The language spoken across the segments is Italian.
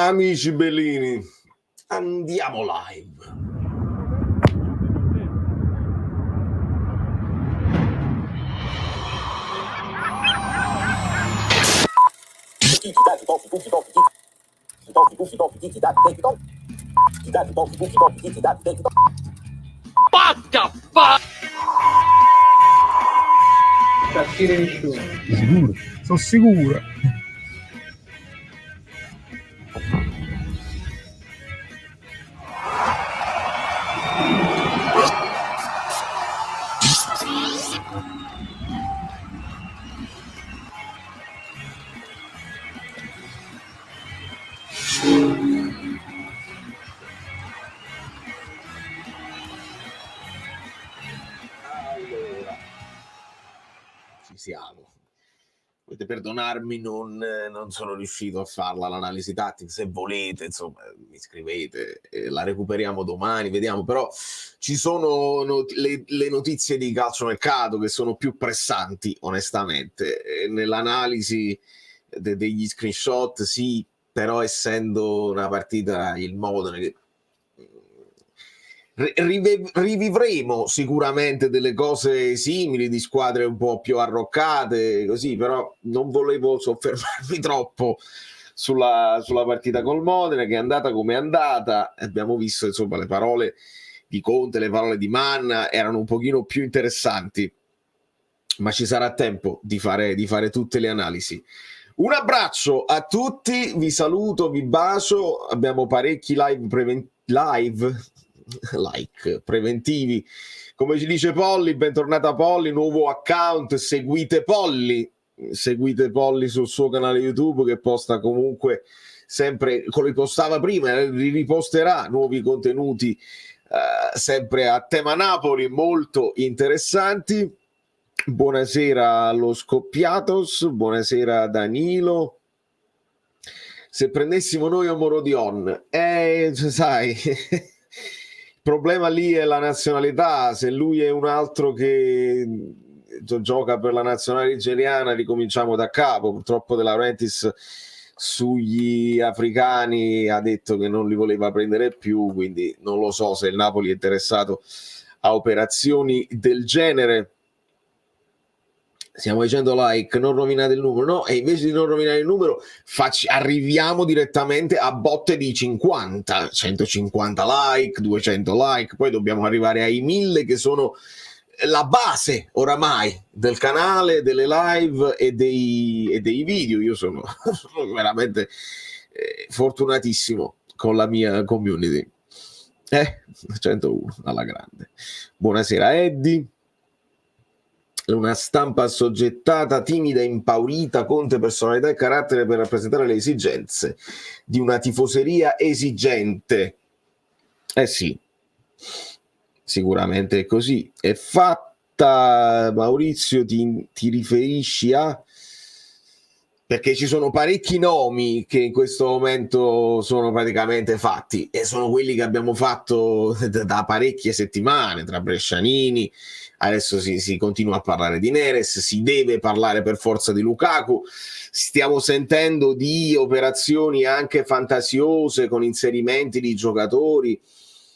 Amici bellini, andiamo live. What the fuck? Partire nessuno. Sicuro, sono sicuro. Allora, ci siamo. Potete perdonarmi, non sono riuscito a farla l'analisi tattica. Se volete, insomma, mi scrivete, la recuperiamo domani, vediamo. Però ci sono le notizie di calciomercato che sono più pressanti, onestamente. Nell'analisi degli screenshot, sì, però essendo una partita il Modena che rivivremo sicuramente delle cose simili di squadre un po' più arroccate così, però non volevo soffermarmi troppo sulla partita col Modena, che è andata come è andata. Abbiamo visto, insomma, le parole di Conte, le parole di Manna erano un pochino più interessanti, ma ci sarà tempo di fare tutte le analisi. Un abbraccio a tutti, vi saluto, vi bacio. Abbiamo parecchi like preventivi, come ci dice Polly. Bentornata Polly, nuovo account, seguite Polly sul suo canale YouTube, che posta comunque sempre, come postava prima, li riposterà nuovi contenuti sempre a tema Napoli, molto interessanti. Buonasera allo Scoppiatos, buonasera Danilo. Se prendessimo noi Omorodion, sai, il problema lì è la nazionalità. Se lui è un altro che gioca per la nazionale nigeriana, ricominciamo da capo. Purtroppo De Laurentiis sugli africani ha detto che non li voleva prendere più, quindi non lo so se il Napoli è interessato a operazioni del genere. Stiamo dicendo like, non rovinate il numero, no? E invece di non rovinare il numero arriviamo direttamente a botte di 50, 150 like, 200 like, poi dobbiamo arrivare ai 1000, che sono la base oramai del canale, delle live e dei video. Io sono veramente fortunatissimo con la mia community. 101 alla grande. Buonasera Eddie. Una stampa assoggettata, timida e impaurita, Conte personalità e carattere per rappresentare le esigenze di una tifoseria esigente. Sì, sicuramente è così. È fatta, Maurizio, ti riferisci a... Perché ci sono parecchi nomi che in questo momento sono praticamente fatti, e sono quelli che abbiamo fatto da parecchie settimane, tra Brescianini. Adesso si continua a parlare di Neres, si deve parlare per forza di Lukaku. Stiamo sentendo di operazioni anche fantasiose con inserimenti di giocatori,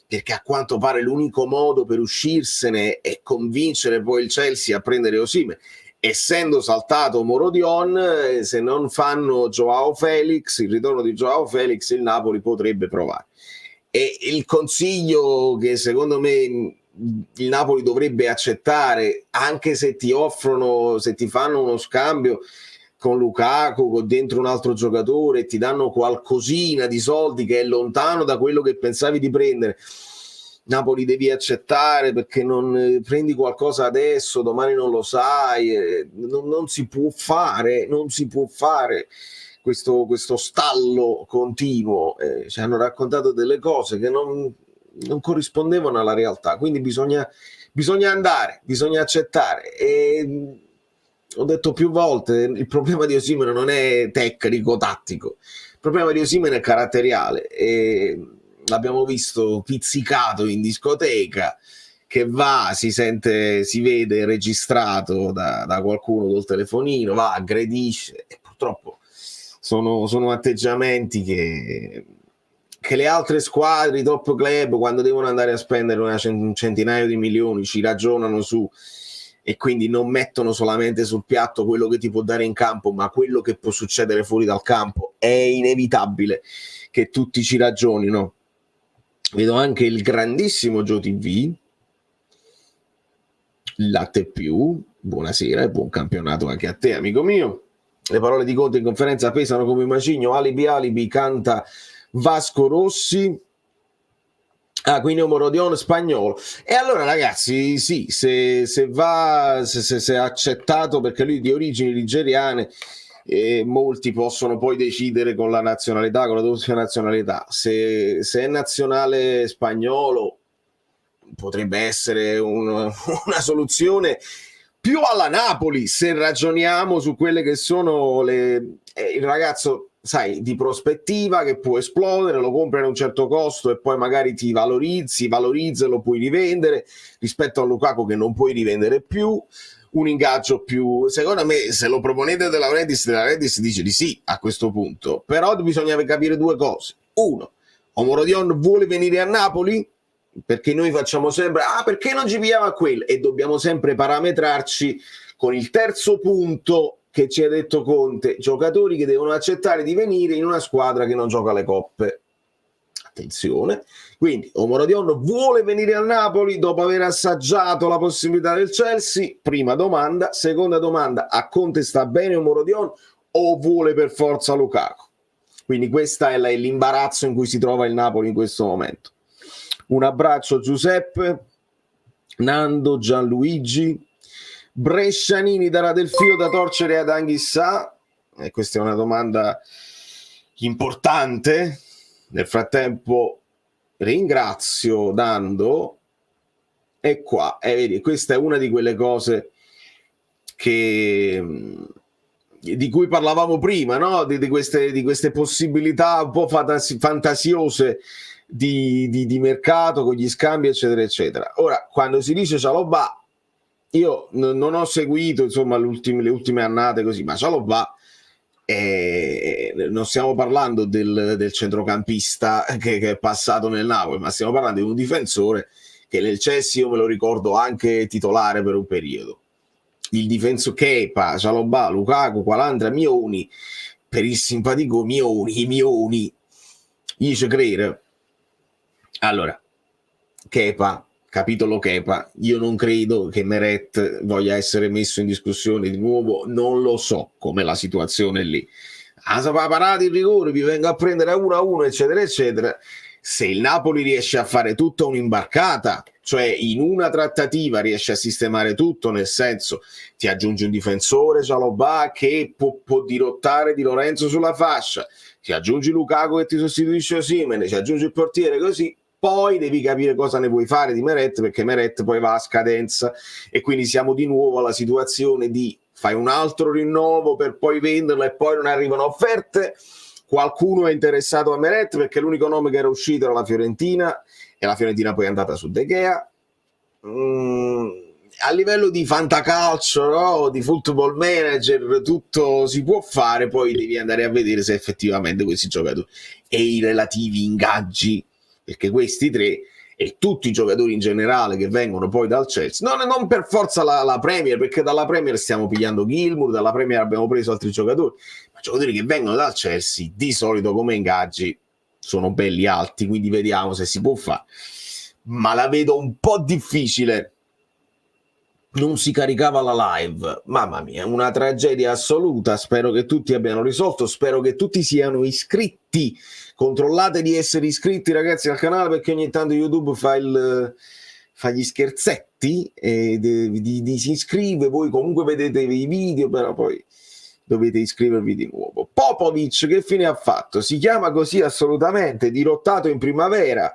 perché a quanto pare l'unico modo per uscirsene è convincere poi il Chelsea a prendere Osimhen. Essendo saltato Morodion, se non fanno Joao Felix, il ritorno di Joao Felix, il Napoli potrebbe provare. E il consiglio che secondo me il Napoli dovrebbe accettare, anche se ti offrono, se ti fanno uno scambio con Lukaku, con dentro un altro giocatore, e ti danno qualcosina di soldi che è lontano da quello che pensavi di prendere, Napoli devi accettare, perché non prendi qualcosa adesso, domani non lo sai. Non si può fare questo stallo continuo. Ci hanno raccontato delle cose che non corrispondevano alla realtà, quindi bisogna andare, bisogna accettare. E ho detto più volte, il problema di Osimhen non è tecnico, tattico, il problema di Osimhen è caratteriale, e l'abbiamo visto pizzicato in discoteca, che va, si sente, si vede registrato da qualcuno col telefonino, va, aggredisce, e purtroppo sono atteggiamenti che le altre squadre, i top club, quando devono andare a spendere un centinaio di milioni, ci ragionano su, e quindi non mettono solamente sul piatto quello che ti può dare in campo, ma quello che può succedere fuori dal campo. È inevitabile che tutti ci ragionino. Vedo anche il grandissimo Gio TV, Latte Più, buonasera e buon campionato anche a te, amico mio. Le parole di Conte in conferenza pesano come un macigno, alibi, canta Vasco Rossi. Quindi Omorodion spagnolo. E allora ragazzi, sì, se è accettato, perché lui è di origini nigeriane, molti possono poi decidere con la nazionalità, con la doppia nazionalità. Se è nazionale spagnolo, potrebbe essere una soluzione più alla Napoli, se ragioniamo su quelle che sono il ragazzo, sai, di prospettiva, che può esplodere, lo compri a un certo costo e poi magari ti valorizza e lo puoi rivendere, rispetto a Lukaku che non puoi rivendere più. Un ingaggio più, secondo me, se lo proponete della Redis dice di sì a questo punto, però bisogna capire due cose. Uno, Omorodion vuole venire a Napoli? Perché noi facciamo sempre perché non ci pigliamo a quello, e dobbiamo sempre parametrarci con il terzo punto che ci ha detto Conte: giocatori che devono accettare di venire in una squadra che non gioca le coppe. Attenzione, quindi Omorodion vuole venire al Napoli dopo aver assaggiato la possibilità del Chelsea? Prima domanda. Seconda domanda: a Conte sta bene Omorodion o vuole per forza Lukaku? Quindi questo è l'imbarazzo in cui si trova il Napoli in questo momento. Un abbraccio Giuseppe, Nando, Gianluigi. Brescianini darà del filo da torcere ad Anghissà? E questa è una domanda importante. Nel frattempo ringrazio Nando, e qua, vedi, questa è una di quelle cose di cui parlavamo prima, no? Di queste possibilità un po' fantasiose di mercato con gli scambi, eccetera eccetera. Ora, quando si dice Cialobà, io non ho seguito insomma le ultime annate così, ma Cialobà, non stiamo parlando del centrocampista che è passato nel Napoli, ma stiamo parlando di un difensore che nel Chelsea io me lo ricordo anche titolare per un periodo. Il difensore Kepa, Cialobà, Lukaku, Quarandra, Mioni, per il simpatico Mioni, gli ci credo. Allora, Kepa, capitolo Kepa, io non credo che Meret voglia essere messo in discussione di nuovo, non lo so com'è la situazione lì. Parate il rigore, vi vengo a prendere a 1-1, eccetera eccetera. Se il Napoli riesce a fare tutta un'imbarcata, cioè in una trattativa riesce a sistemare tutto, nel senso ti aggiungi un difensore, Cialobà, che può dirottare Di Lorenzo sulla fascia, ti aggiungi Lukaku che ti sostituisce Osimhen, ti aggiungi il portiere, così poi devi capire cosa ne vuoi fare di Meret, perché Meret poi va a scadenza, e quindi siamo di nuovo alla situazione di fai un altro rinnovo per poi venderlo e poi non arrivano offerte. Qualcuno è interessato a Meret perché l'unico nome che era uscito era la Fiorentina, e la Fiorentina poi è andata su De Gea. A livello di fantacalcio, no? Di football manager, tutto si può fare, poi devi andare a vedere se effettivamente questi giocatori e i relativi ingaggi, perché questi tre e tutti i giocatori in generale che vengono poi dal Chelsea, non per forza la Premier, perché dalla Premier stiamo pigliando Gilmour, dalla Premier abbiamo preso altri giocatori, ma giocatori che vengono dal Chelsea di solito come ingaggi sono belli alti, quindi vediamo se si può fare, ma la vedo un po' difficile. Non si caricava la live, mamma mia, una tragedia assoluta. Spero che tutti abbiano risolto, spero che tutti siano iscritti. Controllate di essere iscritti, ragazzi, al canale, perché ogni tanto YouTube fa gli scherzetti e si iscrive. Voi comunque vedete i video, però poi dovete iscrivervi di nuovo. Popovic che fine ha fatto? Si chiama così assolutamente, dirottato in primavera.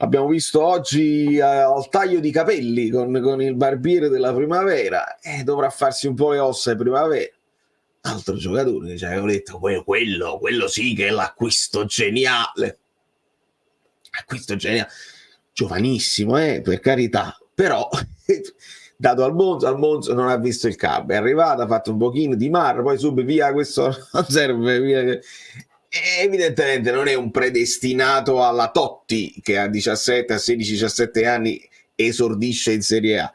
Abbiamo visto oggi al taglio di capelli con il barbiere della primavera, dovrà farsi un po' le ossa di primavera. Altro giocatore che ci avevo detto, quello sì che è l'acquisto geniale. Acquisto geniale. Giovanissimo, per carità, però dato al Monza non ha visto il cambio, è arrivato, ha fatto un pochino di mar, poi subito via, questo non serve, via. E evidentemente non è un predestinato alla Totti che a 17, a 16, 17 anni esordisce in Serie A.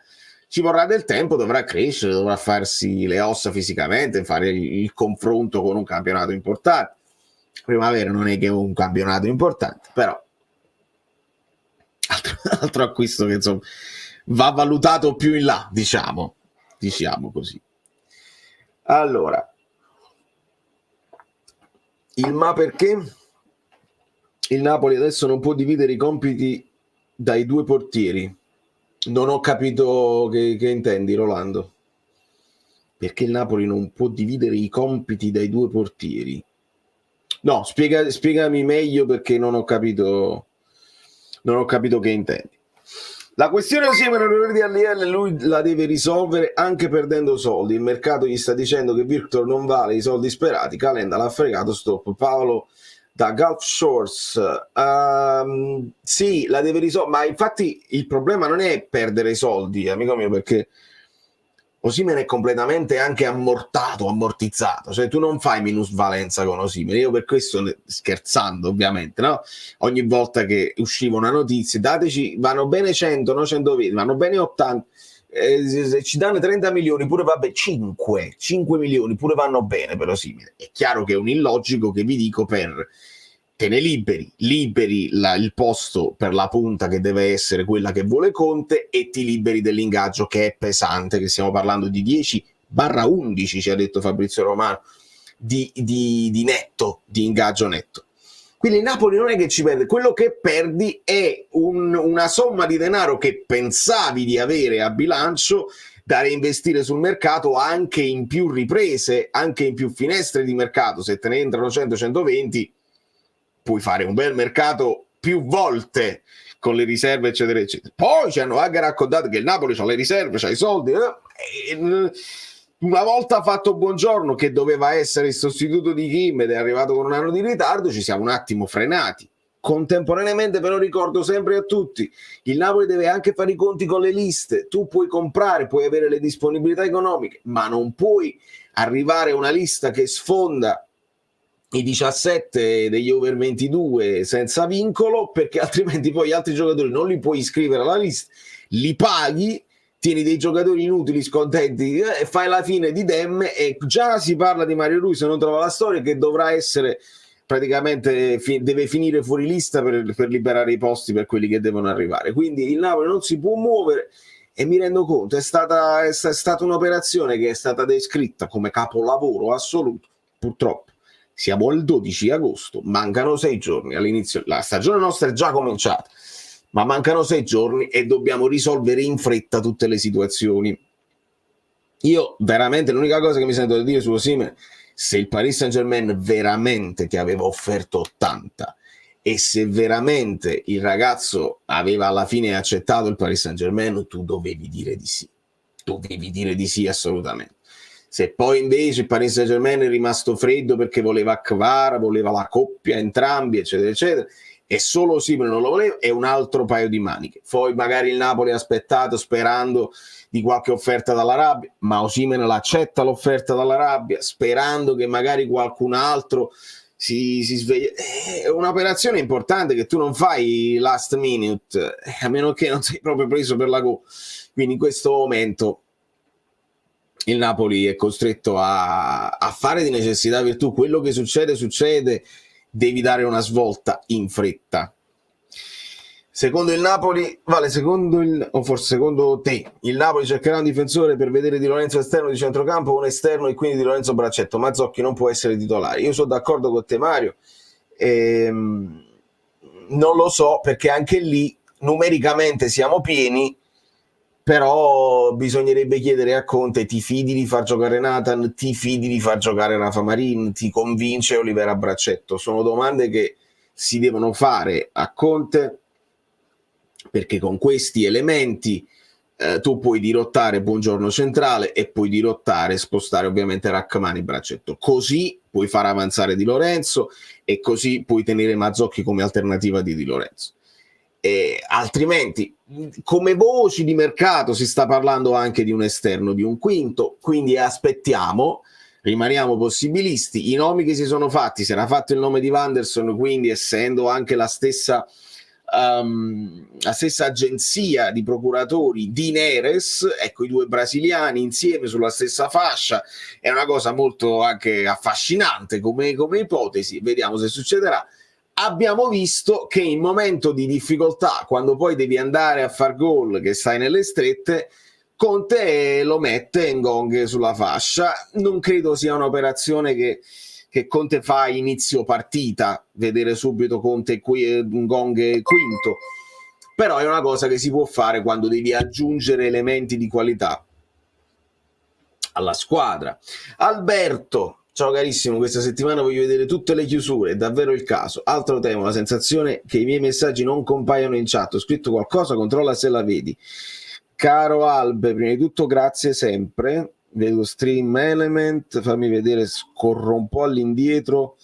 Ci vorrà del tempo, dovrà crescere, dovrà farsi le ossa fisicamente, fare il confronto con un campionato importante. Primavera non è che è un campionato importante, però altro acquisto che insomma va valutato più in là, diciamo così. Allora, ma perché il Napoli adesso non può dividere i compiti dai due portieri? Non ho capito che intendi, Rolando. Perché il Napoli non può dividere i compiti dai due portieri? No, spiegami meglio, perché non ho capito che intendi. La questione Osimhen di Alliel, lui la deve risolvere anche perdendo soldi. Il mercato gli sta dicendo che Victor non vale i soldi sperati. Calenda l'ha fregato, stop. Paolo da Gulf Shores. Sì, la deve risolvere, ma infatti il problema non è perdere i soldi, amico mio, perché Osimhen è completamente anche ammortizzato, cioè tu non fai minusvalenza con Osimhen. Io per questo, scherzando ovviamente, no? Ogni volta che usciva una notizia, dateci, vanno bene 100, no 120, vanno bene 80, se ci danno 30 milioni pure vabbè, 5 milioni pure vanno bene per Osimhen. È chiaro che è un illogico che vi dico, per te ne liberi il posto per la punta che deve essere quella che vuole Conte, e ti liberi dell'ingaggio che è pesante, che stiamo parlando di 10/11, ci ha detto Fabrizio Romano, di netto, di ingaggio netto. Quindi il Napoli non è che ci perde, quello che perdi è una somma di denaro che pensavi di avere a bilancio da reinvestire sul mercato, anche in più riprese, anche in più finestre di mercato. Se te ne entrano 100-120 puoi fare un bel mercato più volte con le riserve, eccetera eccetera. Poi ci hanno anche raccontato che il Napoli c'ha le riserve, c'ha i soldi, una volta fatto Buongiorno che doveva essere il sostituto di Kim ed è arrivato con un anno di ritardo, ci siamo un attimo frenati. Contemporaneamente però ricordo sempre a tutti, il Napoli deve anche fare i conti con le liste. Tu puoi comprare, puoi avere le disponibilità economiche, ma non puoi arrivare a una lista che sfonda i 17 degli over 22 senza vincolo, perché altrimenti poi gli altri giocatori non li puoi iscrivere alla lista, li paghi, tieni dei giocatori inutili, scontenti, e fai la fine di Dem. E già si parla di Mario Rui, se non trova la storia, che dovrà essere praticamente deve finire fuori lista per liberare i posti per quelli che devono arrivare. Quindi il Napoli non si può muovere, e mi rendo conto è stata un'operazione che è stata descritta come capolavoro assoluto. Purtroppo siamo al 12 agosto, mancano 6 giorni all'inizio, la stagione nostra è già cominciata, ma mancano 6 giorni e dobbiamo risolvere in fretta tutte le situazioni. Io veramente l'unica cosa che mi sento di dire su Osimhen, se il Paris Saint-Germain veramente ti aveva offerto 80 e se veramente il ragazzo aveva alla fine accettato il Paris Saint-Germain, tu dovevi dire di sì assolutamente. Se poi invece il Paris Saint-Germain è rimasto freddo perché voleva Kvara, voleva la coppia, entrambi, eccetera, eccetera, e solo Osimhen non lo voleva, è un altro paio di maniche. Poi magari il Napoli ha aspettato sperando di qualche offerta dall'Arabia, ma Osimhen l'accetta l'offerta dall'Arabia, sperando che magari qualcun altro si sveglia. È un'operazione importante che tu non fai last minute, a meno che non sei proprio preso per la gola. Quindi in questo momento il Napoli è costretto a fare di necessità virtù. Quello che succede, devi dare una svolta in fretta. Secondo il Napoli, o forse secondo te, il Napoli cercherà un difensore per vedere Di Lorenzo esterno di centrocampo o un esterno e quindi Di Lorenzo braccetto. Mazzocchi non può essere titolare. Io sono d'accordo con te, Mario. Non lo so, perché anche lì numericamente siamo pieni, però bisognerebbe chiedere a Conte: ti fidi di far giocare Nathan, ti fidi di far giocare Rafa Marin, ti convince Olivera Braccetto? Sono domande che si devono fare a Conte, perché con questi elementi tu puoi dirottare Buongiorno centrale e puoi dirottare, spostare ovviamente Rachmani Braccetto, così puoi far avanzare Di Lorenzo e così puoi tenere Mazzocchi come alternativa di Di Lorenzo. altrimenti come voci di mercato si sta parlando anche di un esterno, di un quinto, quindi aspettiamo, rimaniamo possibilisti. I nomi che si sono fatti, si era fatto il nome di Wanderson, quindi essendo anche la stessa agenzia di procuratori di Neres, ecco, i due brasiliani insieme sulla stessa fascia è una cosa molto anche affascinante come ipotesi, vediamo se succederà. Abbiamo visto che in momento di difficoltà, quando poi devi andare a far gol, che stai nelle strette, Conte lo mette Ngong sulla fascia. Non credo sia un'operazione che Conte fa a inizio partita, vedere subito Conte Ngong quinto, però è una cosa che si può fare quando devi aggiungere elementi di qualità alla squadra. Alberto: ciao carissimo, questa settimana voglio vedere tutte le chiusure, è davvero il caso. Altro tema, la sensazione che i miei messaggi non compaiono in chat. Ho scritto qualcosa, controlla se la vedi. Caro Albe, prima di tutto grazie sempre. Vedo Stream Element, fammi vedere, scorro un po' all'indietro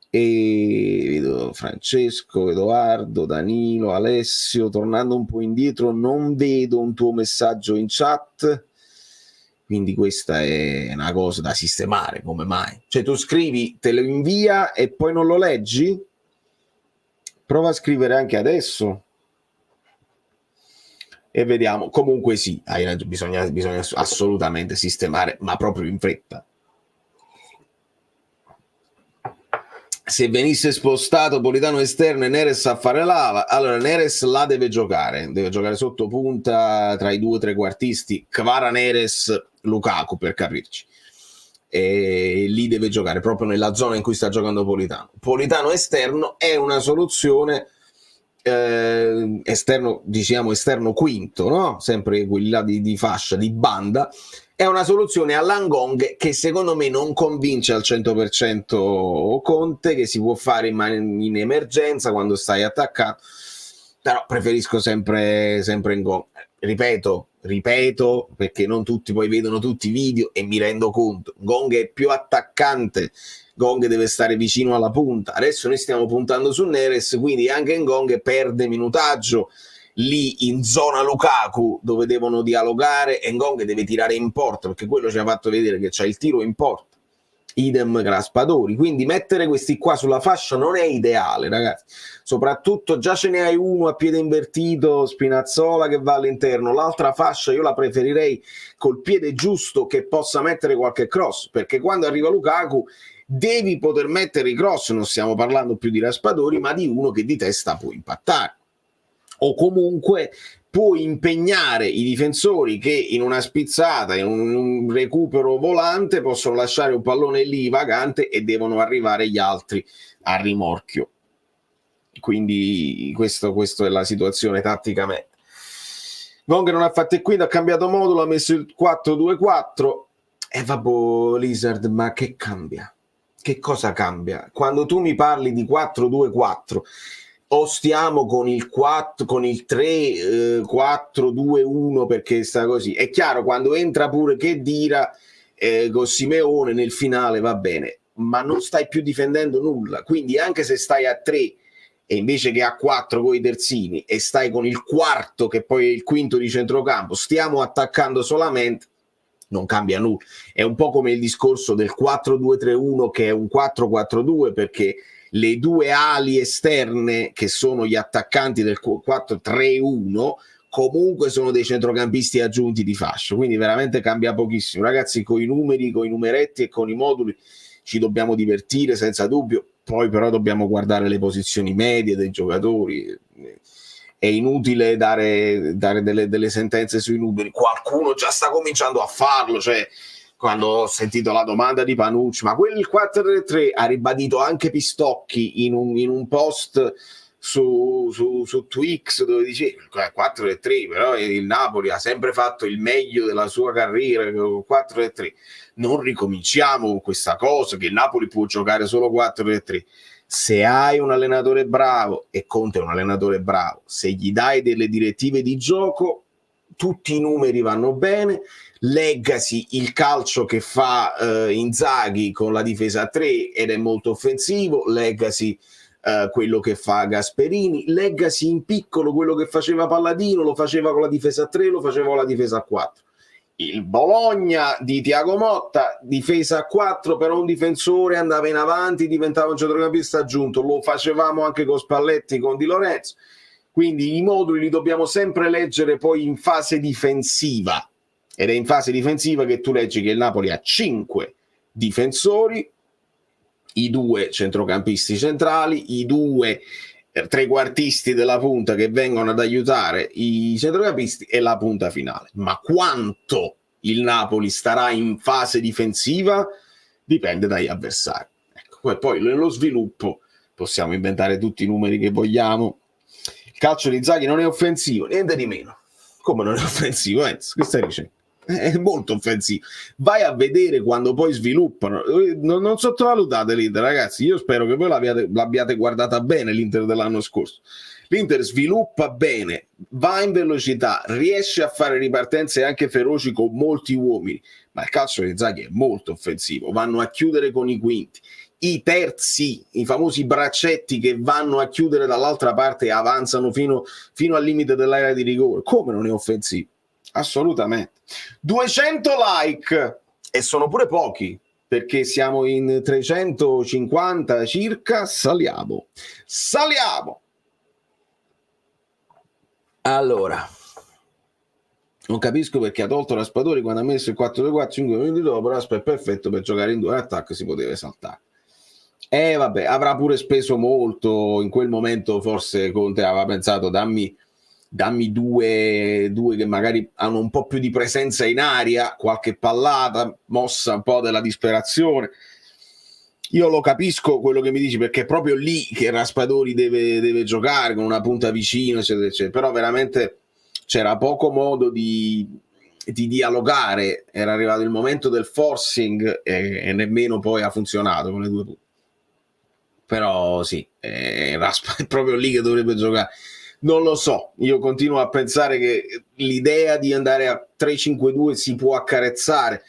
e vedo Francesco, Edoardo, Danilo, Alessio. Tornando un po' indietro non vedo un tuo messaggio in chat, quindi questa è una cosa da sistemare. Come mai? Cioè tu scrivi, te lo invia e poi non lo leggi? Prova a scrivere anche adesso e vediamo. Comunque sì, hai ragione, bisogna assolutamente sistemare, ma proprio in fretta. Se venisse spostato Politano esterno e Neres a fare l'ala, allora Neres la deve giocare sotto punta tra i due trequartisti, Kvara, Neres, Lukaku, per capirci, e lì deve giocare proprio nella zona in cui sta giocando Politano esterno è una soluzione, esterno, diciamo esterno quinto, no? Sempre quelli là di fascia, di banda, è una soluzione all'Angong che secondo me non convince al 100% Conte, che si può fare in emergenza quando stai attaccando, però preferisco sempre Ngong. Ripeto, perché non tutti poi vedono tutti i video e mi rendo conto, Ngong è più attaccante, Ngong deve stare vicino alla punta. Adesso noi stiamo puntando su Neres, quindi anche Ngong perde minutaggio lì in zona Lukaku, dove devono dialogare, e Ngong deve tirare in porta, perché quello ci ha fatto vedere che c'ha il tiro in porta, idem Raspadori. Quindi mettere questi qua sulla fascia non è ideale, ragazzi, soprattutto già ce ne hai uno a piede invertito, Spinazzola, che va all'interno. L'altra fascia io la preferirei col piede giusto, che possa mettere qualche cross, perché quando arriva Lukaku devi poter mettere i cross. Non stiamo parlando più di Raspadori, ma di uno che di testa può impattare, o comunque può impegnare i difensori che in una spizzata, in un recupero volante, possono lasciare un pallone lì vagante e devono arrivare gli altri a rimorchio. Quindi questo è la situazione tatticamente. Ngong non ha fatto il quinto, ha cambiato modulo, ha messo il 4-2-4 e vabbè, Lizard, ma che cambia? Che cosa cambia? Quando tu mi parli di 4-2-4 o stiamo con il 4, con il 3, 4-2-1, perché sta così. È chiaro, quando entra pure Khedira con Simeone nel finale va bene, ma non stai più difendendo nulla. Quindi anche se stai a 3 e invece che a 4 con i terzini, e stai con il quarto che poi è il quinto di centrocampo, stiamo attaccando solamente, non cambia nulla. È un po' come il discorso del 4-2-3-1 che è un 4-4-2, perché le due ali esterne, che sono gli attaccanti del 4-3-1, comunque sono dei centrocampisti aggiunti di fascia, quindi veramente cambia pochissimo. Ragazzi, con i numeri, con i numeretti e con i moduli ci dobbiamo divertire senza dubbio, poi però dobbiamo guardare le posizioni medie dei giocatori. È inutile dare delle sentenze sui numeri. Qualcuno già sta cominciando a farlo, cioè quando ho sentito la domanda di Panucci, ma quel 4-3 ha ribadito anche Pistocchi in un post su Twix, dove dice 4-3, però il Napoli ha sempre fatto il meglio della sua carriera, 4-3. Non ricominciamo con questa cosa che il Napoli può giocare solo 4-3. Se hai un allenatore bravo, e Conte è un allenatore bravo, se gli dai delle direttive di gioco, tutti i numeri vanno bene. Leggasi il calcio che fa Inzaghi con la difesa a 3 ed è molto offensivo, leggasi quello che fa Gasperini, leggasi in piccolo quello che faceva Palladino, lo faceva con la difesa a 3, lo faceva con la difesa a 4. Il Bologna di Thiago Motta, difesa a 4, però un difensore andava in avanti, diventava un centrocampista aggiunto, lo facevamo anche con Spalletti, con Di Lorenzo, quindi i moduli li dobbiamo sempre leggere poi in fase difensiva, ed è in fase difensiva che tu leggi che il Napoli ha 5 difensori, i 2 centrocampisti centrali, i 2 trequartisti della punta che vengono ad aiutare i centrocampisti e la punta finale. Ma quanto il Napoli starà in fase difensiva dipende dagli avversari. Ecco, poi nello sviluppo possiamo inventare tutti i numeri che vogliamo. Il calcio di Inzaghi non è offensivo, niente di meno. Come non è offensivo, Enzo? Che stai dicendo? È molto offensivo. Vai a vedere quando poi sviluppano. Non sottovalutate l'Inter, ragazzi. Io spero che voi l'abbiate guardata bene l'Inter dell'anno scorso. L'Inter sviluppa bene, va in velocità, riesce a fare ripartenze anche feroci con molti uomini, ma il calcio di Inzaghi è molto offensivo. Vanno a chiudere con i quinti, i terzi, i famosi braccetti che vanno a chiudere dall'altra parte e avanzano fino al limite dell'area di rigore. Come non è offensivo? Assolutamente. 200 like e sono pure pochi perché siamo in 350 circa. Saliamo. Allora, non capisco perché ha tolto Raspadori quando ha messo il 4-2-4 5 minuti dopo. Raspa è perfetto per giocare in 2 attacco, si poteva saltare. Vabbè, avrà pure speso molto in quel momento. Forse Conte aveva pensato dammi due che magari hanno un po' più di presenza in aria, qualche pallata, mossa un po' della disperazione. Io lo capisco quello che mi dici, perché è proprio lì che Raspadori deve giocare, con una punta vicino, eccetera, eccetera. Però veramente c'era poco modo di dialogare, era arrivato il momento del forcing e nemmeno poi ha funzionato con le 2 punte. Però sì, Raspa è proprio lì che dovrebbe giocare. Non lo so, io continuo a pensare che l'idea di andare a 3-5-2 si può accarezzare,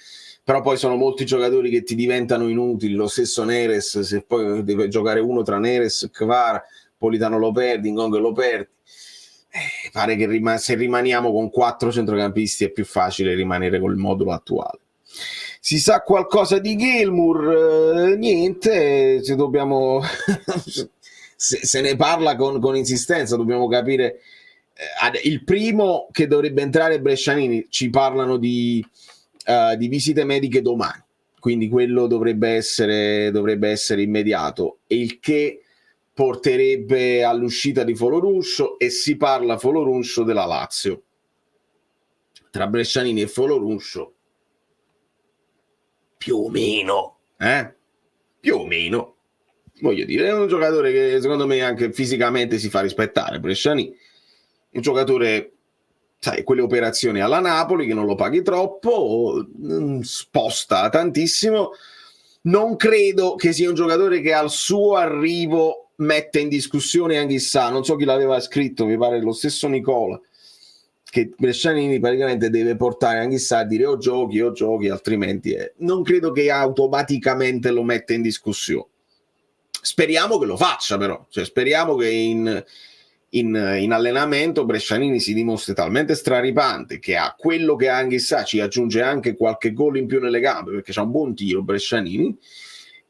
però poi sono molti giocatori che ti diventano inutili. Lo stesso Neres, se poi deve giocare uno tra Neres, Kvara, Politano lo perdi, Ngong lo perdi. Pare che se rimaniamo con 4 centrocampisti è più facile rimanere col modulo attuale. Si sa qualcosa di Gilmour? Niente, se dobbiamo... se ne parla con insistenza, dobbiamo capire. Il primo che dovrebbe entrare è Brescianini. Ci parlano di visite mediche domani, quindi quello dovrebbe essere immediato, e il che porterebbe all'uscita di Foloruscio, e si parla Foloruscio della Lazio. Tra Brescianini e Foloruscio più o meno, voglio dire, è un giocatore che secondo me anche fisicamente si fa rispettare. Bresciani, un giocatore, sai, quelle operazioni alla Napoli che non lo paghi troppo, sposta tantissimo. Non credo che sia un giocatore che al suo arrivo mette in discussione Anghissà. Non so chi l'aveva scritto, mi pare lo stesso Nicola, che Brescianini praticamente deve portare Anghissà a dire o giochi, altrimenti non credo che automaticamente lo metta in discussione. Speriamo che lo faccia, però, cioè speriamo che in allenamento Brescianini si dimostri talmente straripante che a quello che ha Anghissà ci aggiunge anche qualche gol in più nelle gambe, perché c'ha un buon tiro Brescianini,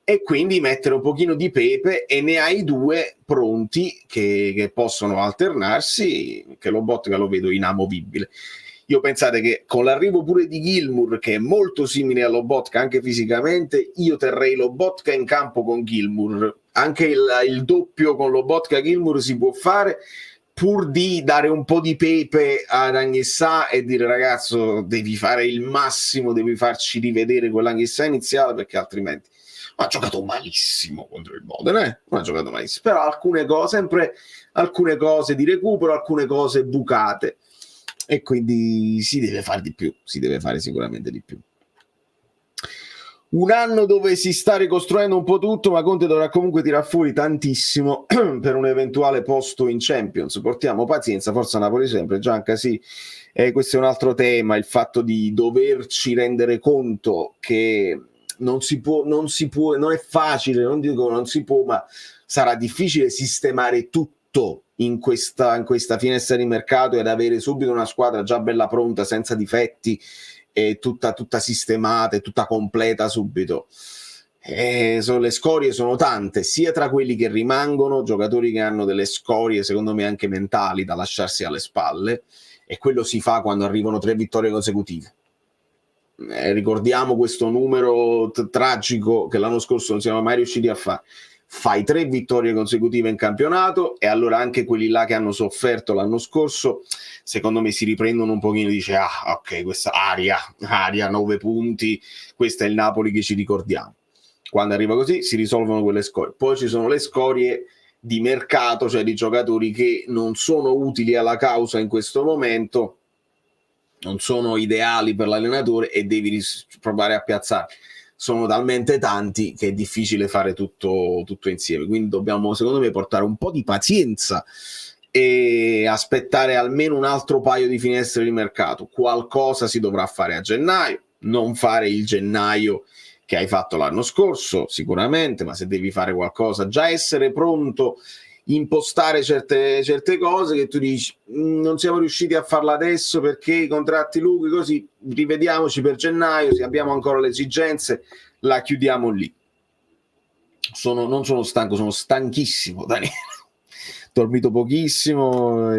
e quindi mettere un pochino di pepe, e ne hai 2 pronti che possono alternarsi, che Lobotka lo vedo inamovibile. Io pensate che con l'arrivo pure di Gilmour, che è molto simile a Lobotka anche fisicamente, io terrei Lobotka in campo con Gilmour. Anche il doppio con Lobotka Gilmour si può fare, pur di dare un po' di pepe ad Anghissà e dire ragazzo devi fare il massimo, devi farci rivedere quell'Anghissà iniziale, perché altrimenti ha giocato malissimo contro il Modena, non ha giocato malissimo, però alcune cose di recupero, alcune cose bucate, e quindi si deve fare di più, si deve fare sicuramente di più. Un anno dove si sta ricostruendo un po' tutto, ma Conte dovrà comunque tirar fuori tantissimo per un eventuale posto in Champions. Portiamo pazienza, forza Napoli sempre. Gianca, sì, questo è un altro tema, il fatto di doverci rendere conto che non è facile, non dico non si può, ma sarà difficile sistemare tutto in questa finestra di mercato ed avere subito una squadra già bella pronta, senza difetti, e tutta sistemata e tutta completa subito. Le scorie sono tante, sia tra quelli che rimangono, giocatori che hanno delle scorie secondo me anche mentali da lasciarsi alle spalle, e quello si fa quando arrivano 3 vittorie consecutive. Ricordiamo questo numero tragico che l'anno scorso non siamo mai riusciti a fare. Fai 3 vittorie consecutive in campionato e allora anche quelli là che hanno sofferto l'anno scorso secondo me si riprendono un pochino e dice ok, questa aria 9 punti, questo è il Napoli che ci ricordiamo. Quando arriva così si risolvono quelle scorie. Poi ci sono le scorie di mercato, cioè di giocatori che non sono utili alla causa in questo momento, non sono ideali per l'allenatore e devi provare a piazzare. Sono talmente tanti che è difficile fare tutto insieme, quindi dobbiamo secondo me portare un po' di pazienza e aspettare almeno un altro paio di finestre di mercato. Qualcosa si dovrà fare a gennaio, non fare il gennaio che hai fatto l'anno scorso sicuramente, ma se devi fare qualcosa già essere pronto, impostare certe cose che tu dici non siamo riusciti a farla adesso perché i contratti lunghi, così rivediamoci per gennaio, se abbiamo ancora le esigenze la chiudiamo lì. Non sono stanco, sono stanchissimo, Daniele. Dormito pochissimo,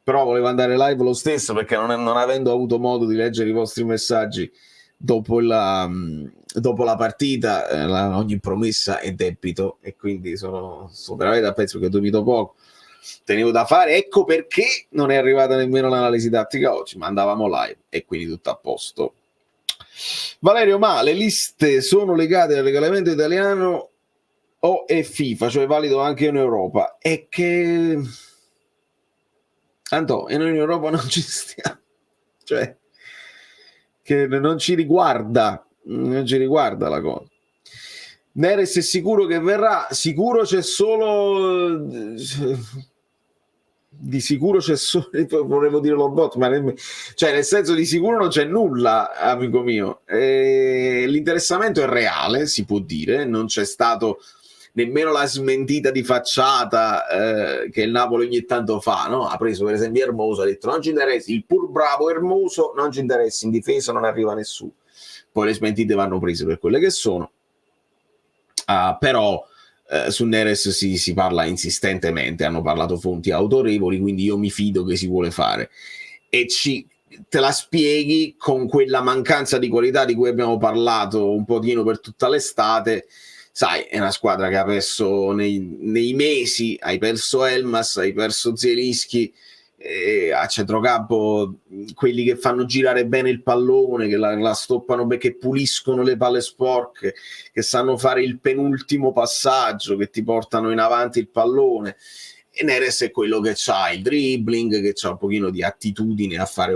però volevo andare live lo stesso perché non avendo avuto modo di leggere i vostri messaggi dopo la partita, ogni promessa è debito e quindi sono veramente a pezzo, che ho dormito poco, tenevo da fare, ecco perché non è arrivata nemmeno l'analisi tattica oggi, ma andavamo live e quindi tutto a posto. Valerio, ma le liste sono legate al regolamento italiano o è FIFA, cioè valido anche in Europa? È che Anto, e noi in Europa non ci stiamo, cioè che non ci riguarda la cosa. Neres è sicuro che verrà? Sicuro c'è solo di sicuro c'è solo, volevo dire lo bot, ma cioè nel senso di sicuro non c'è nulla, amico mio. L'interessamento è reale, si può dire, non c'è stato nemmeno la smentita di facciata che il Napoli ogni tanto fa, no? Ha preso per esempio Hermoso, ha detto non ci interessa, il pur bravo Hermoso non ci interessa, in difesa non arriva nessuno. Poi le smentite vanno prese per quelle che sono, però su Neres si parla insistentemente, hanno parlato fonti autorevoli, quindi io mi fido che si vuole fare e te la spieghi con quella mancanza di qualità di cui abbiamo parlato un pochino per tutta l'estate. Sai, è una squadra che ha perso nei mesi, hai perso Elmas, hai perso Zielinski, a centrocampo quelli che fanno girare bene il pallone, che la stoppano, che puliscono le palle sporche, che sanno fare il penultimo passaggio, che ti portano in avanti il pallone. E Neres è quello che ha il dribbling, che ha un pochino di attitudine a fare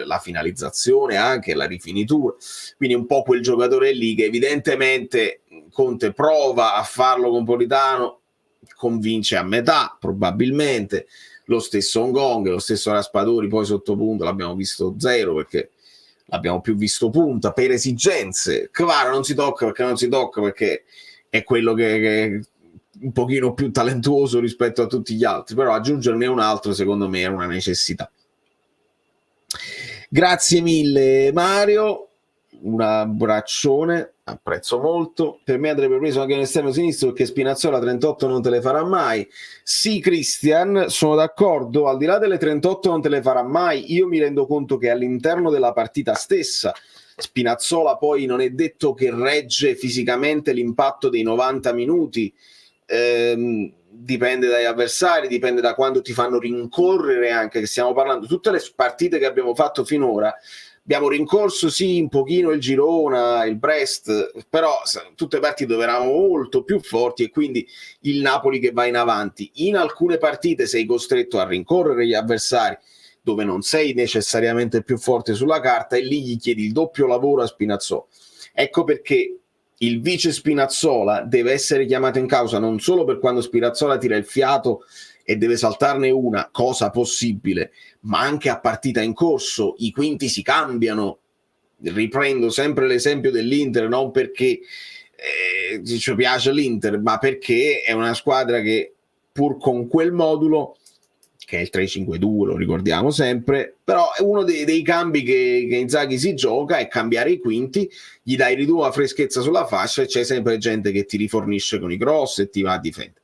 la finalizzazione, anche la rifinitura, quindi un po' quel giocatore lì che evidentemente Conte prova a farlo con Politano, convince a metà probabilmente. Lo stesso Ngong, lo stesso Raspadori, poi sotto punta l'abbiamo visto zero perché l'abbiamo più visto punta per esigenze. Kvara non si tocca perché è quello che è un pochino più talentuoso rispetto a tutti gli altri, però aggiungerne un altro secondo me è una necessità. Grazie mille Mario, un abbraccione, apprezzo molto. Per me andrebbe preso anche un esterno sinistro perché Spinazzola 38 non te le farà mai. Sì, Christian, sono d'accordo, al di là delle 38 non te le farà mai. Io mi rendo conto che all'interno della partita stessa Spinazzola poi non è detto che regge fisicamente l'impatto dei 90 minuti, dipende dagli avversari, dipende da quando ti fanno rincorrere, anche che stiamo parlando tutte le partite che abbiamo fatto finora. Abbiamo rincorso sì un pochino il Girona, il Brest, però tutte partite dove eravamo molto più forti e quindi il Napoli che va in avanti. In alcune partite sei costretto a rincorrere gli avversari dove non sei necessariamente più forte sulla carta e lì gli chiedi il doppio lavoro a Spinazzola. Ecco perché il vice Spinazzola deve essere chiamato in causa non solo per quando Spinazzola tira il fiato e deve saltarne una, cosa possibile, ma anche a partita in corso. I quinti si cambiano riprendo sempre l'esempio dell'Inter, non perché ci piace l'Inter, ma perché è una squadra che pur con quel modulo, che è il 3-5-2, lo ricordiamo sempre, però è uno dei cambi che Inzaghi si gioca, è cambiare i quinti, gli dai di tua freschezza sulla fascia e c'è sempre gente che ti rifornisce con i cross e ti va a difendere.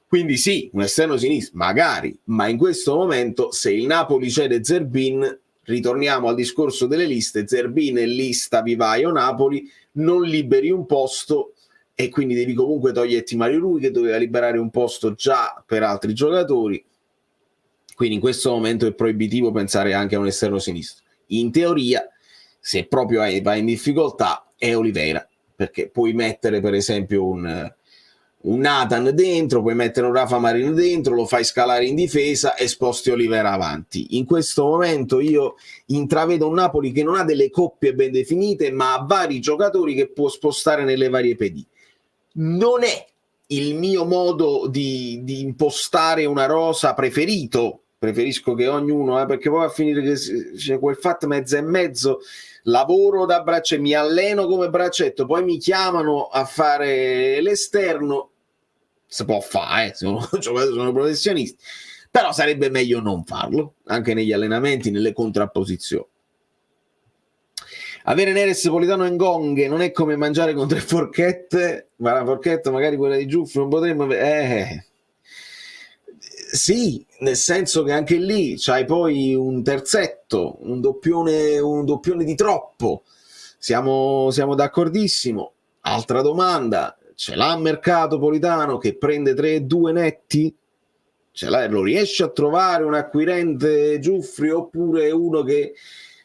Quindi sì, un esterno sinistro, magari, ma in questo momento se il Napoli cede Zerbin, ritorniamo al discorso delle liste, Zerbin è lista vivaio Napoli, non liberi un posto e quindi devi comunque toglierti Mario Rui che doveva liberare un posto già per altri giocatori, quindi in questo momento è proibitivo pensare anche a un esterno sinistro. In teoria, se proprio vai in difficoltà, è Oliveira, perché puoi mettere per esempio un Nathan dentro, puoi mettere un Rafa Marin dentro, lo fai scalare in difesa e sposti Oliveira avanti. In questo momento io intravedo un Napoli che non ha delle coppie ben definite, ma ha vari giocatori che può spostare nelle varie pedine. Non è il mio modo di impostare una rosa preferito, preferisco che ognuno, perché poi va a finire che c'è quel fatto mezzo e mezzo, lavoro da braccetto, mi alleno come braccetto, poi mi chiamano a fare l'esterno, si può fare, sono giocatori, sono professionisti, però sarebbe meglio non farlo, anche negli allenamenti, nelle contrapposizioni. Avere Neres, Politano e Ngong non è come mangiare con 3 forchette, ma la forchetta magari quella di Giuffre non potremmo sì, nel senso che anche lì c'hai poi un terzetto, un doppione di troppo, siamo d'accordissimo. Altra domanda, ce l'ha mercato Politano che prende 3-2 netti? Lo riesce a trovare un acquirente Giuffri oppure uno che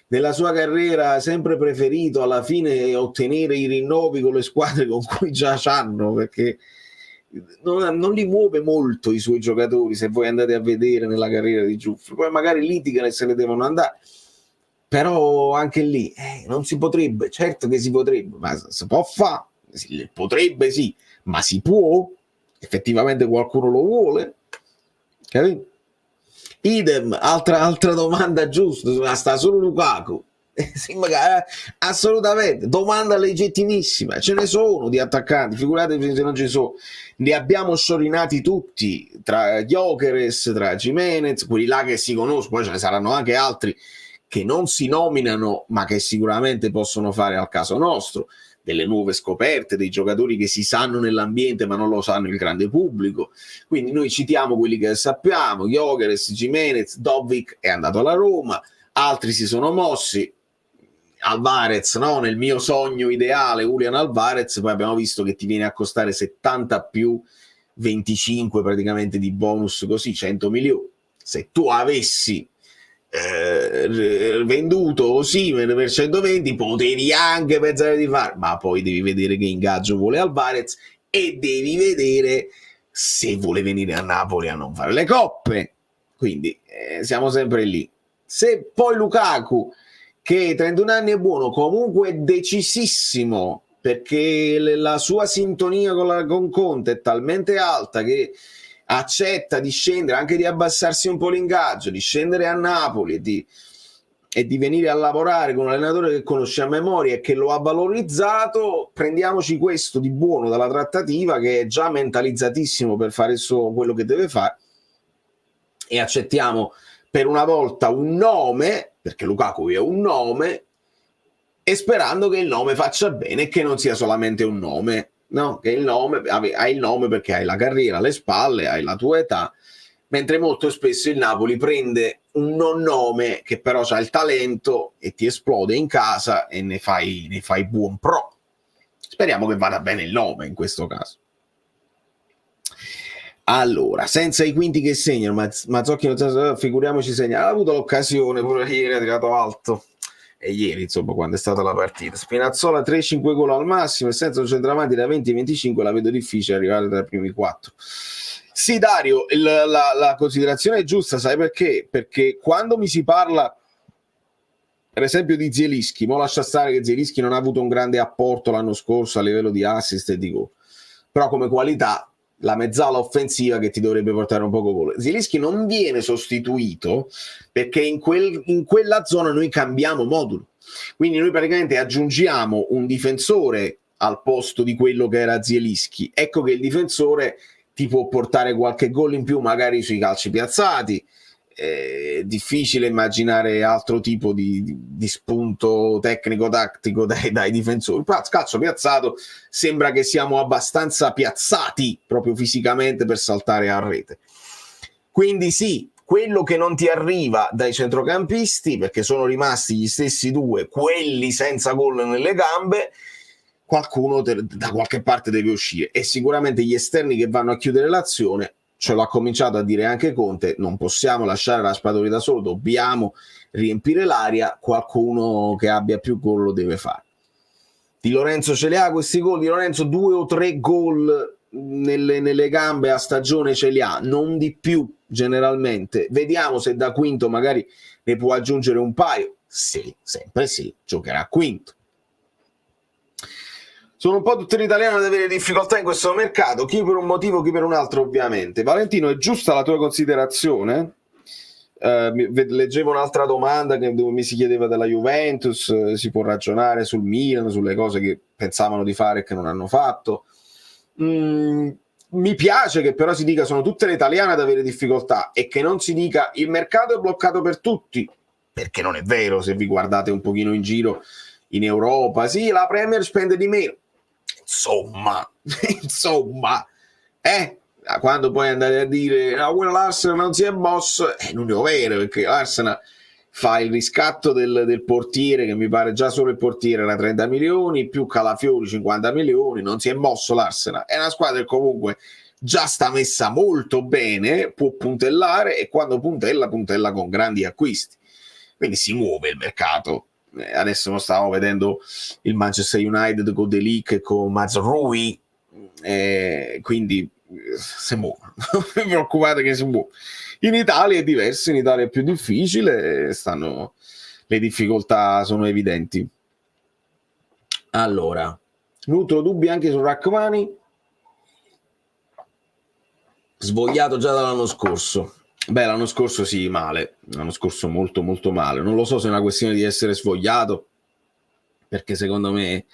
nella sua carriera ha sempre preferito alla fine ottenere i rinnovi con le squadre con cui già c'hanno, perché non li muove molto i suoi giocatori, se voi andate a vedere nella carriera di Giuffri, poi magari litigano e se ne devono andare, però anche lì non si potrebbe, certo che si potrebbe, ma si può fare, potrebbe sì, ma si può? Effettivamente qualcuno lo vuole? Capito? Idem, altra domanda giusta, sta solo Lukaku. Sì, magari, assolutamente, domanda legittimissima, ce ne sono di attaccanti, figuratevi se non ci sono, li abbiamo sciorinati tutti, tra Gyökeres, tra Gimenez, quelli là che si conoscono, poi ce ne saranno anche altri che non si nominano ma che sicuramente possono fare al caso nostro, delle nuove scoperte, dei giocatori che si sanno nell'ambiente ma non lo sanno il grande pubblico, quindi noi citiamo quelli che sappiamo, Gyökeres, Gimenez, Dobbik è andato alla Roma, altri si sono mossi, Alvarez, no? Nel mio sogno ideale Julian Alvarez, poi abbiamo visto che ti viene a costare 70 più 25 praticamente di bonus, così 100 milioni. Se tu avessi venduto Osimhen per 120 potevi anche pensare di fare, ma poi devi vedere che ingaggio vuole Alvarez e devi vedere se vuole venire a Napoli a non fare le coppe, quindi siamo sempre lì. Se poi Lukaku, che 31 anni è buono, comunque è decisissimo, perché la sua sintonia con Conte è talmente alta che accetta di scendere, anche di abbassarsi un po' l'ingaggio, di scendere a Napoli e di venire a lavorare con un allenatore che conosce a memoria e che lo ha valorizzato, prendiamoci questo di buono dalla trattativa, che è già mentalizzatissimo per fare quello che deve fare, e accettiamo per una volta un nome, perché Lukaku è un nome, e sperando che il nome faccia bene e che non sia solamente un nome, no? Che il nome, hai il nome perché hai la carriera alle spalle, hai la tua età, mentre molto spesso il Napoli prende un non nome che però ha il talento e ti esplode in casa e ne fai buon pro. Speriamo che vada bene il nome in questo caso. Allora, senza i quinti che segnano, Mazzocchi figuriamoci segna, ha avuto l'occasione, pure ieri ha tirato alto, e ieri insomma quando è stata la partita. Spinazzola 3-5 gol al massimo e senza un centravanti da 20-25 la vedo difficile arrivare tra i primi 4. Sì Dario, la considerazione è giusta, sai perché? Perché quando mi si parla per esempio di Zielinski, mo lascia stare che Zielinski non ha avuto un grande apporto l'anno scorso a livello di assist e di gol, però come qualità la mezzala offensiva che ti dovrebbe portare un poco gol. Zielinski non viene sostituito perché in quella zona noi cambiamo modulo, quindi noi praticamente aggiungiamo un difensore al posto di quello che era Zielinski. Ecco che il difensore ti può portare qualche gol in più magari sui calci piazzati. Difficile immaginare altro tipo di spunto tecnico-tattico dai difensori. Calcio piazzato, sembra che siamo abbastanza piazzati proprio fisicamente per saltare a rete. Quindi sì, quello che non ti arriva dai centrocampisti, perché sono rimasti gli stessi due, quelli senza gol nelle gambe, qualcuno da qualche parte deve uscire, e sicuramente gli esterni che vanno a chiudere l'azione. Ce l'ha cominciato a dire anche Conte, non possiamo lasciare Raspadori da solo, dobbiamo riempire l'area, qualcuno che abbia più gol lo deve fare. Di Lorenzo ce li ha questi gol? Di Lorenzo 2 o 3 gol nelle gambe a stagione ce li ha, non di più generalmente. Vediamo se da quinto magari ne può aggiungere un paio. Sì, sempre sì, giocherà quinto. Sono un po' tutte le italiane ad avere difficoltà in questo mercato, chi per un motivo, chi per un altro ovviamente. Valentino, è giusta la tua considerazione? Leggevo un'altra domanda dove mi si chiedeva della Juventus, si può ragionare sul Milan, sulle cose che pensavano di fare e che non hanno fatto. Mi piace che però si dica sono tutte le italiane ad avere difficoltà e che non si dica il mercato è bloccato per tutti, perché non è vero. Se vi guardate un pochino in giro in Europa, sì, la Premier spende di meno. Insomma, quando poi andate a dire l'Arsenal non si è mosso, non è vero, perché l'Arsenal fa il riscatto del portiere, che mi pare già solo il portiere era 30 milioni, più Calafiori 50 milioni, non si è mosso l'Arsenal. È una squadra che comunque già sta messa molto bene, può puntellare, e quando puntella con grandi acquisti, quindi si muove il mercato. Adesso lo stavo vedendo il Manchester United con De Ligt e con Mazraoui, quindi si muove. Non vi preoccupate che si muove. In Italia è diverso, in Italia è più difficile, le difficoltà sono evidenti. Allora, nutro dubbi anche su Rachmani, svogliato già dall'anno scorso. Beh, l'anno scorso sì, male. L'anno scorso molto molto male. Non lo so se è una questione di essere svogliato, perché secondo me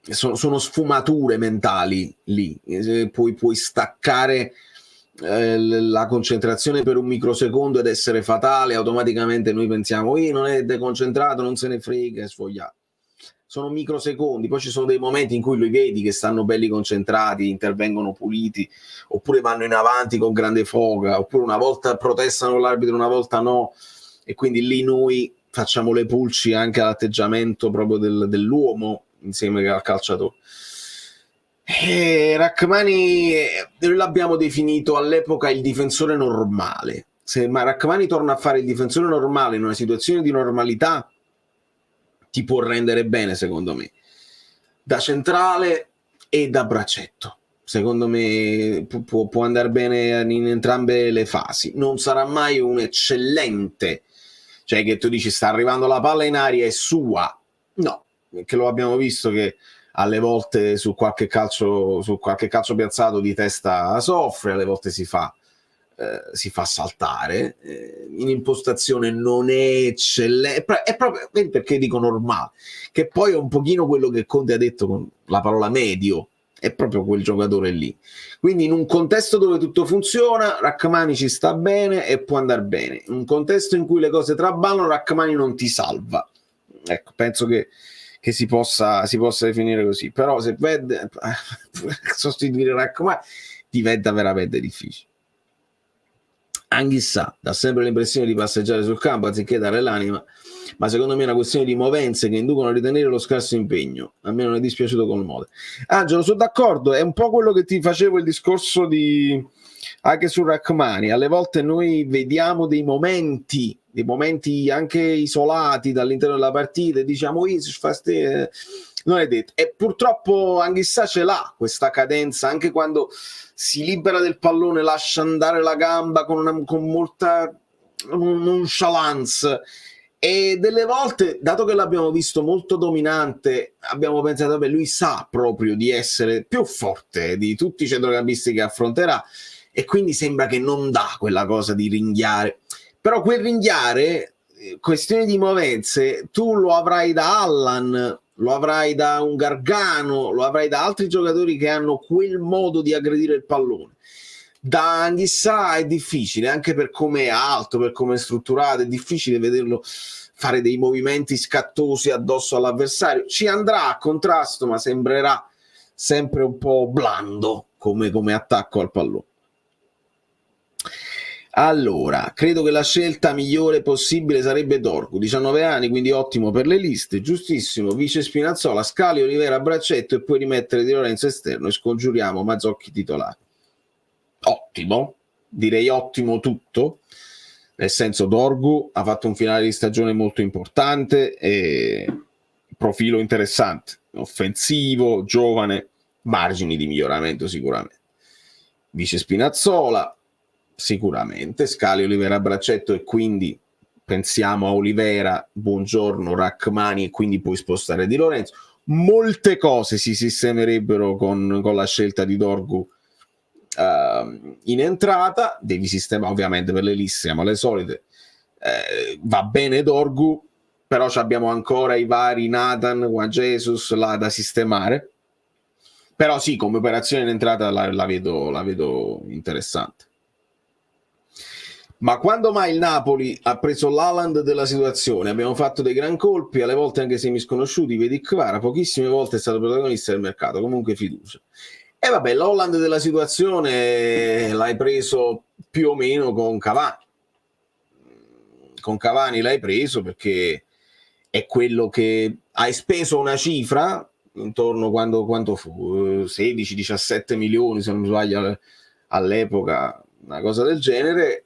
sono sfumature mentali lì. Puoi staccare la concentrazione per un microsecondo ed essere fatale. Automaticamente noi pensiamo non è deconcentrato, non se ne frega, è svogliato. Sono microsecondi, poi ci sono dei momenti in cui li vedi che stanno belli concentrati, intervengono puliti, oppure vanno in avanti con grande foga, oppure una volta protestano l'arbitro, una volta no, e quindi lì noi facciamo le pulci anche all'atteggiamento proprio dell'uomo insieme al calciatore. Rachmani l'abbiamo definito all'epoca il difensore normale. Se Rachmani torna a fare il difensore normale in una situazione di normalità, ti può rendere bene, secondo me, da centrale e da braccetto. Secondo me può andare bene in entrambe le fasi. Non sarà mai un eccellente, cioè che tu dici sta arrivando la palla in aria, è sua. No, che lo abbiamo visto che alle volte su qualche calcio piazzato di testa soffre, alle volte si fa saltare, in impostazione non è eccellente, è proprio perché dico normale, che poi è un pochino quello che Conte ha detto con la parola medio, è proprio quel giocatore lì. Quindi in un contesto dove tutto funziona, Rachmani ci sta bene e può andare bene. In un contesto in cui le cose traballano, Rachmani non ti salva. Ecco, penso che si possa definire così. Però se sostituire Rachmani diventa veramente difficile. Anghissà dà sempre l'impressione di passeggiare sul campo anziché dare l'anima, ma secondo me è una questione di movenze che inducono a ritenere lo scarso impegno. A me non è dispiaciuto col modo. Angelo, sono d'accordo, è un po' quello che ti facevo il discorso anche su Rachmani. Alle volte noi vediamo dei momenti anche isolati dall'interno della partita e diciamo non è detto, e purtroppo Anghissà ce l'ha questa cadenza, anche quando si libera del pallone lascia andare la gamba con molta nonchalance, E delle volte, dato che l'abbiamo visto molto dominante, abbiamo pensato, vabbè, lui sa proprio di essere più forte di tutti i centrocampisti che affronterà, e quindi sembra che non dà quella cosa di ringhiare. Però quel ringhiare, questione di movenze, tu lo avrai da Allan, lo avrai da un Gargano, lo avrai da altri giocatori che hanno quel modo di aggredire il pallone. Da Anghissà è difficile, anche per come è alto, per come è strutturato, è difficile vederlo fare dei movimenti scattosi addosso all'avversario. Ci andrà a contrasto, ma sembrerà sempre un po' blando come attacco al pallone. Allora, credo che la scelta migliore possibile sarebbe Dorgu, 19 anni, quindi ottimo per le liste, giustissimo, vice Spinazzola, Scali, Olivera, Braccetto e poi rimettere Di Lorenzo esterno e scongiuriamo Mazzocchi titolare. Ottimo, direi ottimo tutto, nel senso Dorgu ha fatto un finale di stagione molto importante e profilo interessante, offensivo, giovane, margini di miglioramento sicuramente. Vice Spinazzola, sicuramente, Scali, Olivera, Braccetto e quindi pensiamo a Olivera, Buongiorno, Rachmani e quindi puoi spostare Di Lorenzo. Molte cose si sistemerebbero con la scelta di Dorgu in entrata, devi sistemare ovviamente per le liste, siamo alle solite, va bene Dorgu, però abbiamo ancora i vari Nathan, Juan Jesus là da sistemare, però sì, come operazione in entrata la vedo interessante. Ma quando mai il Napoli ha preso l'Haaland della situazione? Abbiamo fatto dei gran colpi, alle volte anche semi sconosciuti, vedi Kvara, pochissime volte è stato protagonista del mercato, comunque fiducia. E vabbè, l'Holland della situazione l'hai preso più o meno con Cavani. Con Cavani l'hai preso perché è quello che hai speso una cifra, intorno quando fu 16-17 milioni se non mi sbaglio all'epoca, una cosa del genere,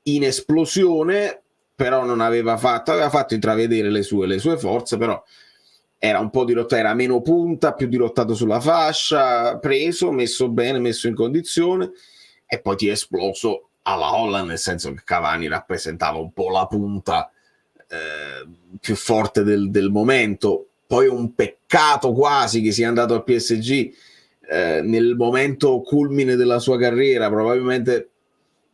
in esplosione, però non aveva fatto intravedere le sue forze, però era un po' dirottato, era meno punta, più dirottato sulla fascia, preso, messo bene, messo in condizione, e poi ti è esploso alla Holland, nel senso che Cavani rappresentava un po' la punta più forte del momento. Poi un peccato quasi che sia andato al PSG nel momento culmine della sua carriera, probabilmente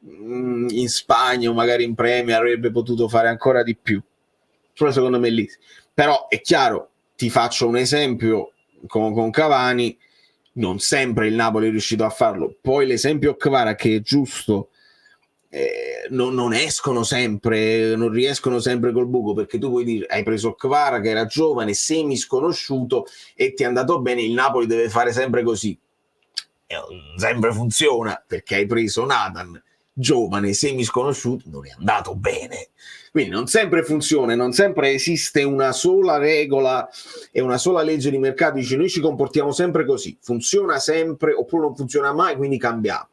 in Spagna o magari in Premier avrebbe potuto fare ancora di più, però secondo me lì. Però è chiaro, ti faccio un esempio con Cavani, non sempre il Napoli è riuscito a farlo. Poi l'esempio Kvara, che è giusto, non escono sempre, non riescono sempre col buco, perché tu puoi dire hai preso Kvara che era giovane, semi sconosciuto e ti è andato bene, il Napoli deve fare sempre così. Sempre funziona, perché hai preso Nathan giovane, semi sconosciuto, non è andato bene. Quindi non sempre funziona, non sempre esiste una sola regola e una sola legge di mercato. Dice noi ci comportiamo sempre così, funziona sempre oppure non funziona mai, quindi cambiamo.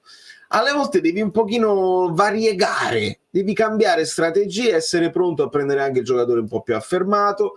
Alle volte devi un pochino variegare, devi cambiare strategie, essere pronto a prendere anche il giocatore un po' più affermato,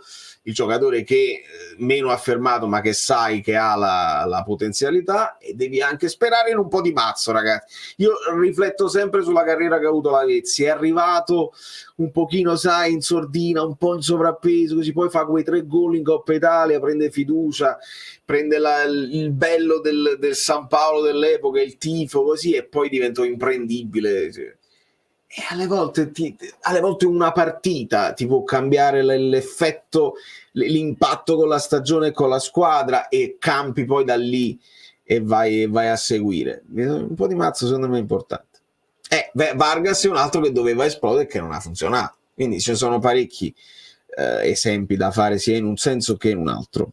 il giocatore che meno affermato ma che sai che ha la potenzialità, e devi anche sperare in un po' di mazzo, ragazzi. Io rifletto sempre sulla carriera che ha avuto Lavezzi, è arrivato un pochino, sai, in sordina, un po' in sovrappeso, così poi fa quei 3 gol in Coppa Italia, prende fiducia, prende il bello del San Paolo dell'epoca, il tifo, così, e poi diventò imprendibile. E alle volte una partita ti può cambiare l'effetto, l'impatto con la stagione e con la squadra, e campi poi da lì e vai a seguire. Un po' di mazzo secondo me è importante. Vargas è un altro che doveva esplodere e che non ha funzionato, quindi ci sono parecchi esempi da fare sia in un senso che in un altro.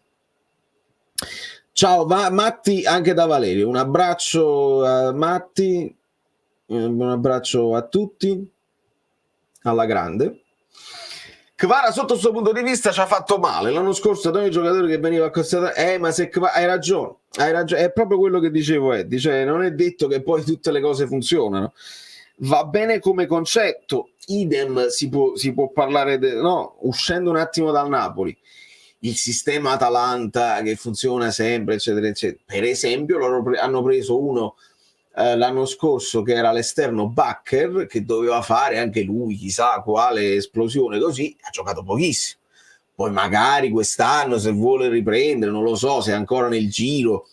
Ciao Matti, anche da Valerio, un abbraccio a Matti, un abbraccio a tutti, alla grande. Kvara sotto questo punto di vista ci ha fatto male l'anno scorso ad ogni giocatore che veniva accostato. Ma se Kvara, hai ragione, è proprio quello che dicevo Eddie, cioè non è detto che poi tutte le cose funzionano. Va bene come concetto, idem si può parlare no, uscendo un attimo dal Napoli, il sistema Atalanta che funziona sempre, eccetera eccetera. Per esempio hanno preso uno l'anno scorso, che era l'esterno Bakker, che doveva fare anche lui chissà quale esplosione, così ha giocato pochissimo. Poi magari quest'anno, se vuole riprendere, non lo so, se è ancora nel giro,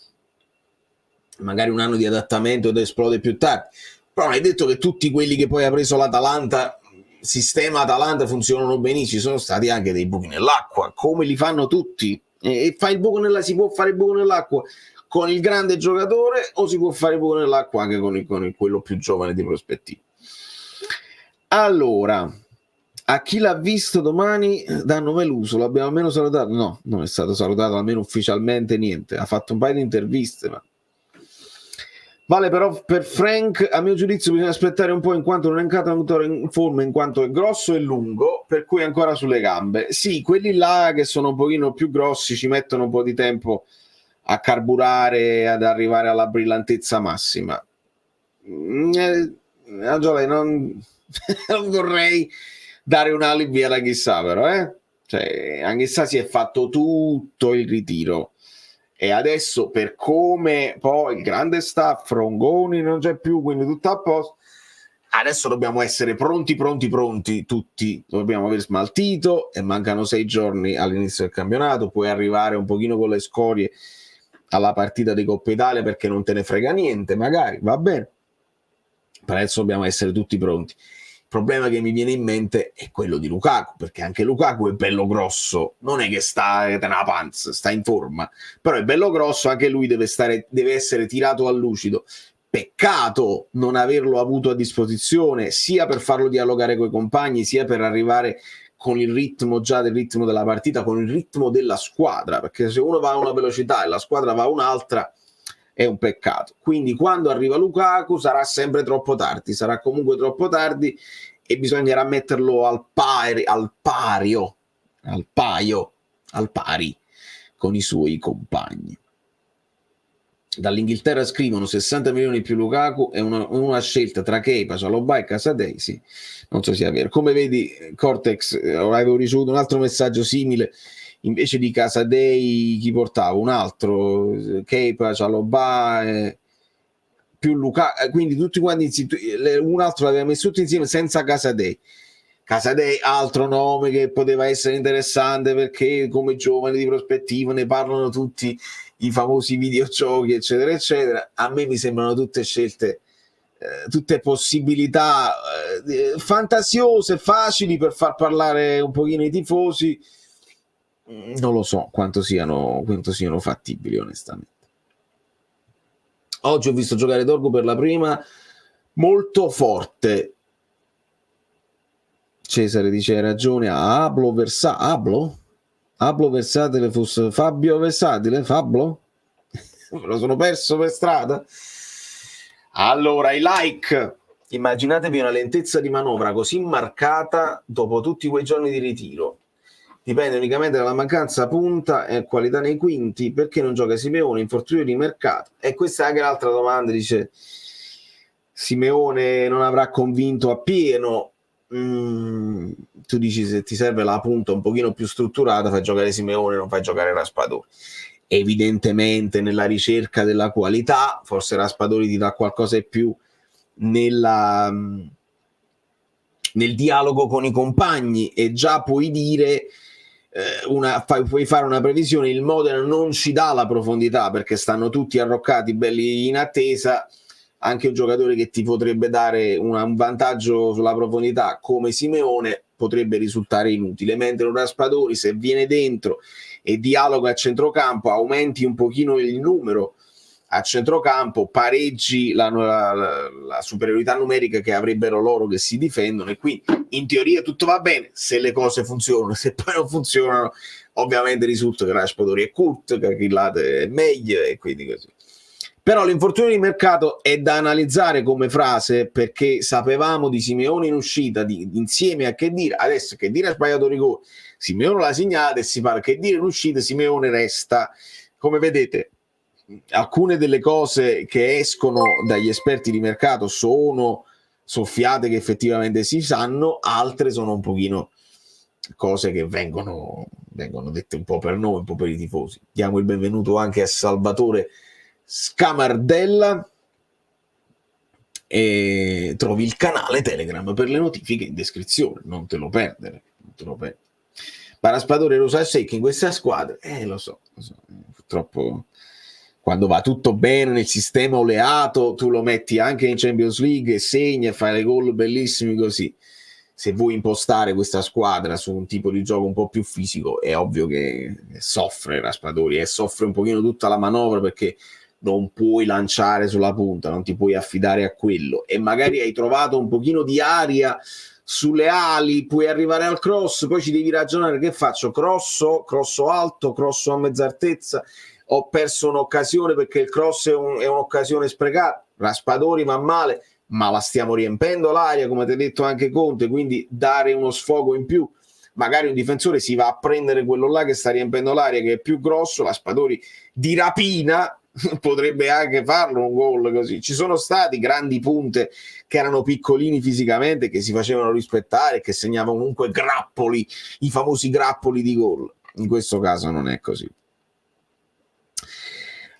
magari un anno di adattamento ed esplode più tardi. Però non è detto che tutti quelli che poi ha preso l'Atalanta, sistema Atalanta, funzionano benissimo. Ci sono stati anche dei buchi nell'acqua, come li fanno tutti. E fa il buco si può fare il buco nell'acqua con il grande giocatore, o si può fare il buco nell'acqua anche con quello più giovane di prospettiva. Allora, a chi l'ha visto domani danno Meluso, l'abbiamo almeno salutato? No, non è stato salutato almeno ufficialmente, niente. Ha fatto un paio di interviste, ma vale. Però per Frank, a mio giudizio, bisogna aspettare un po', in quanto non è ancora in forma, in quanto è grosso e lungo, per cui è ancora sulle gambe. Sì, quelli là che sono un pochino più grossi ci mettono un po' di tempo a carburare, ad arrivare alla brillantezza massima. Angela, non vorrei dare un alibi alla chissà, però cioè, Anghissà si è fatto tutto il ritiro e adesso, per come poi il grande staff, Rongoni non c'è più, quindi tutto a posto, adesso dobbiamo essere pronti tutti, dobbiamo aver smaltito e mancano 6 giorni all'inizio del campionato, puoi arrivare un pochino con le scorie alla partita di Coppa Italia perché non te ne frega niente, magari, va bene, per adesso dobbiamo essere tutti pronti. Il problema che mi viene in mente è quello di Lukaku, perché anche Lukaku è bello grosso, non è che sta nella panza, sta in forma, però è bello grosso, anche lui deve essere tirato a lucido. Peccato non averlo avuto a disposizione, sia per farlo dialogare coi compagni, sia per arrivare con il ritmo già del ritmo della partita, con il ritmo della squadra, perché se uno va a una velocità e la squadra va a un'altra, è un peccato. Quindi quando arriva Lukaku sarà sempre troppo tardi, sarà comunque troppo tardi e bisognerà metterlo al pari con i suoi compagni. Dall'Inghilterra scrivono 60 milioni più Lukaku e una scelta tra Kepa, Chalobah e Casadei. Sì, non so se sia vero. Come vedi, Cortex, avevo ricevuto un altro messaggio simile. Invece di Casadei chi portava? Un altro, Kepa, Chalobah più Lukaku, quindi tutti quanti, un altro l'aveva messo tutti insieme senza Casadei. Casadei, altro nome che poteva essere interessante perché come giovane di prospettiva ne parlano tutti i famosi videogiochi, eccetera eccetera. A me mi sembrano tutte scelte, tutte possibilità fantasiose, facili per far parlare un pochino i tifosi. Non lo so quanto siano fattibili, onestamente. Oggi ho visto giocare Dorgu per la prima, molto forte. Cesare dice hai ragione, Ablo Versatile fosse Fabio Versatile, Fablo? Me lo sono perso per strada. Allora, i like. Immaginatevi una lentezza di manovra così marcata dopo tutti quei giorni di ritiro. Dipende unicamente dalla mancanza punta e qualità nei quinti. Perché non gioca Simeone? Infortunio di mercato. E questa è anche l'altra domanda, dice Simeone non avrà convinto appieno. Tu dici se ti serve la punta un pochino più strutturata fai giocare Simeone, non fai giocare Raspadori. Evidentemente nella ricerca della qualità forse Raspadori ti dà qualcosa in più nel dialogo con i compagni e già puoi dire puoi fare una previsione. Il Modena non ci dà la profondità perché stanno tutti arroccati belli in attesa. Anche un giocatore che ti potrebbe dare un vantaggio sulla profondità come Simeone potrebbe risultare inutile, mentre un Raspadori se viene dentro e dialoga a centrocampo aumenti un pochino il numero a centrocampo, pareggi la superiorità numerica che avrebbero loro che si difendono, e qui in teoria tutto va bene se le cose funzionano. Se poi non funzionano ovviamente risulta che Raspadori è Kurt, che Achillate è meglio e quindi così. Però l'infortunio di mercato è da analizzare come frase, perché sapevamo di Simeone in uscita insieme a Khedira. Adesso Khedira ha sbagliato rigore, Simeone l'ha segnato e si parla che Khedira in uscita, Simeone resta. Come vedete, alcune delle cose che escono dagli esperti di mercato sono soffiate che effettivamente si sanno, altre sono un pochino cose che vengono dette un po' per noi, un po' per i tifosi. Diamo il benvenuto anche a Salvatore Scamardella. e trovi il canale Telegram per le notifiche in descrizione, non te lo perdere, non te lo perdere. Paraspadore lo sa che in questa squadra, lo so, purtroppo quando va tutto bene nel sistema oleato tu lo metti anche in Champions League e segna e fai le gol bellissimi così. Se vuoi impostare questa squadra su un tipo di gioco un po' più fisico, è ovvio che soffre Raspadori e soffre un pochino tutta la manovra, perché non puoi lanciare sulla punta, non ti puoi affidare a quello, e magari hai trovato un pochino di aria sulle ali, puoi arrivare al cross, poi ci devi ragionare: che faccio? Crosso alto, crosso a mezza altezza, ho perso un'occasione perché il cross è un'occasione sprecata. Raspadori va male, ma la stiamo riempendo l'aria, come ti ha detto anche Conte, quindi dare uno sfogo in più. Magari un difensore si va a prendere quello là che sta riempendo l'aria, che è più grosso. Raspadori di rapina potrebbe anche farlo un gol così. Ci sono stati grandi punte che erano piccolini fisicamente, che si facevano rispettare, che segnavano comunque grappoli, i famosi grappoli di gol. In questo caso non è così.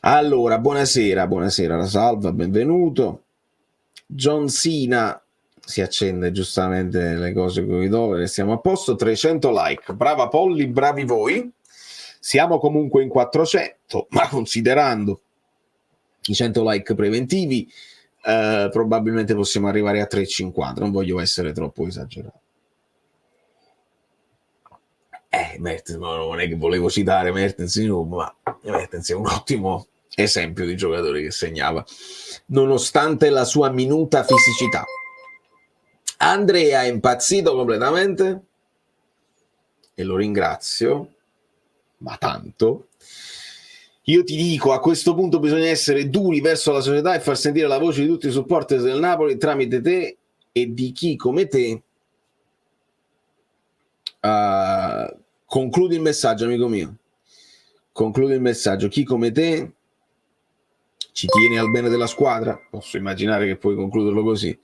Allora, buonasera la salva, benvenuto. John Cena si accende giustamente le cose con i dollari, stiamo a posto. 300 like, brava Polly, bravi voi. Siamo comunque in 400, ma considerando i 100 like preventivi probabilmente possiamo arrivare a 350, non voglio essere troppo esagerato. Mertens, non è che volevo citare Mertens, ma Mertens è un ottimo esempio di giocatore che segnava nonostante la sua minuta fisicità. Andrea è impazzito completamente e lo ringrazio, ma tanto. Io ti dico, a questo punto bisogna essere duri verso la società e far sentire la voce di tutti i supporter del Napoli tramite te e di chi come te. Concludi il messaggio, amico mio. Concludi il messaggio. Chi come te ci tiene al bene della squadra? Posso immaginare che puoi concluderlo così.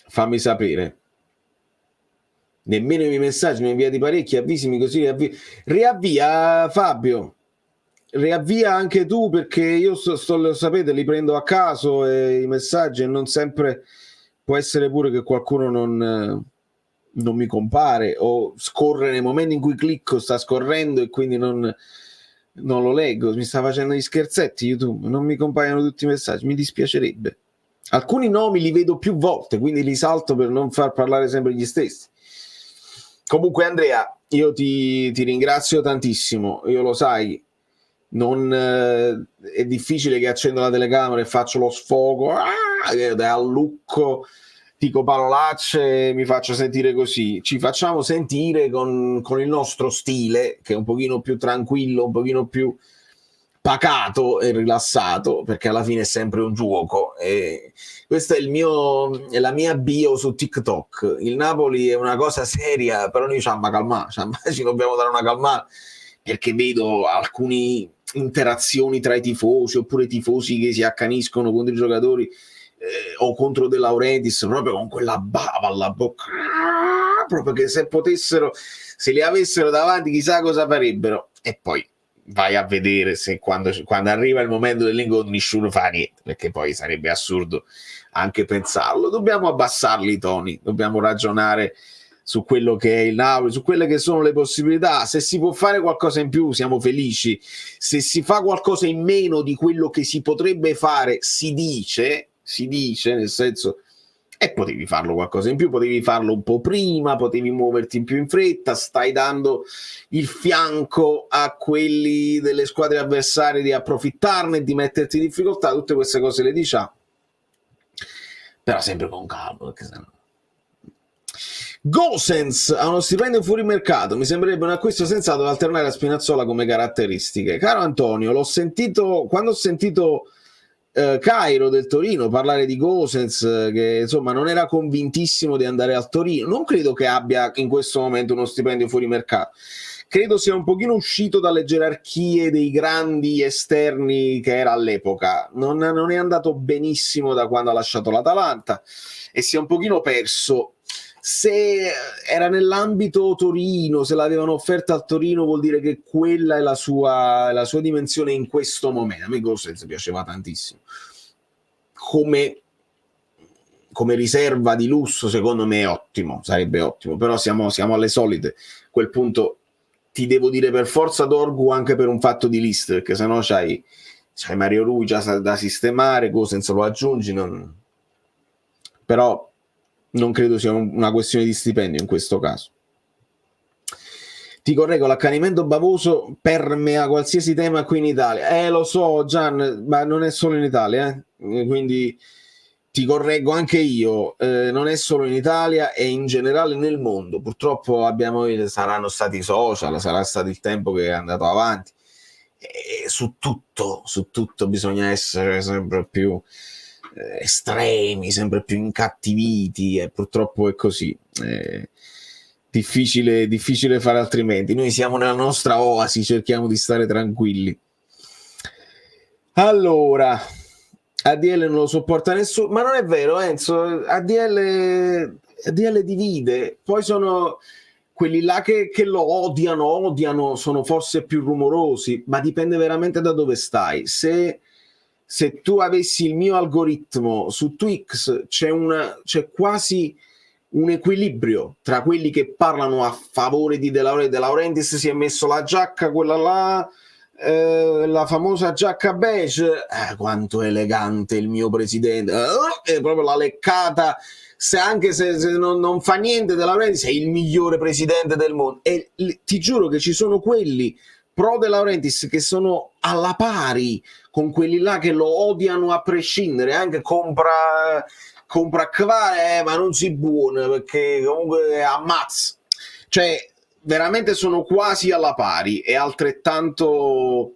Fammi sapere. Nemmeno i miei messaggi, mi hai inviati parecchi, avvisimi così. Riavvia Fabio, riavvia anche tu, perché io lo sapete, li prendo a caso i messaggi, e non sempre può essere pure che qualcuno non mi compare o scorre nei momenti in cui clicco, sta scorrendo e quindi non lo leggo. Mi sta facendo gli scherzetti YouTube, non mi compaiono tutti i messaggi, mi dispiacerebbe. Alcuni nomi li vedo più volte, quindi li salto per non far parlare sempre gli stessi. Comunque Andrea, io ti ringrazio tantissimo, io lo sai, è difficile che accendo la telecamera e faccio lo sfogo, allucco, dico parolacce, mi faccio sentire così. Ci facciamo sentire con il nostro stile, che è un pochino più tranquillo, un pochino più pacato e rilassato, perché alla fine è sempre un gioco. E questa è la mia bio su TikTok. Il Napoli è una cosa seria, però noi ci dobbiamo dare una calmata, perché vedo alcune interazioni tra i tifosi, oppure tifosi che si accaniscono contro i giocatori o contro De Laurentiis, proprio con quella bava alla bocca, proprio che se li avessero davanti chissà cosa farebbero. E poi vai a vedere se quando arriva il momento dell'incontro nessuno fa niente, perché poi sarebbe assurdo anche pensarlo. Dobbiamo abbassarli i toni, dobbiamo ragionare su quello che è il Napoli, su quelle che sono le possibilità. Se si può fare qualcosa in più siamo felici, se si fa qualcosa in meno di quello che si potrebbe fare si dice, nel senso, potevi farlo qualcosa in più, potevi farlo un po' prima, potevi muoverti più in fretta, stai dando il fianco a quelli delle squadre avversarie di approfittarne, di metterti in difficoltà. Tutte queste cose le diciamo, però sempre con calma, perché sennò... Gosens ha uno stipendio fuori mercato, mi sembrerebbe un acquisto sensato da alternare a Spinazzola come caratteristiche. Caro Antonio, l'ho sentito quando ho sentito Cairo del Torino parlare di Gosens, che insomma non era convintissimo di andare al Torino. Non credo che abbia in questo momento uno stipendio fuori mercato, credo sia un pochino uscito dalle gerarchie dei grandi esterni che era all'epoca, non è andato benissimo da quando ha lasciato l'Atalanta e si è un pochino perso. Se era nell'ambito Torino, se l'avevano offerta al Torino, vuol dire che quella è la sua dimensione in questo momento. A me Gosens piaceva tantissimo, come riserva di lusso secondo me è ottimo, sarebbe ottimo, però siamo alle solite. A quel punto ti devo dire per forza Dorgu anche per un fatto di list, perché sennò c'hai Mario Rui già da sistemare, senza lo aggiungi, però non credo sia una questione di stipendio in questo caso. Ti correggo, l'accanimento bavoso permea qualsiasi tema qui in Italia. Lo so Gian, ma non è solo in Italia, quindi ti correggo anche io, non è solo in Italia, è in generale nel mondo. Purtroppo saranno stati i social, sarà stato il tempo che è andato avanti, e su tutto bisogna essere sempre più estremi, sempre più incattiviti, e purtroppo è così. Difficile fare altrimenti. Noi siamo nella nostra oasi, cerchiamo di stare tranquilli. Allora, ADL non lo sopporta nessuno, ma non è vero, Enzo. ADL divide. Poi sono quelli là che lo odiano, sono forse più rumorosi, ma dipende veramente da dove stai. Se tu avessi il mio algoritmo su Twix, c'è quasi un equilibrio tra quelli che parlano a favore di De Laurentiis. Si è messo la giacca, quella là, la famosa giacca beige, quanto è elegante il mio presidente, è proprio la leccata, anche se non fa niente De Laurentiis, è il migliore presidente del mondo. E ti giuro che ci sono quelli pro De Laurentiis che sono alla pari con quelli là che lo odiano a prescindere, anche compra Kvare, ma non si buona perché comunque ammazza, cioè veramente sono quasi alla pari e altrettanto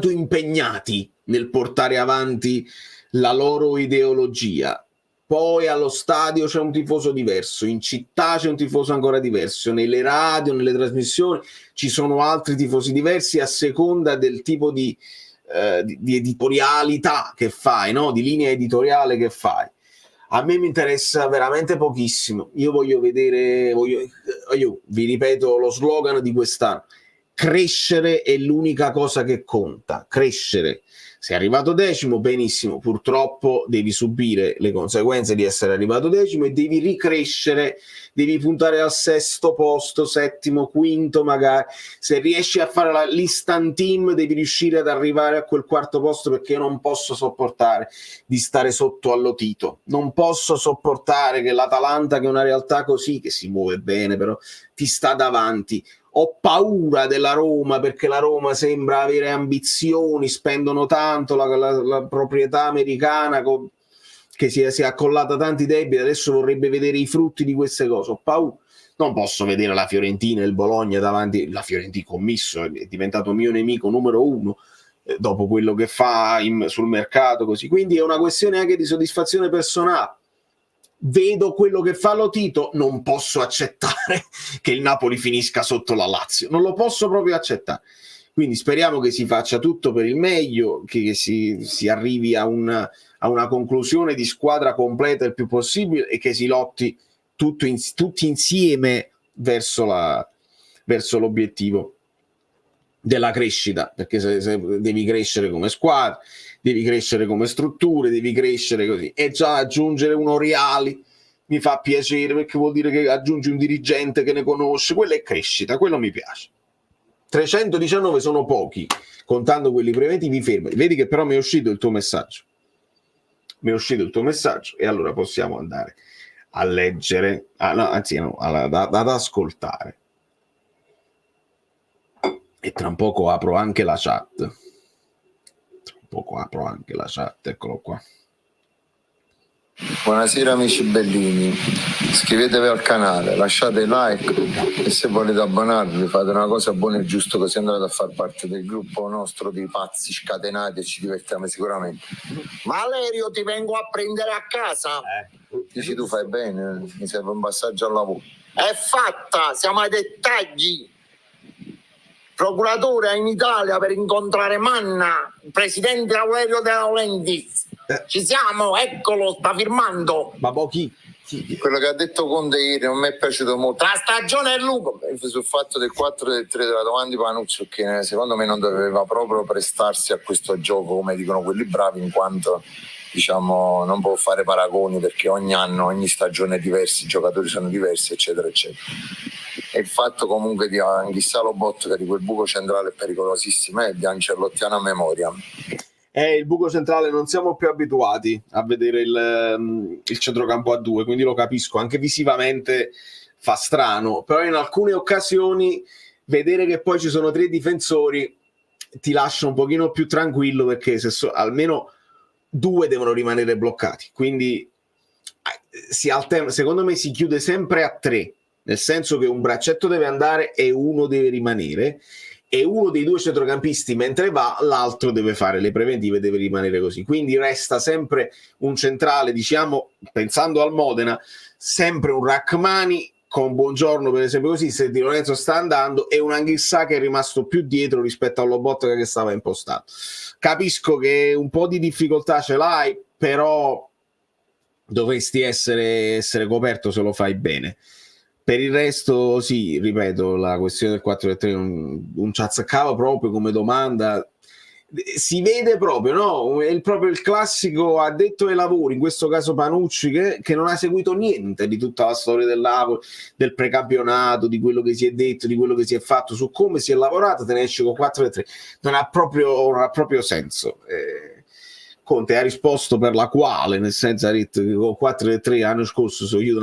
impegnati nel portare avanti la loro ideologia. Poi allo stadio c'è un tifoso diverso, in città c'è un tifoso ancora diverso, nelle radio, nelle trasmissioni ci sono altri tifosi diversi a seconda del tipo di editorialità che fai, no? Di linea editoriale che fai. A me mi interessa veramente pochissimo. Io voglio vedere, vi ripeto lo slogan di quest'anno: crescere è l'unica cosa che conta. Crescere. Sei arrivato decimo, benissimo, purtroppo devi subire le conseguenze di essere arrivato decimo e devi ricrescere, devi puntare al sesto posto, settimo, quinto magari. Se riesci a fare l'instant team devi riuscire ad arrivare a quel quarto posto, perché io non posso sopportare di stare sotto allo Tito, non posso sopportare che l'Atalanta, che è una realtà così, che si muove bene però, ti sta davanti. Ho paura della Roma, perché la Roma sembra avere ambizioni, spendono tanto, la proprietà americana che si è accollata tanti debiti, adesso vorrebbe vedere i frutti di queste cose. Ho paura. Non posso vedere la Fiorentina e il Bologna davanti. La Fiorentina, commisso, è diventato mio nemico numero uno dopo quello che fa sul mercato, così. Quindi è una questione anche di soddisfazione personale. Vedo quello che fa lo Tito, non posso accettare che il Napoli finisca sotto la Lazio, non lo posso proprio accettare. Quindi speriamo che si faccia tutto per il meglio, che si arrivi a una conclusione di squadra completa il più possibile e che si lotti tutti insieme verso l'obiettivo della crescita, perché se devi crescere come squadra, devi crescere come strutture, devi crescere così. E già aggiungere un Oriali mi fa piacere, perché vuol dire che aggiungi un dirigente che ne conosce, quella è crescita, quello mi piace. 319 sono pochi, contando quelli preventivi, fermi. Vedi che però mi è uscito il tuo messaggio. E allora possiamo andare a leggere, ad ascoltare. E tra un poco apro anche la chat. Eccolo qua. Buonasera amici bellini, iscrivetevi al canale, lasciate like e se volete abbonarvi fate una cosa buona e giusta, così andrete a far parte del gruppo nostro di pazzi scatenati e ci divertiamo sicuramente. Valerio, ti vengo a prendere a casa. Dici tu fai bene, mi serve un passaggio al lavoro. È fatta, siamo ai dettagli. Procuratore in Italia per incontrare Manna, presidente Aurelio De Laurentiis. Ci siamo, eccolo, sta firmando. Ma chi? quello che ha detto Conte ieri non mi è piaciuto molto. La stagione è lunga sul fatto del 4 del 3 della domanda di Panuccio, che secondo me non doveva proprio prestarsi a questo gioco come dicono quelli bravi, in quanto diciamo non può fare paragoni perché ogni anno, ogni stagione è diversa, i giocatori sono diversi, eccetera eccetera. E il fatto comunque di Anghissà Lobotka, di quel buco centrale pericolosissimo, e di Ancelottiano a memoria. Il buco centrale non siamo più abituati a vedere il centrocampo a due, quindi lo capisco, anche visivamente fa strano, però in alcune occasioni vedere che poi ci sono 3 difensori ti lascia un pochino più tranquillo, perché almeno 2 devono rimanere bloccati, quindi secondo me si chiude sempre a 3, nel senso che un braccetto deve andare e uno deve rimanere, e uno dei 2 centrocampisti mentre va, l'altro deve fare le preventive, deve rimanere così, quindi resta sempre un centrale, diciamo, pensando al Modena, sempre un Rachmani con Buongiorno per esempio, così se Di Lorenzo sta andando, e un Anghissà che è rimasto più dietro rispetto a Lobotka che stava impostato. Capisco che un po' di difficoltà ce l'hai, però dovresti essere coperto se lo fai bene. Per il resto, sì, ripeto, la questione del 4-3 un ciazzacava proprio come domanda. Si vede proprio, no? È proprio il classico addetto ai lavori, in questo caso Panucci, che non ha seguito niente di tutta la storia del lavoro, del precampionato, di quello che si è detto, di quello che si è fatto, su come si è lavorato, te ne esce con 4-3. Non ha proprio senso. Conte ha risposto per la quale, nel senso ha detto che con 4-3 l'anno scorso sono io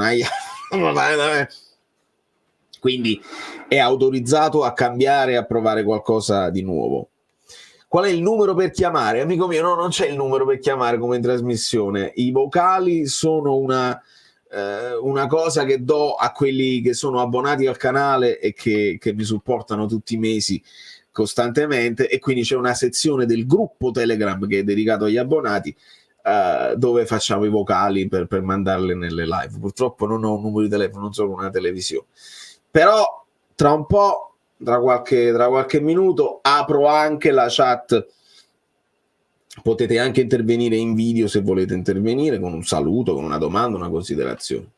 quindi è autorizzato a cambiare, a provare qualcosa di nuovo. Qual è il numero per chiamare? Amico mio, no, non c'è il numero per chiamare come in trasmissione. I vocali sono una cosa che do a quelli che sono abbonati al canale e che mi supportano tutti i mesi costantemente, e quindi c'è una sezione del gruppo Telegram che è dedicato agli abbonati, dove facciamo i vocali per mandarle nelle live. Purtroppo non ho un numero di telefono, non sono una televisione, però tra un po', tra qualche minuto, apro anche la chat. Potete anche intervenire in video se volete intervenire, con un saluto, con una domanda, una considerazione.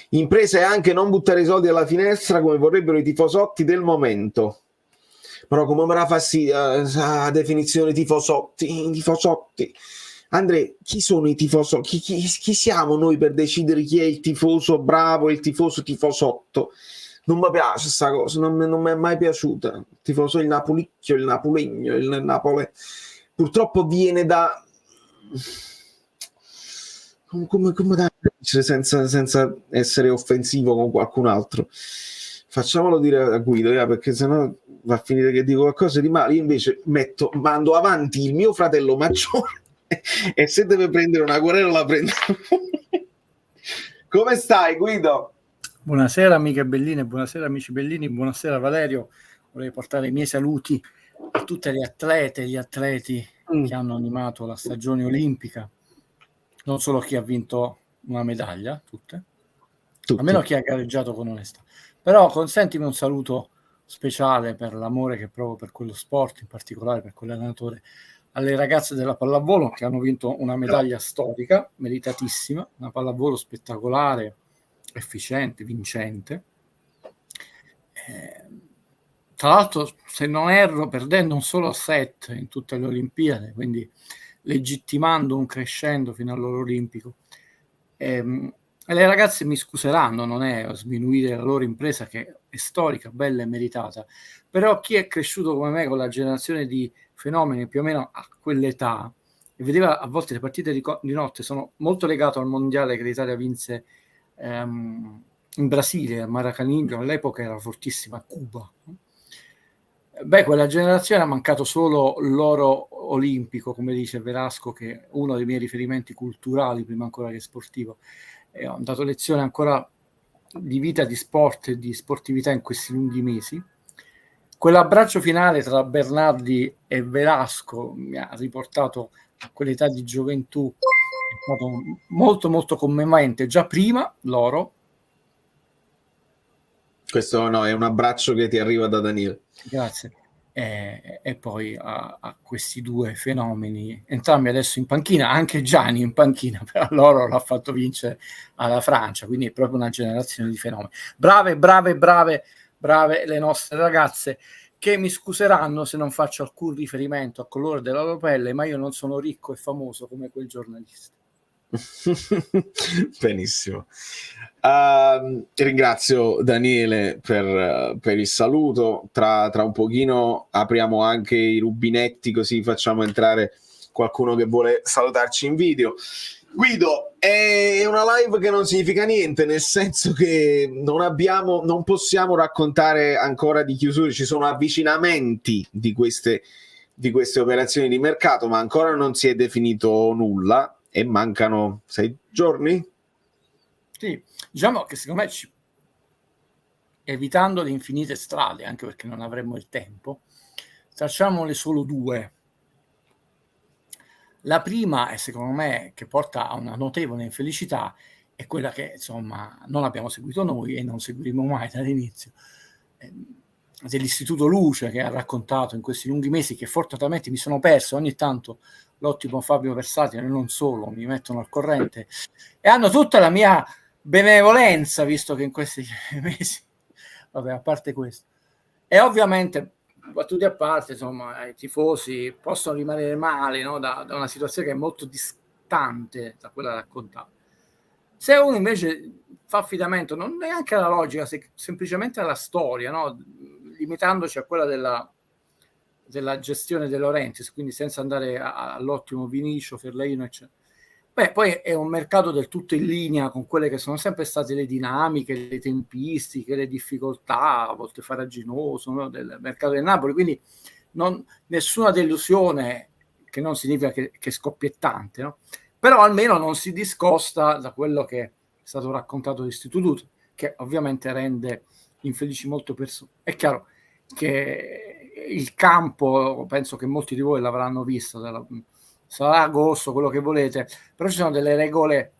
Impresa è anche non buttare i soldi alla finestra come vorrebbero i tifosotti del momento. Però come me la fastidio la definizione tifosotti? Andrea, chi sono i tifosotti? Chi siamo noi per decidere chi è il tifoso bravo e il tifoso tifosotto? Non mi piace questa cosa, non mi è mai piaciuta. Il tifoso, il napolicchio, il napolegno, il napole. Purtroppo viene da... Come da senza essere offensivo con qualcun altro. Facciamolo dire a Guido, perché sennò va a finire che dico qualcosa di male. Io invece mando avanti il mio fratello maggiore e se deve prendere una querela la prendo. Come stai, Guido? Buonasera amiche belline, buonasera amici bellini, buonasera Valerio. Vorrei portare i miei saluti a tutte le atlete e gli atleti che hanno animato la stagione olimpica, non solo chi ha vinto una medaglia, tutte. A meno chi ha gareggiato con onestà. Però consentimi un saluto speciale per l'amore che provo per quello sport, in particolare per quell'allenatore, alle ragazze della pallavolo che hanno vinto una medaglia storica, meritatissima, una pallavolo spettacolare, efficiente, vincente. Tra l'altro, se non erro, perdendo un solo set in tutte le Olimpiadi, quindi legittimando un crescendo fino all'oro olimpico. E le ragazze mi scuseranno, non è sminuire la loro impresa che è storica, bella e meritata, però chi è cresciuto come me con la generazione di fenomeni più o meno a quell'età e vedeva a volte le partite di notte, sono molto legato al mondiale che l'Italia vinse in Brasile, a Maracanã, all'epoca era fortissima, a Cuba. Quella generazione ha mancato solo l'oro olimpico, come dice Velasco, che è uno dei miei riferimenti culturali prima ancora che sportivo. E ho dato lezione ancora di vita, di sport e di sportività in questi lunghi mesi. Quell'abbraccio finale tra Bernardi e Velasco mi ha riportato a quell'età di gioventù, è stato molto molto commovente, già prima l'oro. Questo no, è un abbraccio che ti arriva da Daniele. Grazie. e poi a questi due fenomeni, entrambi adesso in panchina, anche Gianni in panchina, però loro l'ha fatto vincere alla Francia, quindi è proprio una generazione di fenomeni. Brave le nostre ragazze, che mi scuseranno se non faccio alcun riferimento al colore della loro pelle, ma io non sono ricco e famoso come quel giornalista. Benissimo. Ringrazio Daniele per il saluto. Tra un pochino apriamo anche i rubinetti, così facciamo entrare qualcuno che vuole salutarci in video. Guido, è una live che non significa niente, nel senso che non possiamo raccontare ancora di chiusure, ci sono avvicinamenti di queste operazioni di mercato, ma ancora non si è definito nulla e mancano 6 giorni? Sì, diciamo che secondo me, evitando le infinite strade, anche perché non avremmo il tempo, tracciamole solo 2. La prima, è secondo me, che porta a una notevole infelicità, è quella che insomma non abbiamo seguito noi e non seguiremo mai dall'inizio, dell'Istituto Luce, che ha raccontato in questi lunghi mesi, che fortunatamente mi sono perso. Ogni tanto l'ottimo Fabio Versati e non solo mi mettono al corrente e hanno tutta la mia benevolenza, visto che in questi mesi, vabbè, a parte questo, e ovviamente battute a parte, insomma, i tifosi possono rimanere male, no? da una situazione che è molto distante da quella raccontata. Se uno invece fa affidamento non neanche alla logica, semplicemente alla storia, no? Limitandoci a quella della gestione De Laurentiis, quindi senza andare all'ottimo Vinicio, Ferlaino, eccetera. Beh, poi è un mercato del tutto in linea con quelle che sono sempre state le dinamiche, le tempistiche, le difficoltà, a volte farraginoso, no, del mercato del Napoli, quindi nessuna delusione, che non significa che scoppiettante, no? Però almeno non si discosta da quello che è stato raccontato dall'Istituto, che ovviamente rende infelici molte persone. È chiaro che il campo, penso che molti di voi l'avranno visto, sarà agosto, quello che volete, però ci sono delle regole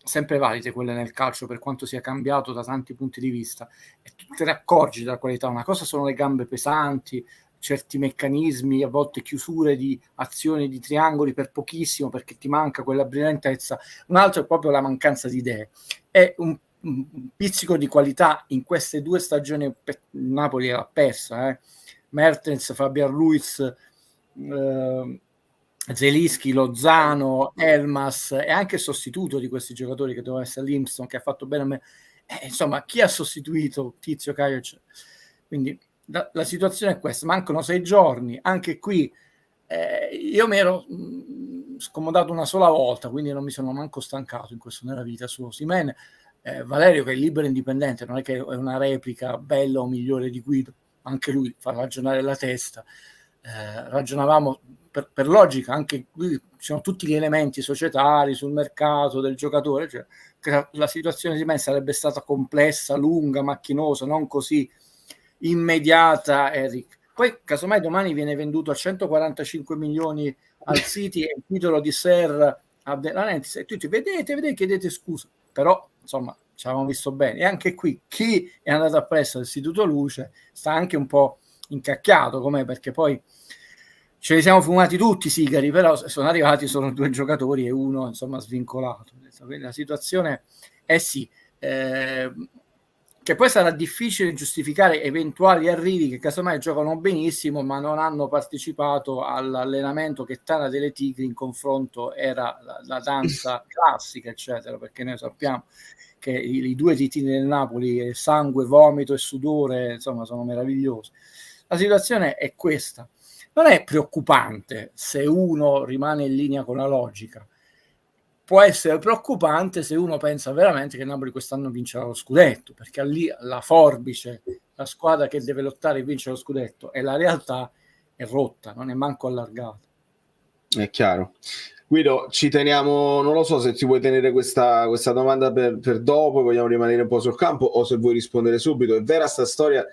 sempre valide, quelle nel calcio, per quanto sia cambiato da tanti punti di vista, e tu te ne accorgi della qualità. Una cosa sono le gambe pesanti, certi meccanismi, a volte chiusure di azioni di triangoli per pochissimo perché ti manca quella brillantezza, un altro è proprio la mancanza di idee. È un pizzico di qualità in queste 2 stagioni Napoli l'ha persa, Mertens, Fabian Ruiz, Zelinski, Lozano, Elmas e anche il sostituto di questi giocatori che doveva essere Livingston, che ha fatto bene a me. Insomma, chi ha sostituito Tizio, Caio? Quindi la situazione è questa, mancano 6 giorni, anche qui io mi ero scomodato una sola volta, quindi non mi sono manco stancato in questo nella vita su Osimhen. Valerio, che è libero e indipendente, non è che è una replica bella o migliore di Guido, anche lui fa ragionare la testa. Ragionavamo per logica, anche qui ci sono tutti gli elementi societari sul mercato del giocatore, cioè che la situazione di me sarebbe stata complessa, lunga, macchinosa, non così immediata, Eric. Poi casomai domani viene venduto a 145 milioni al City e il titolo di Ser a De Laurentiis, e tutti vedete, chiedete scusa, però insomma ci avevamo visto bene. E anche qui chi è andato appresso all'Istituto Luce sta anche un po' incacchiato com'è, perché poi ce li siamo fumati tutti i sigari, però sono arrivati solo 2 giocatori e uno insomma svincolato. Quindi la situazione è sì, che poi sarà difficile giustificare eventuali arrivi che casomai giocano benissimo ma non hanno partecipato all'allenamento che Tana delle Tigri in confronto era la danza classica, eccetera, perché noi sappiamo che i 2 titoli del Napoli, sangue, vomito e sudore, insomma, sono meravigliosi. La situazione è questa. Non è preoccupante se uno rimane in linea con la logica. Può essere preoccupante se uno pensa veramente che Napoli quest'anno vincerà lo scudetto, perché lì la forbice, la squadra che deve lottare e vincere lo scudetto, e la realtà è rotta, non è manco allargata. È chiaro. Guido, ci teniamo, non lo so se ti vuoi tenere questa domanda per dopo, vogliamo rimanere un po' sul campo o se vuoi rispondere subito. È vera sta storia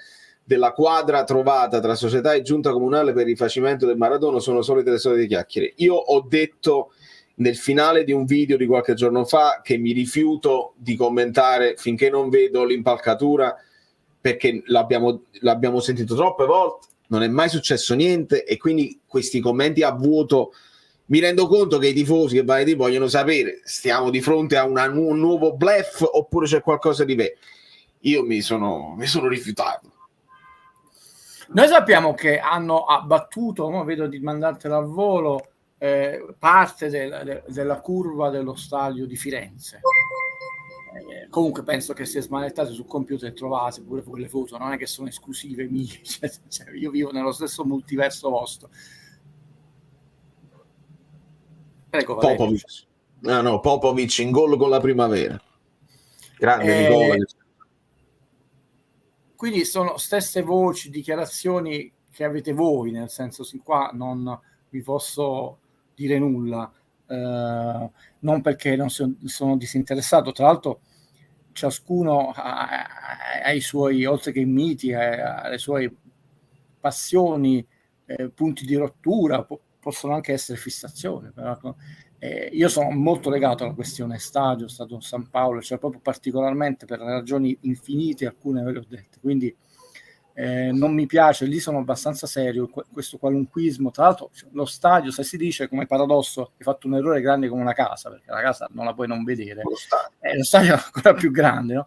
della quadra trovata tra società e giunta comunale per il rifacimento del Maradona? Sono solite le solite chiacchiere. Io ho detto nel finale di un video di qualche giorno fa che mi rifiuto di commentare finché non vedo l'impalcatura, perché l'abbiamo sentito troppe volte, non è mai successo niente, e quindi questi commenti a vuoto, mi rendo conto che i tifosi che vale di vogliono sapere, stiamo di fronte a un nuovo bluff oppure c'è qualcosa di vero. Io mi sono rifiutato. Noi sappiamo che hanno abbattuto, vedo di mandartela al volo, parte della curva dello stadio di Firenze. Comunque penso che sia smanettate sul computer e trovate pure quelle foto, non è che sono esclusive mie, cioè, io vivo nello stesso multiverso vostro. Prego, Popovic. Popovic in gol con la Primavera. Grande Nicola. Quindi sono stesse voci, dichiarazioni che avete voi, nel senso sin qua non vi posso dire nulla, non perché non sono disinteressato, tra l'altro ciascuno ha i suoi, oltre che i miti, ha le sue passioni, punti di rottura, possono anche essere fissazioni, però io sono molto legato alla questione stadio, stato San Paolo, cioè proprio particolarmente per ragioni infinite, alcune ve le ho dette, quindi non mi piace, lì sono abbastanza serio, questo qualunquismo. Tra l'altro lo stadio, se si dice come paradosso, hai fatto un errore grande come una casa, perché la casa non la puoi non vedere, lo stadio è ancora più grande, no?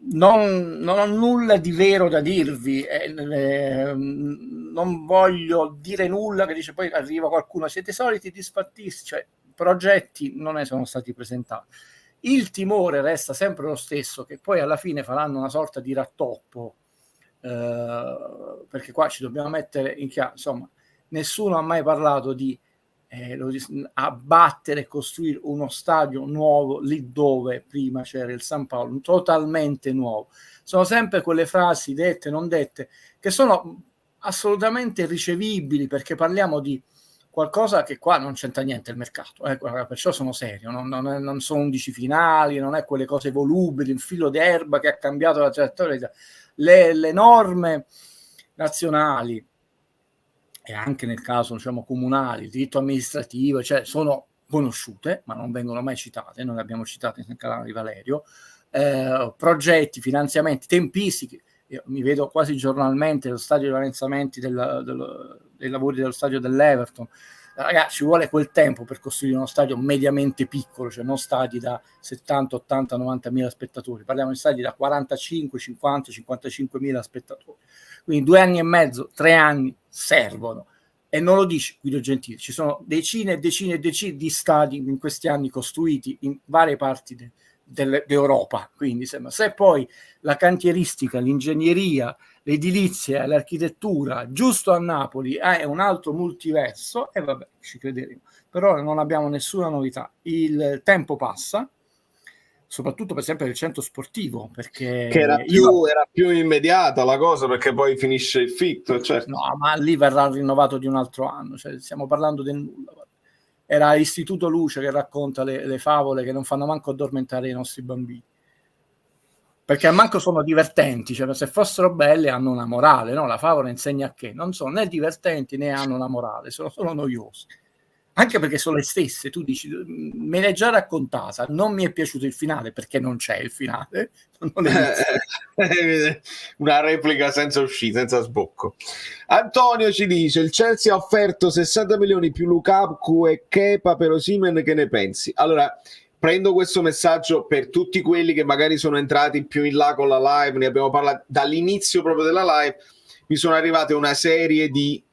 Non ho nulla di vero da dirvi, non voglio dire nulla che dice poi arriva qualcuno, siete soliti disfattisti, cioè progetti non ne sono stati presentati. Il timore resta sempre lo stesso, che poi alla fine faranno una sorta di rattoppo, perché qua ci dobbiamo mettere in chiaro, insomma, nessuno ha mai parlato di abbattere e costruire uno stadio nuovo lì dove prima c'era il San Paolo, totalmente nuovo. Sono sempre quelle frasi dette, non dette, che sono assolutamente ricevibili, perché parliamo di qualcosa che qua non c'entra niente il mercato, perciò sono serio, non sono 11 finali, non è quelle cose volubili, un filo d'erba che ha cambiato la traiettoria. Le norme nazionali e anche nel caso, diciamo, comunali, diritto amministrativo, cioè sono conosciute, ma non vengono mai citate, noi le abbiamo citate nel canale di Valerio, progetti, finanziamenti, tempistiche. Io mi vedo quasi giornalmente lo stadio di avanzamenti dei lavori dello stadio dell'Everton. Ragazzi, ci vuole quel tempo per costruire uno stadio mediamente piccolo, cioè non stadi da 70, 80, 90 mila spettatori, parliamo di stadi da 45, 50, 55 mila spettatori. Quindi 2 anni e mezzo, 3 anni servono. E non lo dice Guido Gentile, ci sono decine e decine e decine di stadi in questi anni costruiti in varie parti d'Europa. Quindi se poi la cantieristica, l'ingegneria, l'edilizia, l'architettura, giusto a Napoli è un altro multiverso, e vabbè, ci crederemo. Però non abbiamo nessuna novità. Il tempo passa, soprattutto per esempio nel centro sportivo, perché che era più immediata la cosa, perché poi finisce il fitto, certo. No, ma lì verrà rinnovato di un altro anno, cioè stiamo parlando del nulla. Era l'Istituto Luce che racconta le favole che non fanno manco addormentare i nostri bambini, perché manco sono divertenti, cioè se fossero belle hanno una morale, no? La favola insegna a che non sono né divertenti né hanno una morale, sono solo noiosi, anche perché sono le stesse. Tu dici, me l'hai già raccontata, non mi è piaciuto il finale, perché non c'è il finale, non è una replica senza uscita, senza sbocco. Antonio ci dice: il Chelsea ha offerto 60 milioni più Lukaku e Kepa per Osimhen, che ne pensi? Allora, prendo questo messaggio per tutti quelli che magari sono entrati più in là con la live, ne abbiamo parlato dall'inizio proprio della live, mi sono arrivate una serie di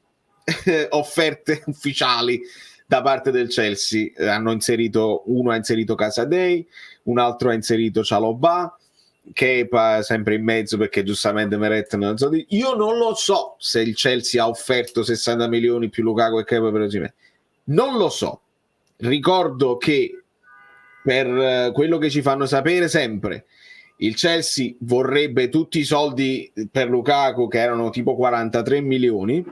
offerte ufficiali da parte del Chelsea. Uno ha inserito Casadei, un altro ha inserito Chalobah, Kepa sempre in mezzo perché giustamente Meret non so io non lo so se il Chelsea ha offerto 60 milioni più Lukaku e Kepa per Osimhen, non lo so. Ricordo che per quello che ci fanno sapere sempre, il Chelsea vorrebbe tutti i soldi per Lukaku, che erano tipo 43 milioni,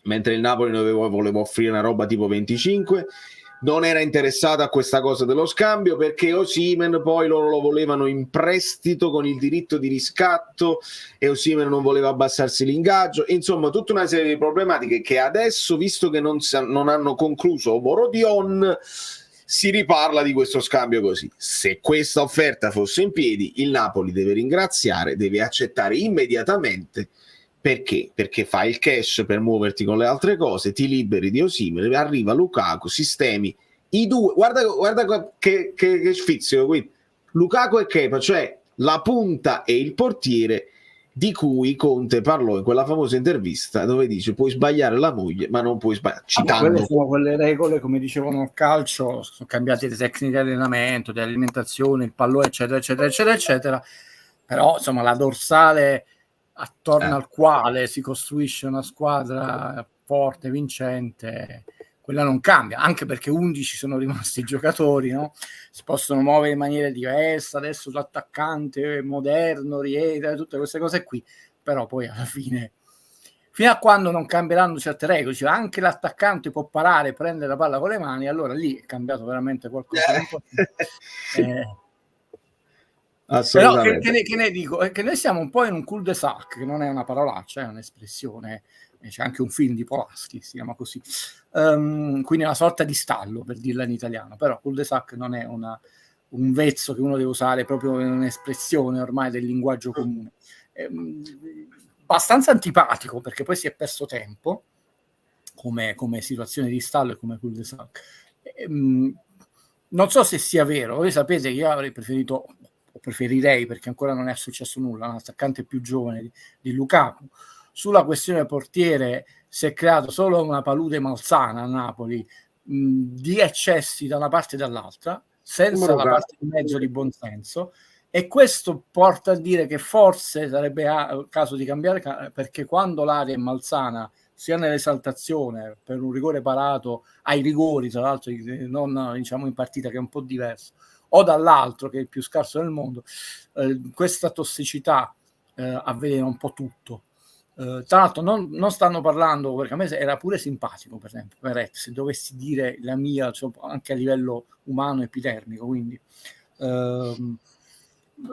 mentre il Napoli voleva offrire una roba tipo 25. Non era interessato a questa cosa dello scambio, perché Osimhen poi loro lo volevano in prestito con il diritto di riscatto e Osimhen non voleva abbassarsi l'ingaggio. Insomma, tutta una serie di problematiche che adesso, visto che non hanno concluso Borodion, si riparla di questo scambio così. Se questa offerta fosse in piedi, il Napoli deve ringraziare, deve accettare immediatamente. Perché? Perché fai il cash per muoverti con le altre cose, ti liberi di Osimhen, arriva Lukaku, sistemi i due, guarda che sfizio qui, Lukaku e Kepa, cioè la punta e il portiere di cui Conte parlò in quella famosa intervista dove dice puoi sbagliare la moglie ma non puoi sbagliare, citando quelle sono quelle regole, come dicevano al calcio, sono cambiate le tecniche di allenamento, di alimentazione, il pallone eccetera eccetera eccetera eccetera, però insomma la dorsale attorno al quale si costruisce una squadra forte, vincente, quella non cambia, anche perché 11 sono rimasti i giocatori, no? Si possono muovere in maniera diversa, adesso l'attaccante moderno rientra, tutte queste cose qui, però poi alla fine, fino a quando non cambieranno certe regole, cioè anche l'attaccante può parare e prendere la palla con le mani, allora lì è cambiato veramente qualcosa. Però che ne dico? Che noi siamo un po' in un cul-de-sac, che non è una parolaccia, è un'espressione, c'è anche un film di Polanski, si chiama così, quindi una sorta di stallo, per dirla in italiano, però cul-de-sac non è un vezzo che uno deve usare proprio in un'espressione ormai del linguaggio comune. Abbastanza antipatico, perché poi si è perso tempo come situazione di stallo e come cul-de-sac. Non so se sia vero, voi sapete che io avrei preferito, o preferirei, perché ancora non è successo nulla, un attaccante più giovane di Lukaku. Sulla questione portiere si è creato solo una palude malsana a Napoli, di eccessi da una parte e dall'altra, senza la parte di mezzo di buonsenso, e questo porta a dire che forse sarebbe caso di cambiare, perché quando l'area è malsana, sia nell'esaltazione per un rigore parato, ai rigori tra l'altro, non diciamo in partita, che è un po' diverso, o dall'altro che è il più scarso del mondo, questa tossicità avvelena un po' tutto. Tra l'altro non stanno parlando, perché a me era pure simpatico, per esempio Meret, se dovessi dire la mia, cioè, anche a livello umano epidermico, quindi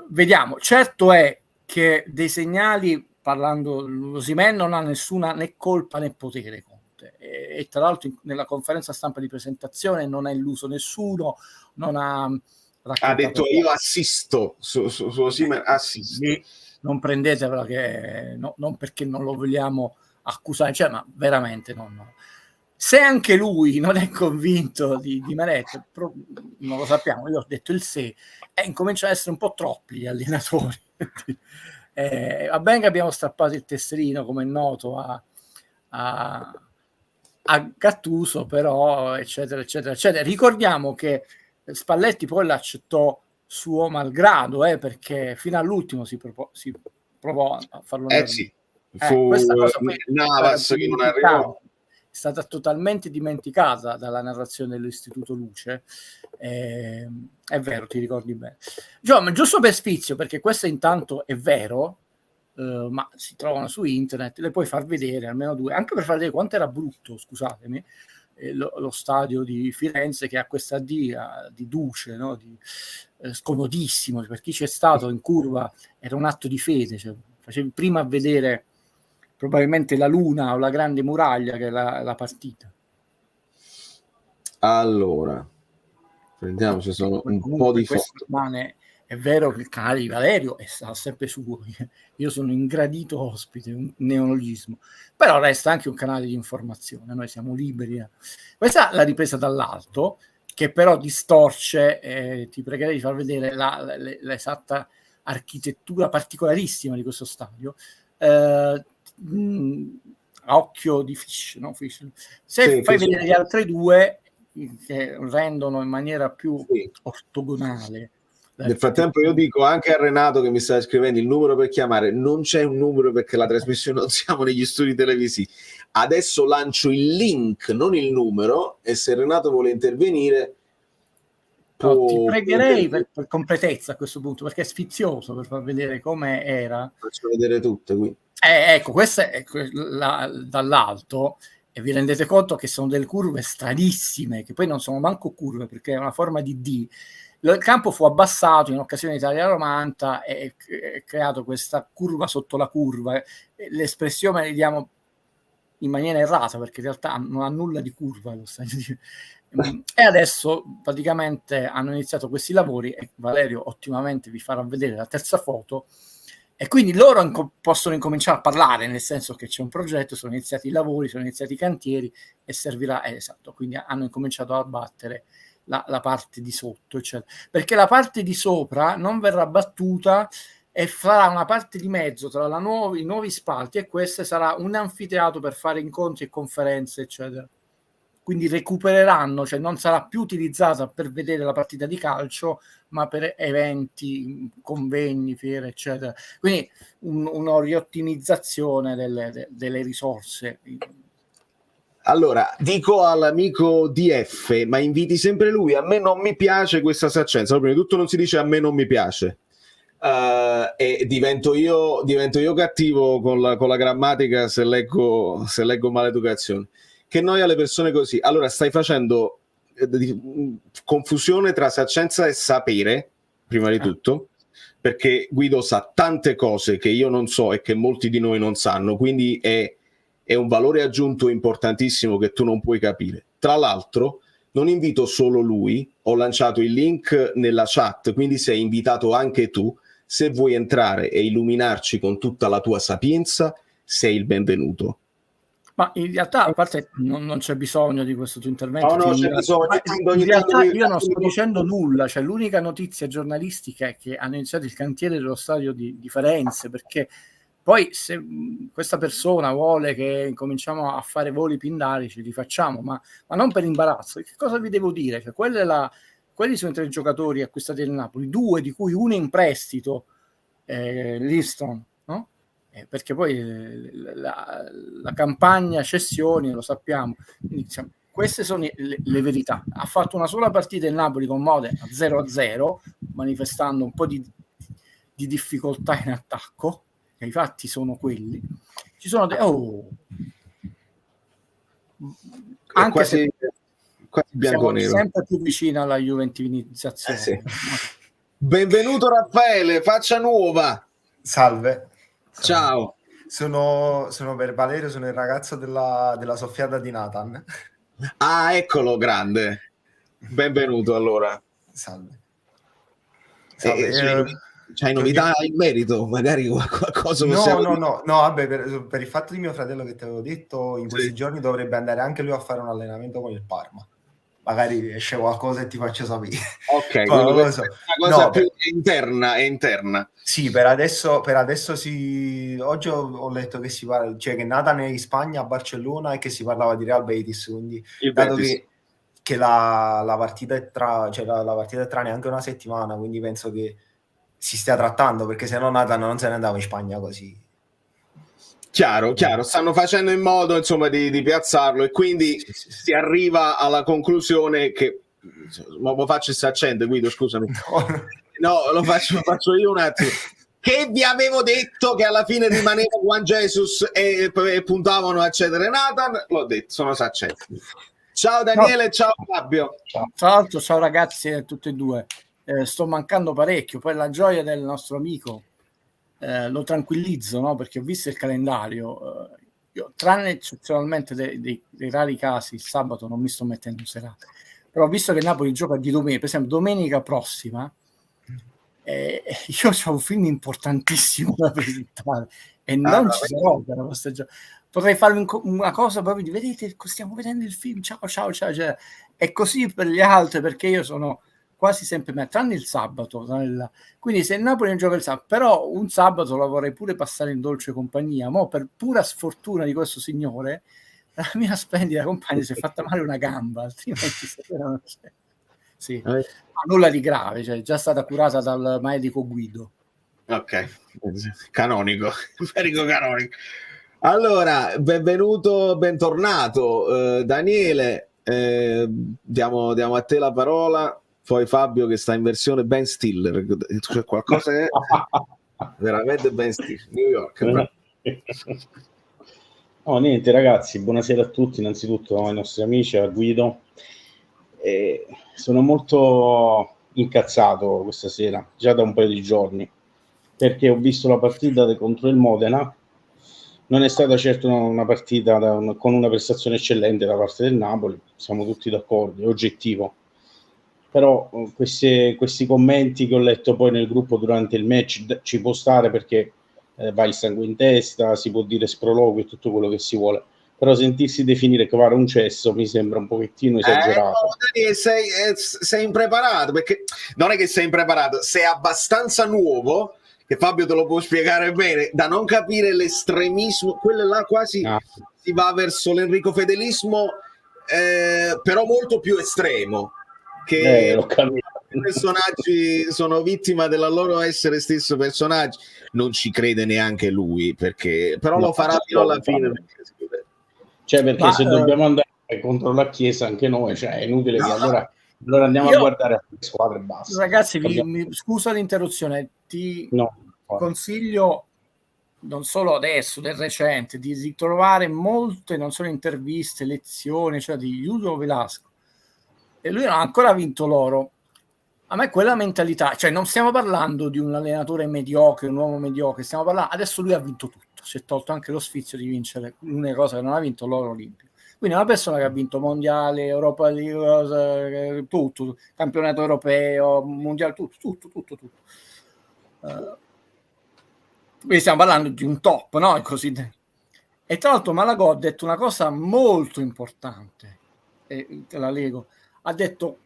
vediamo. Certo è che dei segnali, parlando, Osimhen non ha nessuna né colpa né potere, Conte, e tra l'altro nella conferenza stampa di presentazione non ha illuso nessuno, non ha detto io assisto su Osimhen, assisto. Non prendetevela che non perché non lo vogliamo accusare, cioè, ma veramente no. Se anche lui non è convinto di Meret, non lo sappiamo, io ho detto il se, incominciano ad essere un po' troppi gli allenatori. Va bene che abbiamo strappato il tesserino, come è noto, a Gattuso, però eccetera eccetera eccetera. Ricordiamo che Spalletti poi l'accettò suo malgrado, perché fino all'ultimo si provò a farlo. Sì. Fu Navas che non arrivò. È stata totalmente dimenticata dalla narrazione dell'Istituto Luce. È vero, ti ricordi bene. Giusto per sfizio, perché questo intanto è vero, ma si trovano su internet, le puoi far vedere almeno due, anche per far vedere quanto era brutto, scusatemi, lo stadio di Firenze, che ha questa dia di Duce, no? Scomodissimo, per chi c'è stato in curva era un atto di fede, cioè, facevi prima a vedere probabilmente la luna o la grande muraglia che la partita. Allora prendiamo, ci sono un po' di foto. È vero che il canale di Valerio sta sempre su, io sono ingradito ospite, un neologismo, però resta anche un canale di informazione, noi siamo liberi. Questa è la ripresa dall'alto, che però distorce, ti pregherei di far vedere l'esatta architettura particolarissima di questo stadio, a occhio di Fish, no? Fish. Se fai vedere gli altri due, che rendono in maniera più ortogonale. Nel frattempo io dico anche a Renato che mi sta scrivendo il numero per chiamare, non c'è un numero perché la trasmissione non siamo negli studi televisivi. Adesso lancio il link, non il numero, e se Renato vuole intervenire ti pregherei per completezza a questo punto, perché è sfizioso, per far vedere come era. Faccio vedere tutte qui. Ecco, questa è dall'alto, e vi rendete conto che sono delle curve stranissime, che poi non sono manco curve, perché è una forma di D. Il campo fu abbassato in occasione di Italia-Romanta e è creato questa curva sotto la curva. L'espressione, vediamo, in maniera errata, perché in realtà non ha nulla di curva lo stadio e adesso praticamente hanno iniziato questi lavori e Valerio ottimamente vi farà vedere la terza foto, e quindi loro possono incominciare a parlare, nel senso che c'è un progetto, sono iniziati i lavori, sono iniziati i cantieri e servirà, esatto, quindi hanno incominciato a battere la parte di sotto, eccetera, perché la parte di sopra non verrà battuta e farà una parte di mezzo tra i nuovi spalti, e questo sarà un anfiteatro per fare incontri e conferenze, eccetera. Quindi recupereranno, cioè non sarà più utilizzata per vedere la partita di calcio, ma per eventi, convegni, fiere, eccetera. Quindi una riottimizzazione delle risorse. Allora, dico all'amico DF, ma inviti sempre lui, a me non mi piace questa saccenza. Prima di tutto non si dice a me non mi piace. E divento io cattivo con la grammatica se leggo maleducazione. Che noia le persone così. Allora stai facendo confusione tra saccenza e sapere, prima di tutto, perché Guido sa tante cose che io non so e che molti di noi non sanno, quindi è un valore aggiunto importantissimo che tu non puoi capire. Tra l'altro non invito solo lui, ho lanciato il link nella chat, quindi sei invitato anche tu. Se vuoi entrare e illuminarci con tutta la tua sapienza, sei il benvenuto. Ma in realtà, a parte, non c'è bisogno di questo tuo intervento. No, c'è bisogno. In realtà io non sto dicendo nulla, cioè l'unica notizia giornalistica è che hanno iniziato il cantiere dello stadio di Firenze, perché poi se questa persona vuole che cominciamo a fare voli pindarici, li facciamo, ma non per imbarazzo. Che cosa vi devo dire? Cioè, quelli sono i 3 giocatori acquistati del Napoli, 2 di cui uno in prestito, Liston, no? Perché poi la campagna cessioni lo sappiamo. Quindi, diciamo, queste sono le verità. Ha fatto una sola partita il Napoli con Modena 0-0, manifestando un po' di difficoltà in attacco. I fatti sono quelli. Ci sono anche quasi bianco-nero, sempre più vicino alla juventinizzazione. Sì. Benvenuto Raffaele, faccia nuova. Salve. Ciao. Sono per Valerio, sono il ragazzo della soffiata di Nathan. Ah, eccolo, grande. Benvenuto allora. Salve. C'hai novità in merito? Magari qualcosa possiamo No, vabbè, per il fatto di mio fratello che ti avevo detto, in questi giorni dovrebbe andare anche lui a fare un allenamento con il Parma. Magari esce qualcosa e ti faccio sapere. Ok, quindi lo so. Una cosa più interna. Sì, per adesso sì. Oggi ho letto che si parla, cioè che Nathan è in Spagna a Barcellona e che si parlava di Real Betis, quindi dato che la partita è tra neanche una settimana, quindi penso che si stia trattando, perché se no Nathan non se ne andava in Spagna così. Chiaro, stanno facendo in modo, insomma, di piazzarlo, e quindi si arriva alla conclusione che lo faccio se accende, Guido, scusami. No, lo faccio io un attimo. Che vi avevo detto che alla fine rimaneva Juan Jesus e puntavano a cedere Nathan, l'ho detto, sono saccenti. Ciao Daniele, ciao Fabio. Ciao ragazzi a tutti e due. Sto mancando parecchio, poi la gioia del nostro amico lo tranquillizzo, no? Perché ho visto il calendario, io, tranne eccezionalmente dei rari casi, il sabato non mi sto mettendo in serata, però ho visto che Napoli gioca di domenica, per esempio domenica prossima, io ho un film importantissimo da presentare e non ci sarò per questa potrei farvi una cosa proprio di vedete, stiamo vedendo il film, ciao, cioè, è così per gli altri, perché io sono quasi sempre tranne il sabato, quindi se il Napoli non gioca il sabato, però un sabato lo vorrei pure passare in dolce compagnia. Mo per pura sfortuna di questo signore la mia splendida compagna si è fatta male una gamba, altrimenti non c'è. Sì, ma nulla di grave, cioè già stata curata dal medico Guido. Ok, canonico. Allora, bentornato Daniele, diamo a te la parola. Poi Fabio che sta in versione Ben Stiller, cioè qualcosa che è veramente Ben Stiller, New York. No, niente ragazzi, buonasera a tutti, innanzitutto ai nostri amici, a Guido. Sono molto incazzato questa sera, già da un paio di giorni, perché ho visto la partita contro il Modena non è stata certo una partita con una prestazione eccellente da parte del Napoli, siamo tutti d'accordo, è oggettivo. Però questi commenti che ho letto poi nel gruppo durante il match ci può stare, perché va il sangue in testa, si può dire sproloquio e tutto quello che si vuole, però sentirsi definire Kvara un cesso mi sembra un pochettino esagerato. No, sei impreparato, perché non è che sei impreparato, sei abbastanza nuovo, che Fabio te lo può spiegare bene, da non capire l'estremismo, quello là quasi si va verso l'Enrico Fedelismo, però molto più estremo, che i personaggi sono vittima della loro essere stesso personaggi. Non ci crede neanche lui, perché però lo farà fino alla fine. Perché se dobbiamo andare contro la Chiesa anche noi, è inutile che allora andiamo a guardare a squadre e basta. Ragazzi, scusa l'interruzione, consiglio, non solo adesso, del recente, di ritrovare molte, non solo interviste, lezioni, cioè di Julio Velasco, e lui non ha ancora vinto l'oro. A me quella mentalità, cioè non stiamo parlando di un allenatore mediocre, un uomo mediocre, stiamo parlando, adesso lui ha vinto tutto, si è tolto anche lo sfizio di vincere l'unica cosa che non ha vinto, l'oro olimpico. Quindi è una persona che ha vinto mondiale, Europa League, tutto, campionato europeo, mondiale, tutto. Quindi stiamo parlando di un top, no? Così. E tra l'altro Malagò ha detto una cosa molto importante, e te la leggo, ha detto: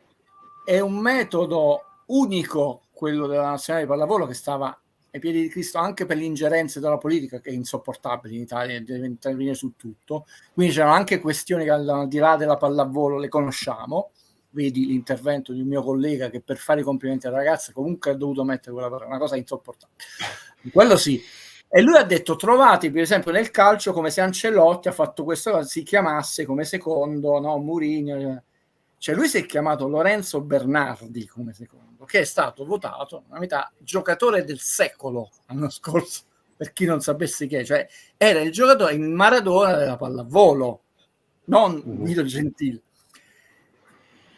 è un metodo unico quello della nazionale di pallavolo, che stava ai piedi di Cristo anche per le ingerenze della politica, che è insopportabile in Italia, deve intervenire su tutto. Quindi c'erano anche questioni che al di là della pallavolo le conosciamo. Vedi l'intervento di un mio collega che per fare i complimenti alla ragazza comunque ha dovuto mettere quella parola, una cosa insopportabile. Quello sì. E lui ha detto: trovate per esempio nel calcio come se Ancelotti ha fatto questo, si chiamasse come secondo, no, Mourinho. Cioè lui si è chiamato Lorenzo Bernardi come secondo, che è stato votato a metà giocatore del secolo l'anno scorso, per chi non sapesse che, cioè era il giocatore, il Maradona della pallavolo, non Guido Gentile.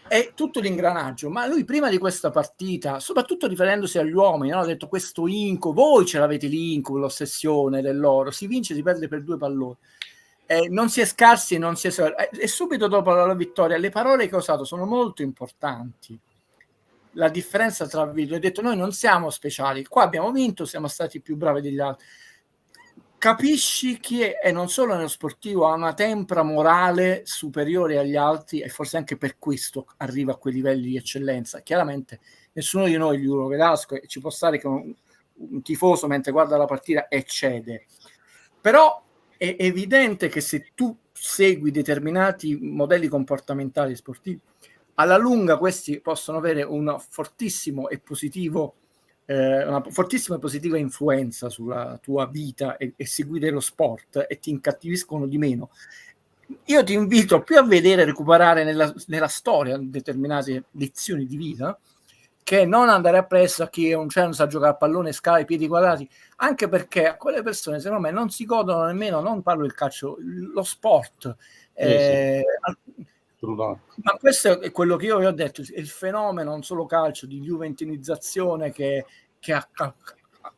È tutto l'ingranaggio, ma lui prima di questa partita, soprattutto riferendosi agli uomini, no? Ha detto: questo incubo, voi ce l'avete l'incubo, l'ossessione dell'oro, si vince, si perde per 2 palloni. Non si è scarsi e non si è e subito dopo la vittoria le parole che ho usato sono molto importanti. La differenza tra video, ho detto: noi non siamo speciali, qua abbiamo vinto, siamo stati più bravi degli altri. Capisci chi è non solo nello sportivo, ha una tempra morale superiore agli altri, e forse anche per questo arriva a quei livelli di eccellenza. Chiaramente nessuno di noi, Julio Velasco, ci può stare che un tifoso mentre guarda la partita eccede, però è evidente che se tu segui determinati modelli comportamentali sportivi, alla lunga questi possono avere un fortissimo e positivo, una fortissima e positiva influenza sulla tua vita e seguire lo sport, e ti incattiviscono di meno. Io ti invito più a vedere, recuperare nella storia determinate lezioni di vita, che non andare appresso a chi non sa giocare a pallone, scala i piedi quadrati, anche perché a quelle persone secondo me non si godono nemmeno, non parlo del calcio, lo sport. Ma questo è quello che io vi ho detto, il fenomeno non solo calcio di juventinizzazione che ha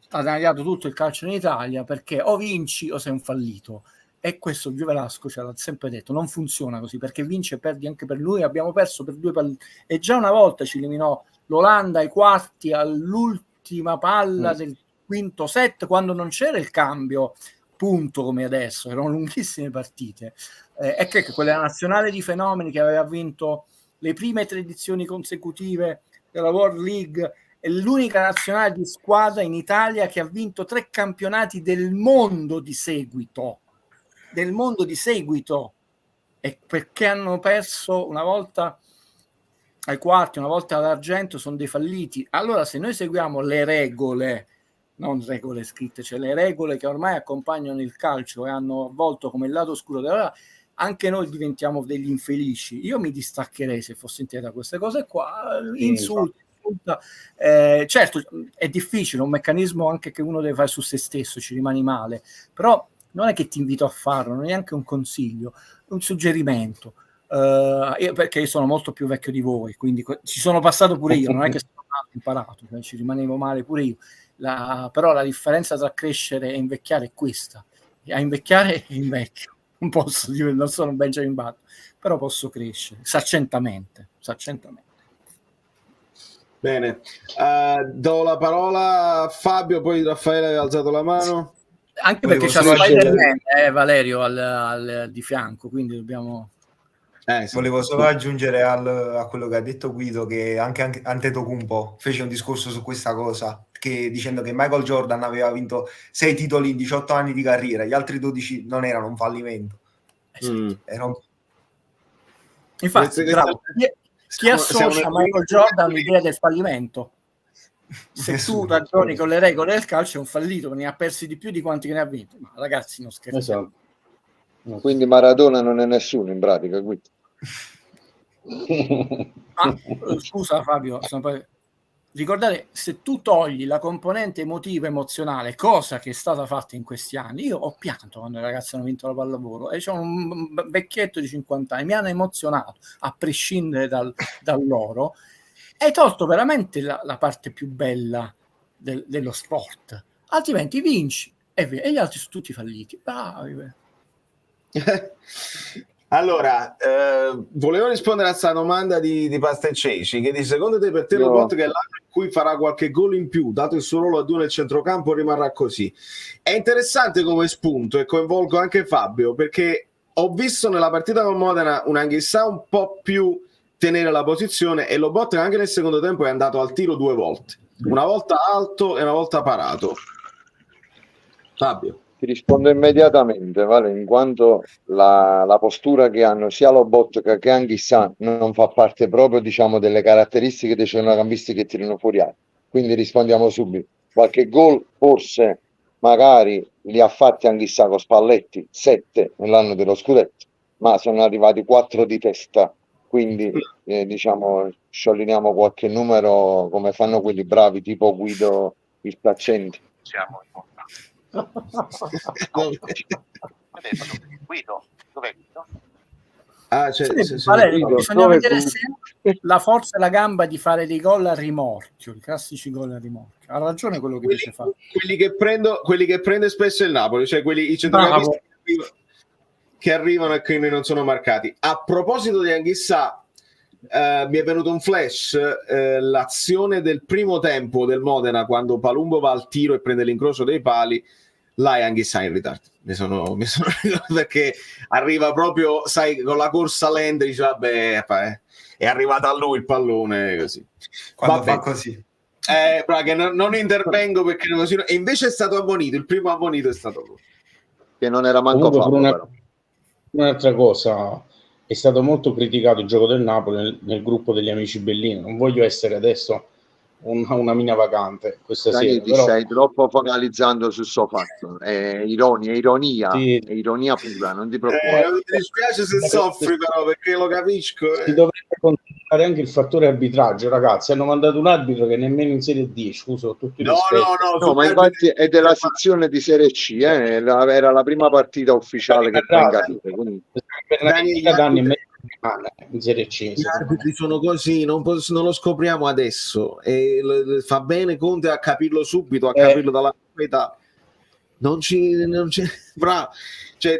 tagliato tutto il calcio in Italia, perché o vinci o sei un fallito. E questo Gio Velasco ce l'ha sempre detto, non funziona così, perché vince e perdi anche per lui. Abbiamo perso per 2 palli, e già una volta ci eliminò l'Olanda ai quarti all'ultima palla del quinto set, quando non c'era il cambio punto come adesso, erano lunghissime partite. È che quella nazionale di fenomeni che aveva vinto le prime 3 edizioni consecutive della World League, è l'unica nazionale di squadra in Italia che ha vinto 3 campionati del mondo di seguito, e perché hanno perso una volta ai quarti, una volta all'argento, sono dei falliti. Allora, se noi seguiamo le regole, non regole scritte, cioè le regole che ormai accompagnano il calcio e hanno avvolto come il lato oscuro della, anche noi diventiamo degli infelici. Io mi distaccherei se fossi in te da queste cose qua, insulti. Certo, è difficile, un meccanismo anche che uno deve fare su se stesso, ci rimani male, però non è che ti invito a farlo, non è neanche un consiglio, un suggerimento. Perché io sono molto più vecchio di voi, quindi ci sono passato pure io, non è che sono imparato, cioè ci rimanevo male pure io. Però la differenza tra crescere e invecchiare è questa, a invecchiare invecchio, non posso dire, non sono Benjamin Button, però posso crescere saccentamente. Bene, do la parola a Fabio, poi Raffaele aveva alzato la mano. Anche perché c'è Spider-Man, Valerio di fianco, quindi dobbiamo... Sì. Volevo solo aggiungere a quello che ha detto Guido, che anche Antetokounmpo fece un discorso su questa cosa, che dicendo che Michael Jordan aveva vinto 6 titoli in 18 anni di carriera, gli altri 12 non erano un fallimento. Esatto. Infatti, bravo. Chi associa Michael Jordan all'idea del fallimento? Se tu ragioni con le regole del calcio è un fallito, ne ha persi di più di quanti ne ha vinti. Ma ragazzi, non scherziamo. Esatto. Quindi Maradona non è nessuno in pratica, quindi. Scusa Fabio, ricordate, se tu togli la componente emotiva emozionale, cosa che è stata fatta in questi anni, io ho pianto quando i ragazzi hanno vinto la pallavolo e c'è un vecchietto di 50 anni, mi hanno emozionato a prescindere dal loro. Hai tolto veramente la parte più bella dello sport, altrimenti vinci e gli altri sono tutti falliti. Bravi. Allora, volevo rispondere a questa domanda di Pasta e Ceci, che dice: secondo te per te lo bot che è l'anno in cui farà qualche gol in più, dato il suo ruolo a 2 nel centrocampo, rimarrà così? È interessante come spunto e coinvolgo anche Fabio, perché ho visto nella partita con Modena un Anghissà un po' più tenere la posizione, e lo bot anche nel secondo tempo è andato al tiro 2 volte, una volta alto e una volta parato. Fabio. Ti rispondo immediatamente, Vale, in quanto la postura che hanno sia Lobotka che Anghissà non fa parte proprio, diciamo, delle caratteristiche dei centrocampisti che tirano fuori aria. Quindi rispondiamo subito. Qualche gol forse magari li ha fatti Anghissà con Spalletti, 7 nell'anno dello scudetto, ma sono arrivati 4 di testa. Quindi diciamo, scioliniamo qualche numero come fanno quelli bravi tipo Guido il Taccenti. Siamo in Guido, dov'è Guido? Valerio, bisogna vedere se la forza e la gamba di fare dei gol a rimorchio, i classici gol a rimorchio. Ha ragione quello che dice Fabio. Quelli che prende spesso il Napoli, cioè i centrocampisti che arrivano e che non sono marcati. A proposito di Anghissà, mi è venuto un flash, l'azione del primo tempo del Modena quando Palumbo va al tiro e prende l'incrocio dei pali, là è Anghissà in ritardo, mi sono ricordato, perché arriva proprio, sai, con la corsa lenta, dice vabbè, è arrivato a lui il pallone, così quando fa così che non intervengo perché così, e invece è stato ammonito, il primo ammonito è stato lui, che non era manco fatto. Un'altra cosa, è stato molto criticato il gioco del Napoli nel gruppo degli amici Bellini. Non voglio essere adesso una mina vacante questa sera, ti stai troppo focalizzando sul suo fatto, è ironia, sì. È ironia pura, non ti preoccupare. Mi dispiace se soffri, però, perché lo capisco. Si dovrebbe considerare anche il fattore arbitraggio, ragazzi. Hanno mandato un arbitro che nemmeno in Serie D, scusa, tutti no, ma infatti è della sezione di Serie C, era la prima partita ufficiale che venga, quindi in Serie C. Gli arbitri sono così, non lo scopriamo adesso, e fa bene Conte a capirlo subito, a capirlo dalla metà. Non ci bravo, cioè,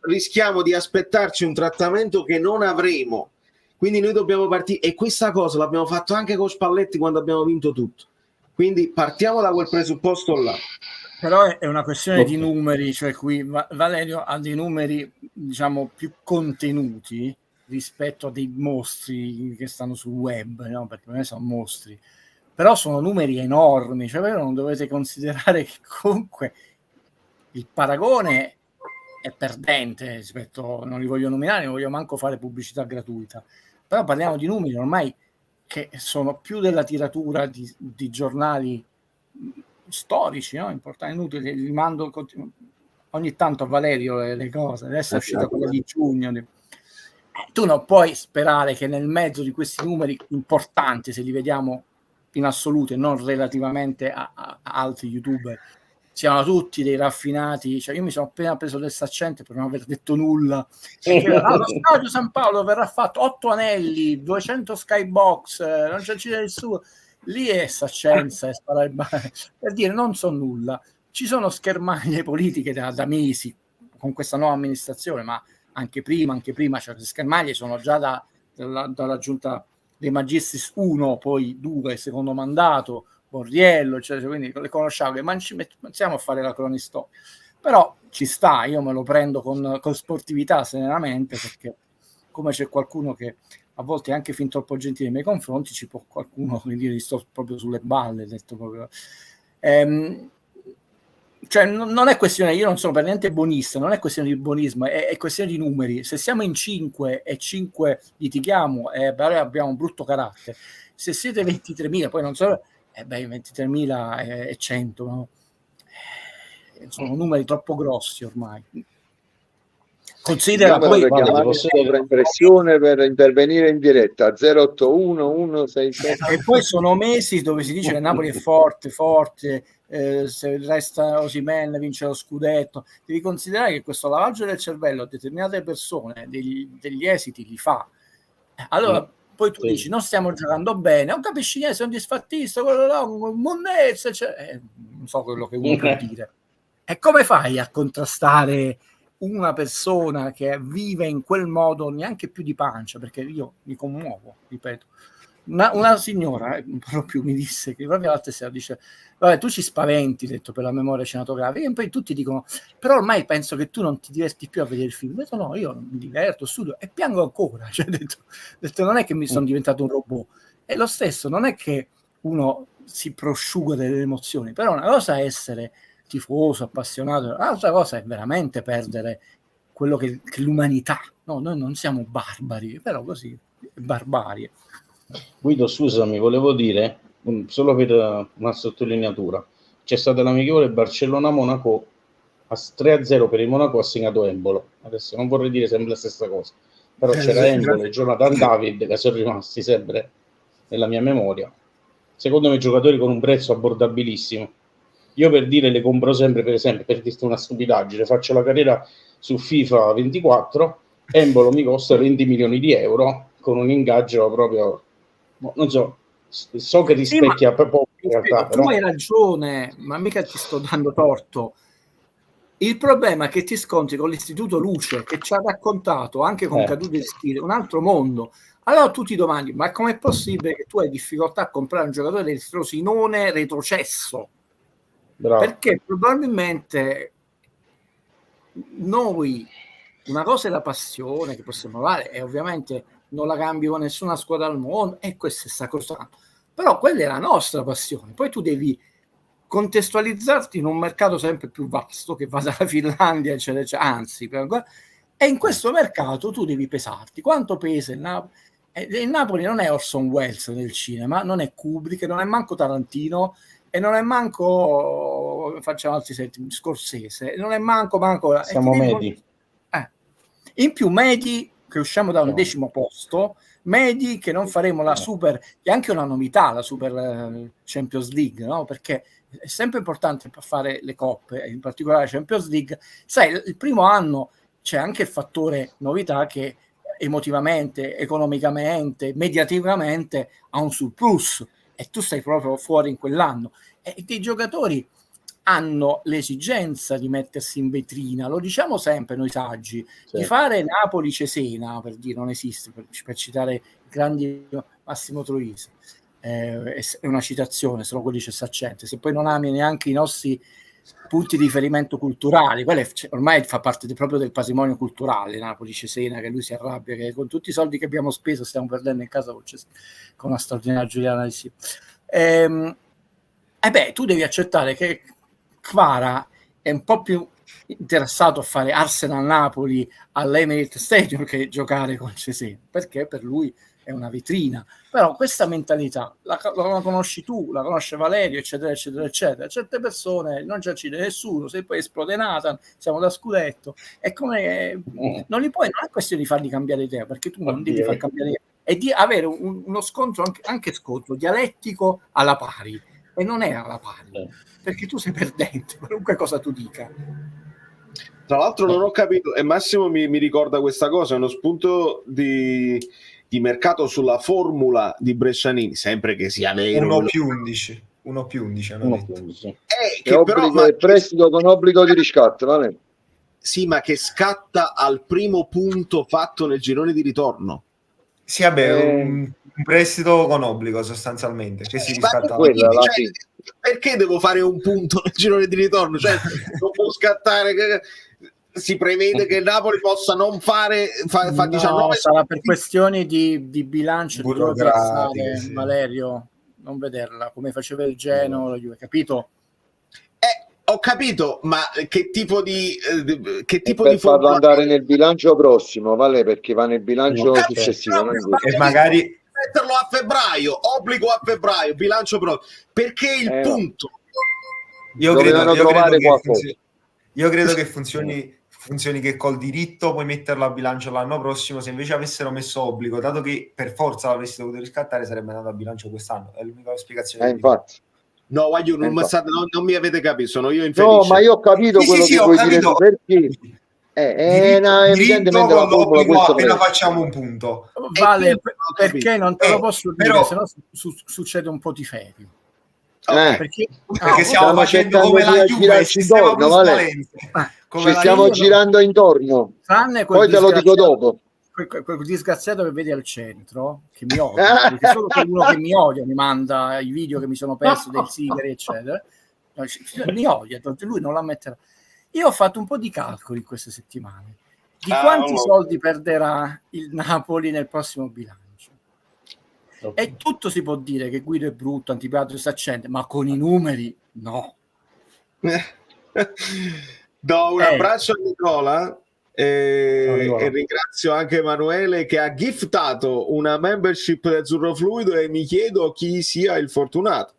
rischiamo di aspettarci un trattamento che non avremo, quindi noi dobbiamo partire, e questa cosa l'abbiamo fatto anche con Spalletti quando abbiamo vinto tutto, quindi partiamo da quel presupposto là. Però è una questione di numeri, cioè qui Valerio ha dei numeri, diciamo, più contenuti rispetto a dei mostri che stanno sul web, no? Perché per me sono mostri, però sono numeri enormi, cioè voi non dovete considerare che comunque il paragone è perdente rispetto, non li voglio nominare, non voglio manco fare pubblicità gratuita, però parliamo di numeri ormai che sono più della tiratura di giornali storici, no? Importanti, inutili, li mando ogni tanto a Valerio le cose, adesso è uscita quella di giugno. Tu non puoi sperare che nel mezzo di questi numeri importanti, se li vediamo in assoluto e non relativamente a altri youtuber, siamo tutti dei raffinati, cioè io mi sono appena preso del saccente per non aver detto nulla. Lo stadio San Paolo verrà fatto 8 anelli, 200 skybox, non c'è nessuno. Lì è saccenza, per dire non so nulla, ci sono schermaglie politiche da mesi con questa nuova amministrazione, ma anche prima, cioè le schermaglie sono già dalla giunta dei Magistris 1, poi 2, secondo mandato, Borriello, cioè, quindi le conosciamo, ma ci mettiamo a fare la cronistoria. Però ci sta, io me lo prendo con sportività, serenamente, perché come c'è qualcuno che a volte è anche fin troppo gentile nei miei confronti, ci può qualcuno dire gli sto proprio sulle balle, detto proprio. Cioè non è questione, io non sono per niente buonista, non è questione di buonismo, è questione di numeri. Se siamo in 5 e 5 litighiamo e abbiamo un brutto carattere, se siete 23.000, poi non so, 23.000 e 100, no? Sono numeri troppo grossi ormai. Considera poi impressione per intervenire in diretta 081 167 e poi sono mesi dove si dice che Napoli è forte, se resta Osimhen vince lo scudetto. Devi considerare che questo lavaggio del cervello a determinate persone degli esiti li fa. Allora poi tu dici non stiamo giocando bene, non capisci niente, sei un disfattista, quello là, un monnezza, non so quello che vuoi dire. E come fai a contrastare una persona che vive in quel modo, neanche più di pancia, perché io mi commuovo, ripeto. Una signora proprio mi disse che proprio l'altra sera dice: vabbè, tu ci spaventi, detto, per la memoria cinematografica, e poi tutti dicono però ormai penso che tu non ti diverti più a vedere il film. Ho detto no, io mi diverto, studio e piango ancora, cioè, detto non è che mi sono diventato un robot. E lo stesso, non è che uno si prosciuga delle emozioni, però una cosa è essere tifoso, appassionato, l'altra cosa è veramente perdere quello che l'umanità. No, noi non siamo barbari, però così barbarie. Guido, scusami, volevo dire solo per una sottolineatura, c'è stata l'amichevole Barcellona-Monaco a 3-0 per il Monaco, ha segnato Embolo. Adesso non vorrei dire sempre la stessa cosa, però c'era Embolo e Jonathan David che sono rimasti sempre nella mia memoria. Secondo me giocatori con un prezzo abbordabilissimo. Io per dire le compro sempre, per esempio, per dirti una stupidaggine, faccio la carriera su FIFA 24, Embolo mi costa 20 milioni di euro con un ingaggio proprio, non so che rispecchia poco in realtà. Tu hai ragione, ma mica ti sto dando torto. Il problema è che ti scontri con l'Istituto Luce, che ci ha raccontato, anche con cadute di stile, un altro mondo. Allora tu ti domandi, ma com'è possibile che tu hai difficoltà a comprare un giocatore del Frosinone retrocesso? Bravo. Perché probabilmente noi, una cosa è la passione che possiamo avere, e ovviamente non la cambi con nessuna squadra al mondo, e questo è sacrosanto, però quella è la nostra passione. Poi tu devi contestualizzarti in un mercato sempre più vasto che va dalla Finlandia, eccetera, eccetera. Anzi, e in questo mercato tu devi pesarti quanto pesa il Napoli. Il Napoli non è Orson Welles del cinema, non è Kubrick, non è manco Tarantino, e non è manco, facciamo altri settimi, Scorsese, non è manco siamo medi. In più medi che usciamo da un 10° posto, medi che non faremo la super, che è anche una novità, la super Champions League, no? Perché è sempre importante per fare le coppe, in particolare Champions League. Sai, il primo anno c'è anche il fattore novità che emotivamente, economicamente, mediaticamente ha un surplus, e tu stai proprio fuori in quell'anno, e i giocatori hanno l'esigenza di mettersi in vetrina, lo diciamo sempre noi saggi, di fare Napoli-Cesena, per dire, non esiste, per citare il grandi Massimo Troisi, è una citazione, se lo dice Saccente. Se poi non ami neanche i nostri punti di riferimento culturali, quello ormai fa parte proprio del patrimonio culturale, Napoli-Cesena, che lui si arrabbia che con tutti i soldi che abbiamo speso stiamo perdendo in casa con una straordinaria Giuliana di sì. Tu devi accettare che Kvara è un po' più interessato a fare Arsenal-Napoli all'Emirates Stadium che giocare con Cesena, perché per lui è una vetrina. Però questa mentalità la conosci tu, la conosce Valerio, eccetera eccetera eccetera. Certe persone non ci accide nessuno, se poi esplode Nathan siamo da scudetto, è come non è questione di fargli cambiare idea, perché tu non devi far cambiare idea, è di avere uno scontro anche scontro dialettico alla pari, e non è alla pari, perché tu sei perdente qualunque cosa tu dica. Tra l'altro non ho capito, e Massimo mi ricorda questa cosa, è uno spunto di mercato sulla formula di Brescianini, sempre che sia nero 1+11. 1+11 hanno Uno detto. più, sì. Che però, è prestito con obbligo di riscatto, vale? sì, ma che scatta al primo punto fatto nel girone di ritorno. Sì, vabbè, un prestito con obbligo sostanzialmente, che si Ma riscatta. quella alla cioè, fine. perché devo fare un punto nel girone di ritorno? Cioè, non può scattare. Si prevede che il Napoli possa non fare fa No, 19 sarà per questioni di bilancio, di dove Burocratiche, piazzare, sì. Valerio, non vederla, come faceva il Genoa, la Juve, capito? Ho capito, ma che tipo di Per farlo andare nel bilancio prossimo, vale, perché va nel bilancio successivo, non in questo. E magari metterlo a febbraio, obbligo a febbraio, bilancio proprio, perché il punto. Dovevano trovare qualcosa. Io credo che funzioni che col diritto puoi metterlo a bilancio l'anno prossimo. Se invece avessero messo obbligo, dato che per forza l'avresti dovuto riscattare, sarebbe andato a bilancio quest'anno. È l'unica spiegazione. Infatti. No, voglio, non mi avete capito, sono io infelice. No, ma io ho capito quello che vuoi dire tu, perché evidentemente la formula questo appena facciamo un punto. Vale, perché non te lo posso dire, però, se no succede un po' di ferio. Perché stiamo facendo come la Juve, ci stiamo girando intorno. Poi te lo dico dopo. Quel disgraziato che vedi al centro, che mi odia, perché solo uno che mi odia mi manda i video che mi sono perso dei sigari, eccetera. Mi odia, lui non la metterà. Io ho fatto un po' di calcoli in queste settimane di quanti soldi perderà il Napoli nel prossimo bilancio. E tutto si può dire che Guido è brutto, antipatico, si accende, ma con i numeri no. Do un abbraccio a Nicola. E ringrazio anche Emanuele che ha giftato una membership di Azzurro Fluido e mi chiedo chi sia il fortunato.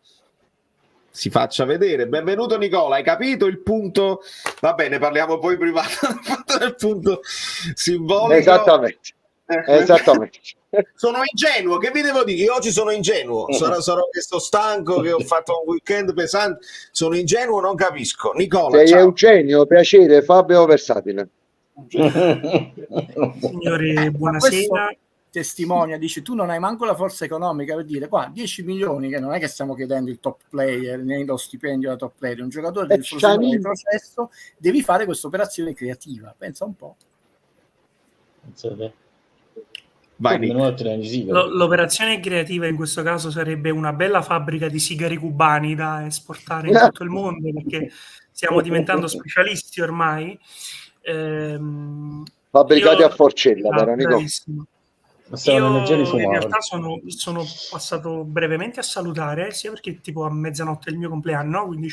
Si faccia vedere. Benvenuto Nicola, hai capito il punto? Va bene, parliamo poi privato del punto simbolico. Esattamente. Sono ingenuo, che vi devo dire? Io oggi sono ingenuo, sarò che sto stanco, che ho fatto un weekend pesante, sono ingenuo, non capisco. Nicola, sei ciao. Eugenio, piacere, Fabio Versatile. Signori, buonasera. Testimonia, dice tu non hai manco la forza economica per dire qua 10 milioni, che non è che stiamo chiedendo il top player né lo stipendio da top player, un giocatore del processo, devi fare questa operazione creativa, pensa un po'. Vai, l'operazione creativa in questo caso sarebbe una bella fabbrica di sigari cubani da esportare in tutto il mondo, perché stiamo diventando specialisti ormai. Fabbricati a Forcella, vero Nico? Io in realtà sono passato brevemente a salutare, sia perché tipo a mezzanotte è il mio compleanno, quindi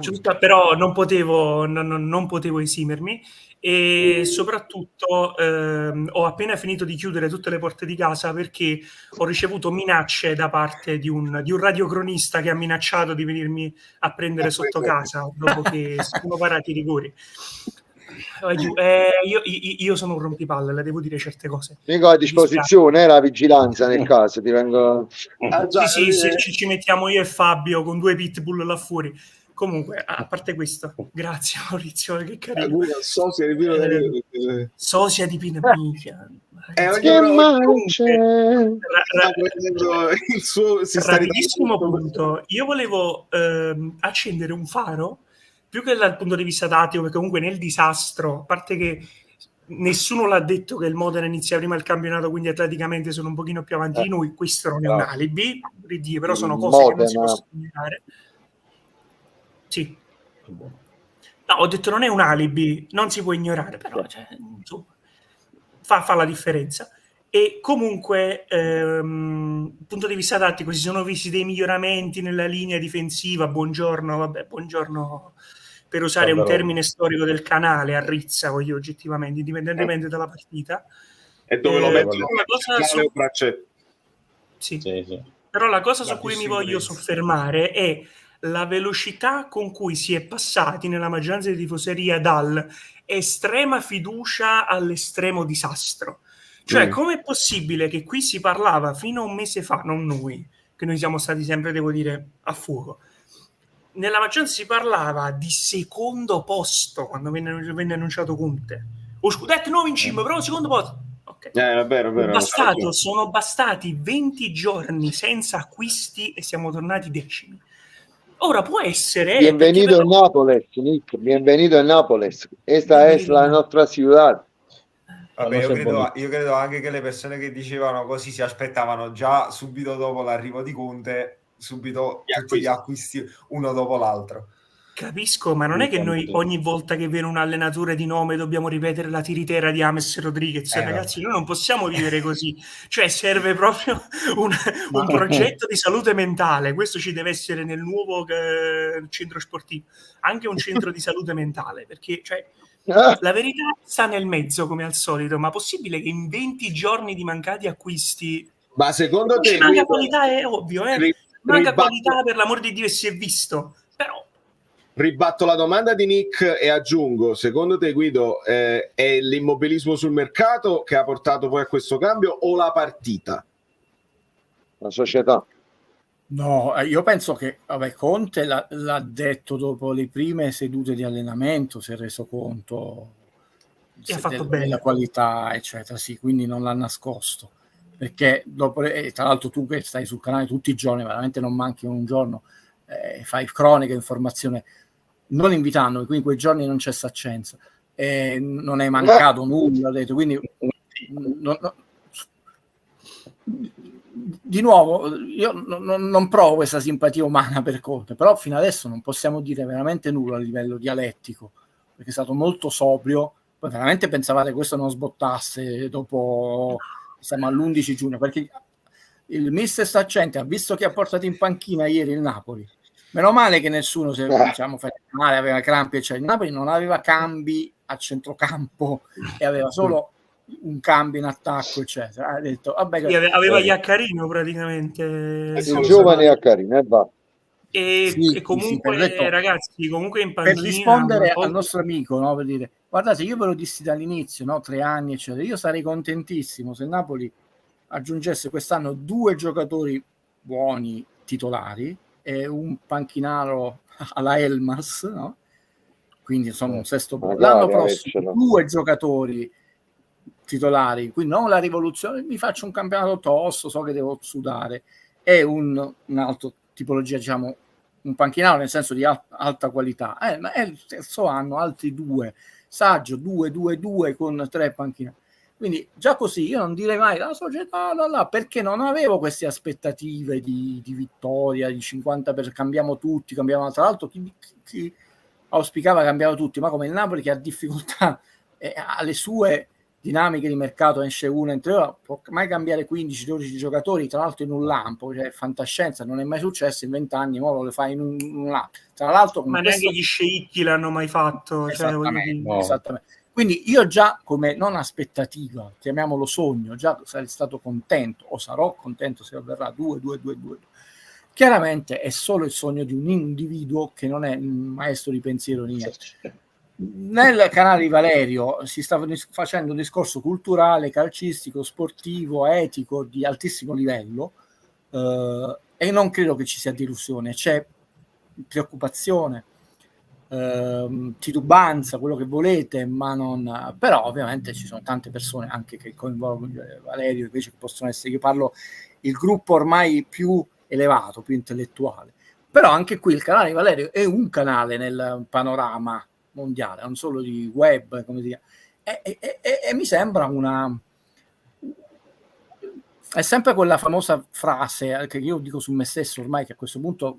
giusto, però non potevo esimermi, e soprattutto ho appena finito di chiudere tutte le porte di casa perché ho ricevuto minacce da parte di un radiocronista che ha minacciato di venirmi a prendere sotto casa dopo che sono parati i rigori. Io sono un rompipalle, le devo dire certe cose. Nico, a disposizione la vigilanza nel caso ti vengo. Sì, ci mettiamo io e Fabio con 2 pitbull là fuori. Comunque, a parte questo, grazie Maurizio, che carino. Sosia di Pino Daniele. Sosia di Pino Daniele. Rapidissimo punto. Io volevo accendere un faro, più che dal punto di vista tattico, perché comunque nel disastro, a parte che nessuno l'ha detto che il Modena inizia prima il campionato, quindi atleticamente sono un pochino più avanti di noi, questo non è un alibi, però sono cose che non si possono ignorare. Sì. No, ho detto non è un alibi, non si può ignorare, però insomma, fa la differenza. E comunque, punto di vista tattico, si sono visti dei miglioramenti nella linea difensiva. Buongiorno per usare un termine storico del canale, a rizza, voglio oggettivamente, indipendentemente dalla partita. E dove lo metti? Sì. Però la cosa su cui mi voglio soffermare è la velocità con cui si è passati nella maggioranza di tifoseria dal estrema fiducia all'estremo disastro. Cioè, com'è possibile che qui si parlava fino a un mese fa, non noi, che noi siamo stati sempre, devo dire, a fuoco, nella maggioranza si parlava di secondo posto quando venne annunciato Conte. O scudetto non vincimmo, però secondo posto. Okay. Vero. Sono bastati 20 giorni senza acquisti e siamo tornati decimi. Ora può essere... Bienvenido en Nápoles, Nick. Bienvenido en Nápoles. Esta es la nostra ciudad. Vabbè, io credo anche che le persone che dicevano così si aspettavano già subito dopo l'arrivo di Conte, subito tutti gli acquisti uno dopo l'altro. Capisco, ma non è che noi ogni volta che viene un allenatore di nome dobbiamo ripetere la tiritera di James Rodriguez. Ragazzi, noi non possiamo vivere così. Cioè, serve proprio un progetto di salute mentale. Questo ci deve essere nel nuovo centro sportivo. Anche un centro di salute mentale, perché la verità sta nel mezzo, come al solito. Ma possibile che in 20 giorni di mancati acquisti... Ma secondo te... Manca qualità, è ovvio, manca qualità, per l'amor di Dio, e si è visto. Però... Ribatto la domanda di Nick e aggiungo, secondo te Guido è l'immobilismo sul mercato che ha portato poi a questo cambio o la partita? La società. No, io penso che Conte l'ha detto dopo le prime sedute di allenamento, si è reso conto della qualità, eccetera, sì, quindi non l'ha nascosto, perché dopo, tra l'altro tu che stai sul canale tutti i giorni, veramente non manchi un giorno, fai cronaca, informazione, non invitando, quindi quei giorni non c'è saccenza, non è mancato nulla, detto, quindi di nuovo io non provo questa simpatia umana per Conte, però fino adesso non possiamo dire veramente nulla a livello dialettico, perché è stato molto sobrio. Poi veramente pensavate che questo non sbottasse dopo, siamo all'11 giugno, perché il mister Staccenti ha visto che ha portato in panchina ieri il Napoli. Meno male che nessuno si fatto male, aveva crampi, cioè il Napoli non aveva cambi a centrocampo e aveva solo un cambio in attacco, eccetera. Ha detto, vabbè, aveva Iaccarino praticamente, il giovane Iaccarino, va. E comunque ragazzi, comunque in panchina, per rispondere al nostro amico, no, per dire, guardate, io ve lo dissi dall'inizio, no, 3 anni, eccetera, io sarei contentissimo se Napoli aggiungesse quest'anno 2 giocatori buoni titolari e un panchinaro alla Elmas, no? Quindi insomma un sesto l'anno prossimo 2 giocatori titolari, quindi non la rivoluzione, mi faccio un campionato tosto, so che devo sudare, e un'altra tipologia, diciamo un panchinaro nel senso di alta qualità, ma è il terzo anno, altri 2, saggio 2 con 3 panchinari. Quindi già così io non direi mai la società perché non avevo queste aspettative di vittoria, di 50 cambiamo tutti, cambiamo, tra l'altro chi auspicava cambiamo tutti, ma come il Napoli che ha difficoltà ha le sue dinamiche di mercato, esce uno entre loro, può mai cambiare 15-12 giocatori, tra l'altro in un lampo, cioè fantascienza, non è mai successo in 20 anni, ora lo fai in un lampo. Tra l'altro, ma neanche gli sceicchi l'hanno mai fatto. Esattamente. Quindi io già come non aspettativa, chiamiamolo sogno, già sarei stato contento o sarò contento se avverrà 2. Chiaramente è solo il sogno di un individuo che non è un maestro di pensiero niente. Nel canale di Valerio si stava facendo un discorso culturale, calcistico, sportivo, etico di altissimo livello e non credo che ci sia delusione, c'è preoccupazione, titubanza, quello che volete, ma non, però ovviamente ci sono tante persone anche che coinvolgono Valerio invece che possono essere, io parlo il gruppo ormai più elevato, più intellettuale, però anche qui il canale di Valerio è un canale nel panorama mondiale, non solo di web, come dire, e mi sembra è sempre quella famosa frase che io dico su me stesso ormai, che a questo punto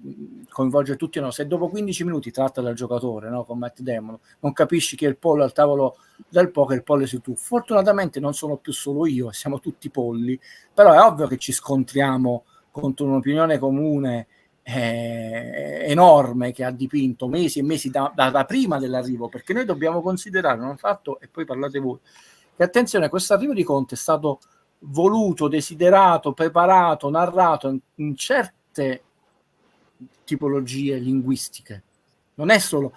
coinvolge tutti, no? Se dopo 15 minuti tratta dal giocatore, no? Con Matt Damon, non capisci che il pollo al tavolo del poker, il pollo sei tu. Fortunatamente non sono più solo io, siamo tutti polli, però è ovvio che ci scontriamo contro un'opinione comune enorme che ha dipinto mesi e mesi da prima dell'arrivo, perché noi dobbiamo considerare un fatto, e poi parlate voi, che attenzione, questo arrivo di Conte è stato voluto, desiderato, preparato, narrato in certe tipologie linguistiche, non è solo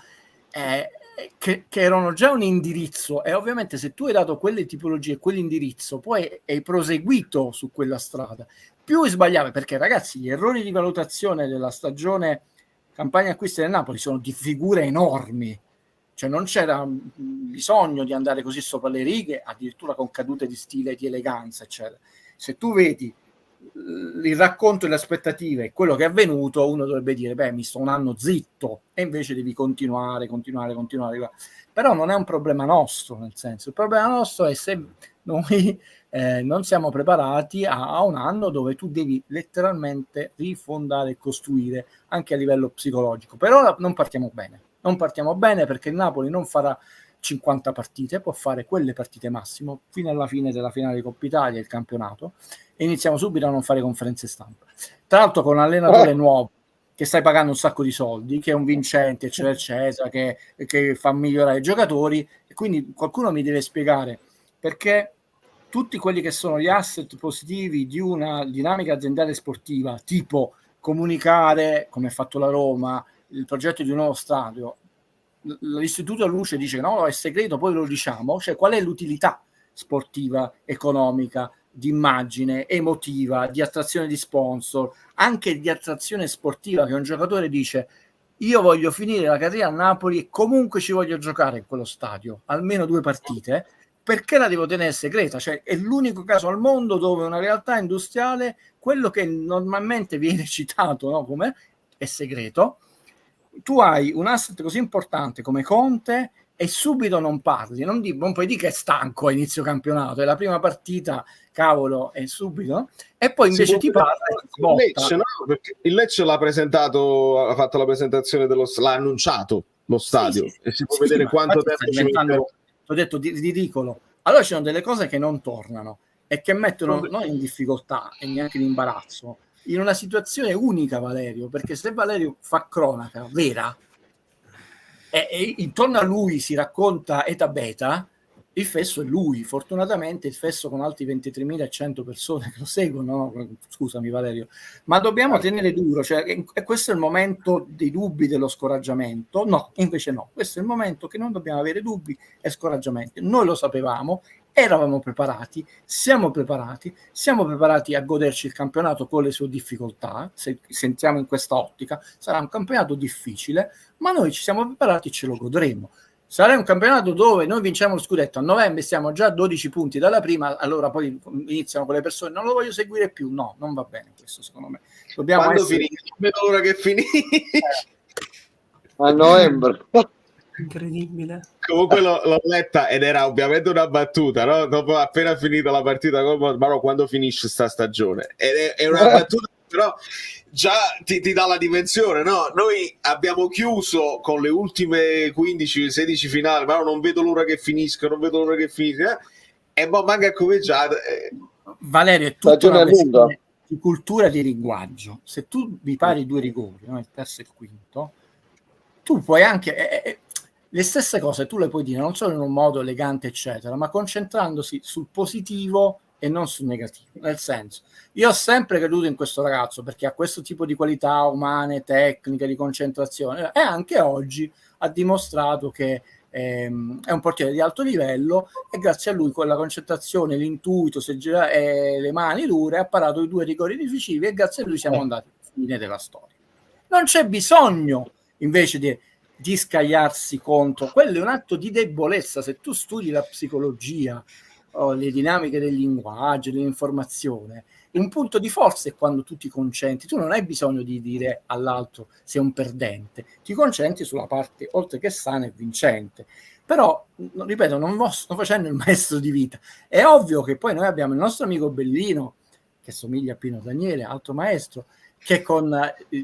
che erano già un indirizzo, e ovviamente se tu hai dato quelle tipologie, quell'indirizzo, poi hai proseguito su quella strada, più sbagliavi, perché ragazzi gli errori di valutazione della stagione campagna acquisti del Napoli sono di figure enormi, cioè non c'era bisogno di andare così sopra le righe, addirittura con cadute di stile, di eleganza, eccetera. Se tu vedi il racconto e le aspettative, quello che è avvenuto, uno dovrebbe dire, beh, mi sto un anno zitto, e invece devi continuare. Però non è un problema nostro, nel senso, il problema nostro è se noi non siamo preparati a un anno dove tu devi letteralmente rifondare e costruire anche a livello psicologico. Per ora non partiamo bene perché il Napoli non farà 50 partite, può fare quelle partite massimo fino alla fine della finale di Coppa Italia e il campionato, e iniziamo subito a non fare conferenze stampa, tra l'altro con un allenatore nuovo che stai pagando un sacco di soldi, che è un vincente, eccetera, che fa migliorare i giocatori, e quindi qualcuno mi deve spiegare perché tutti quelli che sono gli asset positivi di una dinamica aziendale sportiva, tipo comunicare, come ha fatto la Roma, il progetto di un nuovo stadio, l'Istituto Luce dice no, è segreto, poi lo diciamo, cioè qual è l'utilità sportiva, economica, di immagine, emotiva, di attrazione di sponsor, anche di attrazione sportiva, che un giocatore dice io voglio finire la carriera a Napoli e comunque ci voglio giocare in quello stadio, almeno 2 partite, perché la devo tenere segreta? Cioè è l'unico caso al mondo dove una realtà industriale, quello che normalmente viene citato, no, come è segreto, tu hai un asset così importante come Conte e subito non parli, non puoi dire che è stanco a inizio campionato, è la prima partita, cavolo, è subito, e poi invece ti parla il Lecce, no? Perché il Lecce l'ha presentato, ha fatto la presentazione l'ha annunciato lo stadio, sì, e si può vedere quanto tempo ci mette. Ho detto ridicolo. Allora ci sono delle cose che non tornano e che mettono noi in difficoltà e neanche in imbarazzo, in una situazione unica, Valerio, perché se Valerio fa cronaca vera e intorno a lui si racconta eta beta, il fesso è lui. Fortunatamente il fesso con altri 23.100 persone che lo seguono, no? Scusami Valerio, ma dobbiamo tenere duro, cioè, e questo è il momento dei dubbi, dello scoraggiamento. No, invece no, questo è il momento che non dobbiamo avere dubbi e scoraggiamenti. Noi lo sapevamo, eravamo preparati, siamo preparati a goderci il campionato con le sue difficoltà. Se sentiamo in questa ottica, sarà un campionato difficile, ma noi ci siamo preparati e ce lo godremo. Sarà un campionato dove noi vinciamo lo scudetto a novembre, siamo già a 12 punti dalla prima, allora poi iniziano con le persone, non lo voglio seguire più, no, non va bene questo secondo me. Dobbiamo quando essere... finisce? Non vedo l'ora che finisce. A novembre. Incredibile. Comunque l'ho letta ed era ovviamente una battuta, no? Dopo appena finita la partita, ma no, quando finisce sta stagione? Ed è una battuta, però già ti dà la dimensione, no? Noi abbiamo chiuso con le ultime 15-16 finali, ma non vedo l'ora che finisca, e poi manca a cominciare. Valerio, è tutta una questione di cultura di linguaggio. Se tu mi pari 2 rigori, no? Il terzo e il quinto, tu puoi anche le stesse cose tu le puoi dire non solo in un modo elegante eccetera, ma concentrandosi sul positivo e non sul negativo. Nel senso, io ho sempre creduto in questo ragazzo perché ha questo tipo di qualità umane, tecniche, di concentrazione, e anche oggi ha dimostrato che è un portiere di alto livello, e grazie a lui con la concentrazione, l'intuito, le mani dure, ha parato i 2 rigori decisivi, e grazie a lui siamo andati alla fine della storia. Non c'è bisogno invece di scagliarsi contro, quello è un atto di debolezza. Se tu studi la psicologia o le dinamiche del linguaggio, dell'informazione, un punto di forza è quando tu ti concentri, tu non hai bisogno di dire all'altro sei un perdente, ti concentri sulla parte oltre che sana e vincente. Però, ripeto, non sto facendo il maestro di vita. È ovvio che poi noi abbiamo il nostro amico Bellino, che somiglia a Pino Daniele, altro maestro, che con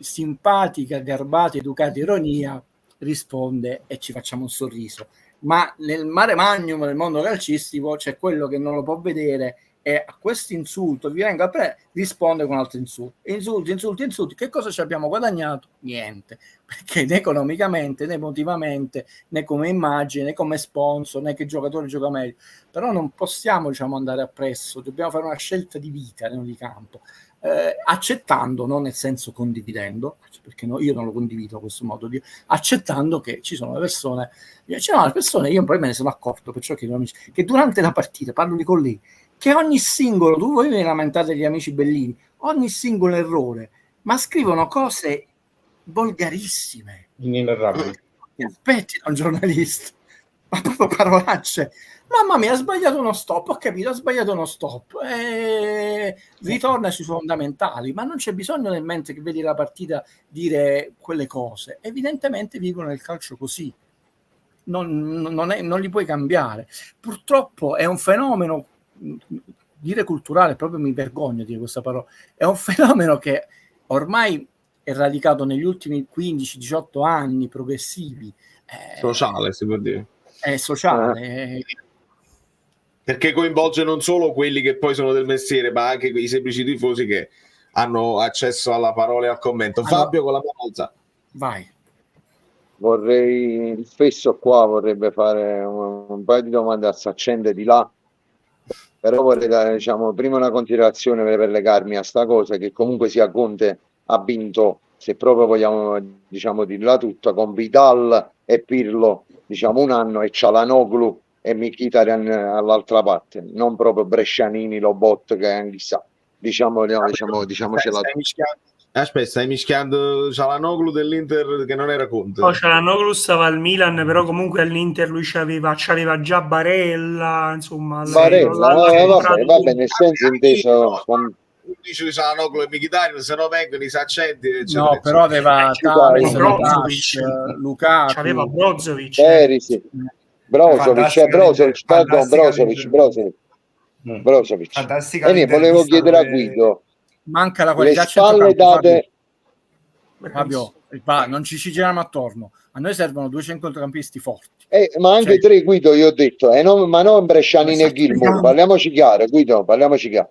simpatica, garbata, educata ironia risponde e ci facciamo un sorriso. Ma nel mare magnum del mondo calcistico c'è quello che non lo può vedere, e a questo insulto vi venga a risponde con altri insulti. Che cosa ci abbiamo guadagnato? Niente, perché né economicamente, né emotivamente, né come immagine, né come sponsor, né che il giocatore gioca meglio. Però non possiamo, andare appresso, dobbiamo fare una scelta di vita di campo, accettando, non nel senso condividendo, perché io non lo condivido questo modo di accettando che ci sono le persone, io poi me ne sono accorto, perciò che durante la partita, parlo di colleghi, che ogni singolo, voi vi lamentate degli amici Bellini, ogni singolo errore, ma scrivono cose volgarissime, inenarrabili. aspetti da un giornalista, ma proprio parolacce. Mamma mia, ha sbagliato uno stop, ho capito, ha sbagliato uno stop, ritorna sui fondamentali, ma non c'è bisogno nel mente che vedi la partita dire quelle cose. Evidentemente vivono il calcio così, non li puoi cambiare. Purtroppo è un fenomeno, dire culturale, proprio mi vergogno di dire questa parola, è un fenomeno che ormai è radicato negli ultimi 15-18 anni progressivi. Sociale, si può dire. È sociale. Perché coinvolge non solo quelli che poi sono del mestiere, ma anche i semplici tifosi che hanno accesso alla parola e al commento. Fabio con la mia alza. Vai. Il Fesso qua vorrebbe fare un paio di domande al Saccende di là, però vorrei dare, prima una considerazione per legarmi a sta cosa, che comunque sia Conte ha vinto, se proprio vogliamo dirla tutta, con Vidal e Pirlo un anno, e Çalhanoğlu e Mkhitaryan all'altra parte, non proprio Brescianini, Lobot, che chissà, diciamocela. Aspetta, stai mischiando Çalhanoğlu dell'Inter che non era Conte. No, Çalhanoğlu stava al Milan, però comunque all'Inter lui c'aveva già Barella, insomma. Vabbè, nel senso inteso... Dice Çalhanoğlu e Mkhitaryan, se no vengono i saccenti, eccetera, no, però aveva Brozovic, Lukaku, c'aveva Brozovic. Brozovic. Fantastica. E volevo chiedere a Guido, manca la qualità, le spalle date... Fabio, non ci giriamo attorno, a noi servono due centrocampisti forti, ma anche tre, Guido, io ho detto, ma non Brescianini e Gilmour, parliamoci chiaro, Guido, parliamoci chiaro.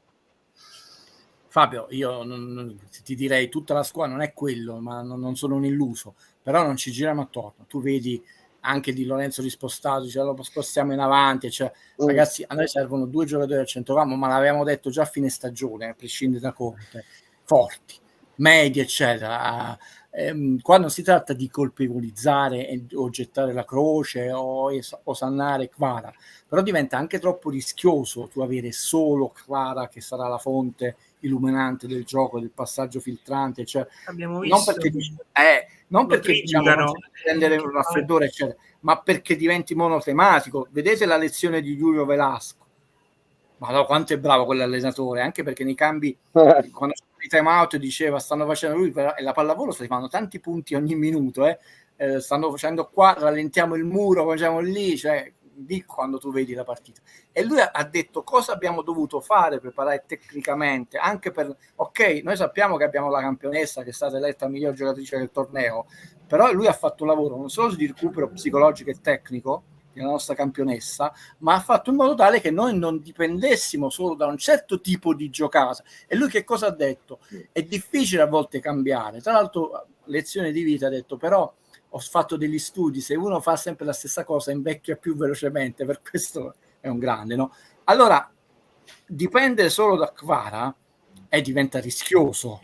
Fabio, io ti direi tutta la squadra non è quello, ma non sono un illuso, però non ci giriamo attorno. Tu vedi anche Di Lorenzo rispostato, lo spostiamo in avanti, ragazzi, a noi servono due giocatori al centrocampo, ma l'avevamo detto già a fine stagione, a prescindere da Conte, forti, medi, eccetera. Qua non si tratta di colpevolizzare o gettare la croce o osannare Kvara, però diventa anche troppo rischioso tu avere solo Kvara che sarà la fonte illuminante del gioco, del passaggio filtrante, abbiamo visto, non perché prendere un raffreddore, eccetera, ma perché diventi monotematico. Vedete la lezione di Giulio Velasco, ma no, quanto è bravo quell'allenatore, anche perché nei cambi quando i time out diceva stanno facendo lui e la pallavolo sta fanno tanti punti ogni minuto, stanno facendo qua, rallentiamo il muro, facciamo lì, di quando tu vedi la partita. E lui ha detto cosa abbiamo dovuto fare, preparare tecnicamente, anche per, ok, noi sappiamo che abbiamo la campionessa che è stata eletta miglior giocatrice del torneo, però lui ha fatto un lavoro non solo di recupero psicologico e tecnico della nostra campionessa, ma ha fatto in modo tale che noi non dipendessimo solo da un certo tipo di giocata. E lui che cosa ha detto? È difficile a volte cambiare, tra l'altro lezione di vita ha detto, però ho fatto degli studi, se uno fa sempre la stessa cosa invecchia più velocemente, per questo è un grande, no? Allora, dipendere solo da Kvara diventa rischioso,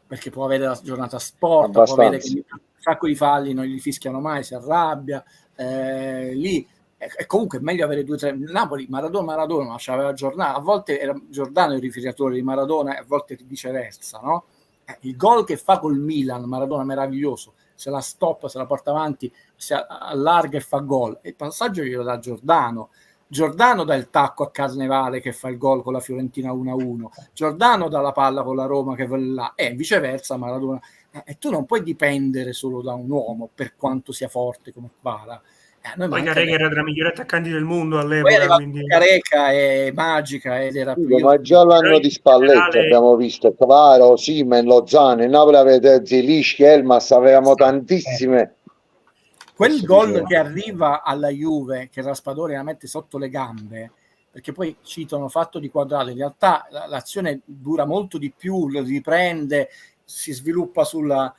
perché può avere la giornata sporca, può avere un sacco di falli, non gli fischiano mai, si arrabbia, lì è comunque meglio avere 2-3. Napoli, Maradona, ma c'aveva Giordano, a volte era Giordano il rifiatore di Maradona e a volte viceversa, no? Il gol che fa col Milan, Maradona meraviglioso, se la stoppa, se la porta avanti, si allarga e fa gol. E il passaggio glielo dà Giordano. Giordano dà il tacco a Carnevale che fa il gol con la Fiorentina 1-1. Giordano dà la palla con la Roma che va là. E viceversa Maradona. E tu non puoi dipendere solo da un uomo, per quanto sia forte come Kvara. Poi Careca era tra i migliori attaccanti del mondo all'epoca. Quindi... Careca è magica ed era più... Ma già l'anno di Spalletti abbiamo visto Kvara, Osimhen, Lozano, in Napoli avete Zielinski, Elmas, avevamo tantissime. Quel gol che arriva alla Juve, che Raspadori la mette sotto le gambe, perché poi citano fatto di Quadrato, in realtà l'azione dura molto di più, riprende, si sviluppa sulla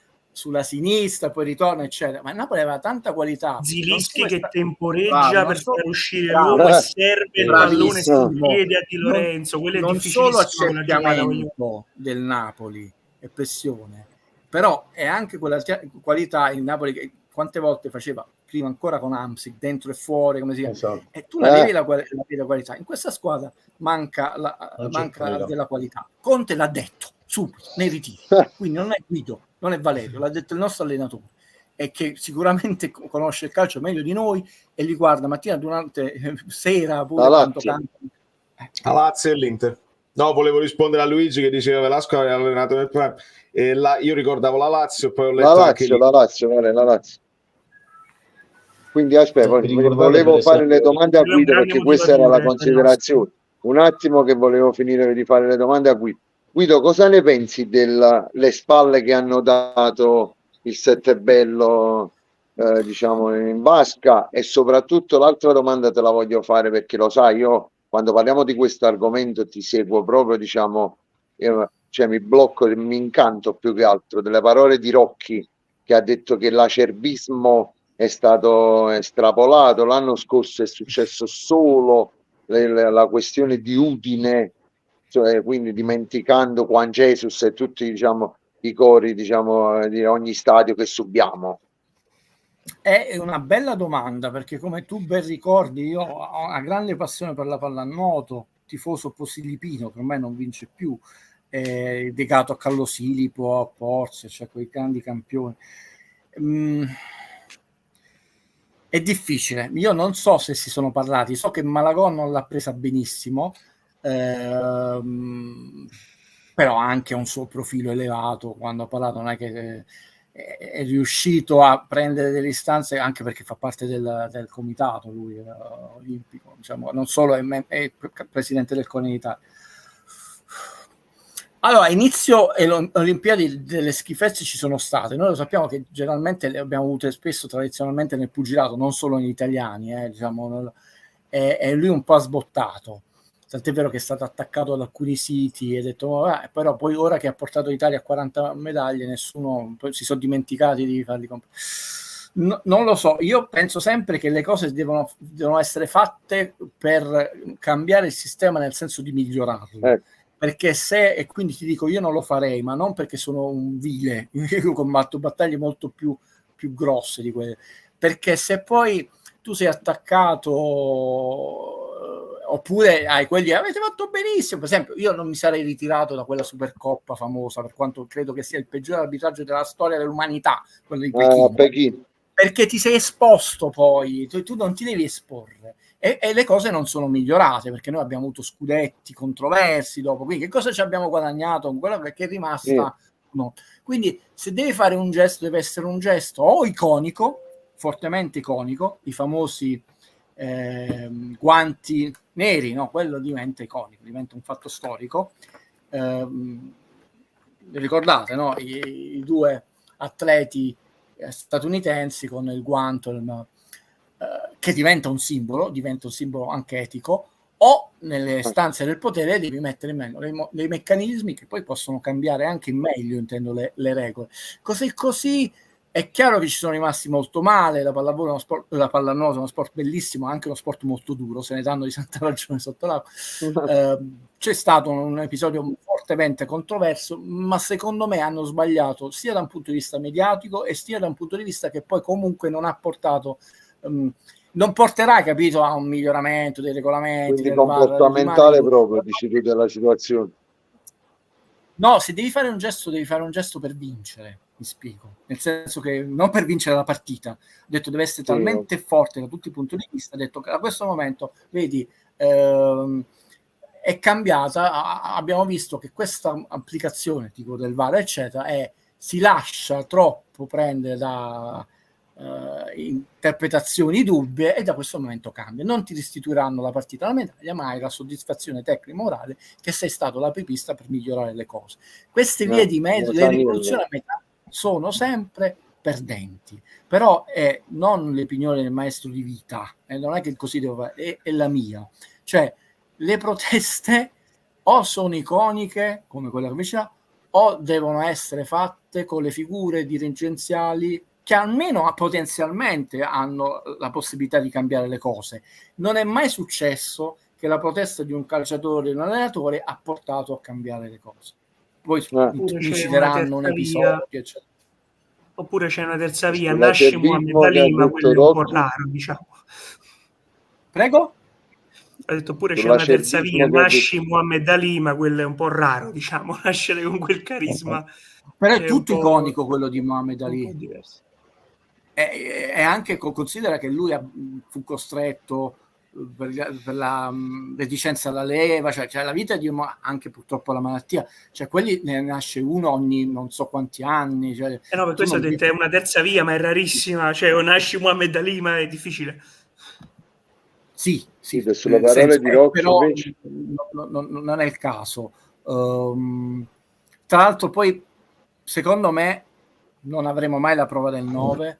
sinistra, poi ritorna, eccetera. Ma il Napoli aveva tanta qualità. Zielinski che temporeggia per far uscire l'uomo e serve il pallone sul piede a Di Lorenzo. Non solo accerchiamento del Napoli e pressione, però è anche quella qualità il Napoli che quante volte faceva prima ancora con Hamsik dentro e fuori, come si chiama, e tu la devi la qualità. In questa squadra manca della qualità. Conte l'ha detto subito nei ritiri, quindi non è Guido, non è Valerio, l'ha detto il nostro allenatore, e che sicuramente conosce il calcio meglio di noi e li guarda mattina, durante sera, pure quando cantano. La Lazio e l'Inter. No, volevo rispondere a Luigi che diceva Velasco aveva allenato nel Prime. Io ricordavo la Lazio, poi ho letto la Lazio. Quindi aspetta, volevo fare le domande a Guido, perché questa era la considerazione. Un attimo che volevo finire di fare le domande a Guido. Guido, cosa ne pensi delle spalle che hanno dato il Settebello, diciamo, in vasca? E soprattutto l'altra domanda te la voglio fare, perché lo sai, io quando parliamo di questo argomento ti seguo proprio, diciamo, cioè mi blocco, mi incanto più che altro delle parole di Rocchi, che ha detto che l'acerbismo è stato estrapolato. L'anno scorso è successo solo la questione di Udine, cioè, quindi dimenticando Juan Jesus e tutti, diciamo, i cori, diciamo, di ogni stadio che subiamo. È una bella domanda, perché come tu ben ricordi io ho una grande passione per la pallanuoto, tifoso posilipino che ormai non vince più, legato a Carlo Silipo, a Porze, cioè quei grandi campioni. È difficile, io non so se si sono parlati, so che Malagò non l'ha presa benissimo, però ha anche un suo profilo elevato. Quando ha parlato non è che è riuscito a prendere delle istanze, anche perché fa parte del comitato lui olimpico, diciamo, non solo è presidente del CONI Italia. Allora, inizio Olimpiadi delle schifezze ci sono state, noi lo sappiamo che generalmente le abbiamo avute spesso tradizionalmente nel pugilato, non solo negli italiani, diciamo, e lui un po' ha sbottato, tant'è vero che è stato attaccato da alcuni siti e ha detto però poi ora che ha portato l'Italia a 40 medaglie nessuno, poi si sono dimenticati di farli comprare. Non lo so, io penso sempre che le cose devono essere fatte per cambiare il sistema, nel senso di migliorarlo. Perché e quindi ti dico, io non lo farei, ma non perché sono un vile, io combatto battaglie molto più grosse di quelle, perché se poi tu sei attaccato oppure hai quelli avete fatto benissimo, per esempio io non mi sarei ritirato da quella Supercoppa famosa, per quanto credo che sia il peggiore arbitraggio della storia dell'umanità, quello di Pechino. Perché ti sei esposto, poi tu non ti devi esporre e le cose non sono migliorate, perché noi abbiamo avuto scudetti controversi dopo, quindi che cosa ci abbiamo guadagnato con quella che è rimasta? No. Quindi se devi fare un gesto deve essere un gesto o iconico, fortemente iconico, i famosi guanti neri, no? Quello diventa iconico, diventa un fatto storico. Ricordate, no? I due atleti statunitensi con il guanto che diventa un simbolo anche etico, o nelle stanze del potere devi mettere in mano dei meccanismi che poi possono cambiare anche in meglio, intendo, le regole. Così è chiaro che ci sono rimasti molto male. La pallavolo la pallanuoto è uno sport bellissimo, anche uno sport molto duro, se ne danno di santa ragione sotto l'acqua. C'è stato un episodio fortemente controverso, ma secondo me hanno sbagliato sia da un punto di vista mediatico e sia da un punto di vista che poi comunque non ha portato non porterà, capito, a un miglioramento dei regolamenti. Quindi comportamentale proprio, dici tu, della situazione. No, se devi fare un gesto, devi fare un gesto per vincere, mi spiego. Nel senso che non per vincere la partita. Ho detto deve essere talmente forte da tutti i punti di vista. Ho detto che a questo momento, vedi, è cambiata. Abbiamo visto che questa applicazione tipo del VAR, eccetera, si lascia troppo prendere da interpretazioni dubbie e da questo momento cambia. Non ti restituiranno la partita alla medaglia, ma hai la soddisfazione tecnico-morale che sei stato l'apripista per migliorare le cose. Queste vie di mezzo, le rivoluzioni a metà sono sempre perdenti, però è non l'opinione del maestro di vita, non è che così devo fare, è la mia. Cioè, le proteste o sono iconiche, come quella che diceva, o devono essere fatte con le figure dirigenziali che almeno potenzialmente hanno la possibilità di cambiare le cose. Non è mai successo che la protesta di un calciatore o di un allenatore ha portato a cambiare le cose. Poi mi citeranno un episodio, eccetera. Oppure c'è una terza via, nasce Mohamed Ali, ma quello è un po' raro, diciamo. Prego? Ho detto pure c'è una terza via, nasci Mohamed Ali, ma quello è un po' raro, diciamo, nascere con quel carisma. Però è tutto iconico quello di Mohamed Ali. e anche considera che lui fu costretto per la reticenza alla leva, cioè la vita di uno, anche purtroppo la malattia, cioè quelli ne nasce uno ogni non so quanti anni, cioè, no, per questo ho detto è una terza via, ma è rarissima, cioè o nasci Muhammad Ali, ma è difficile. Sì, sulle parole di Rocco, però invece non è il caso. Tra l'altro poi secondo me non avremo mai la prova del 9.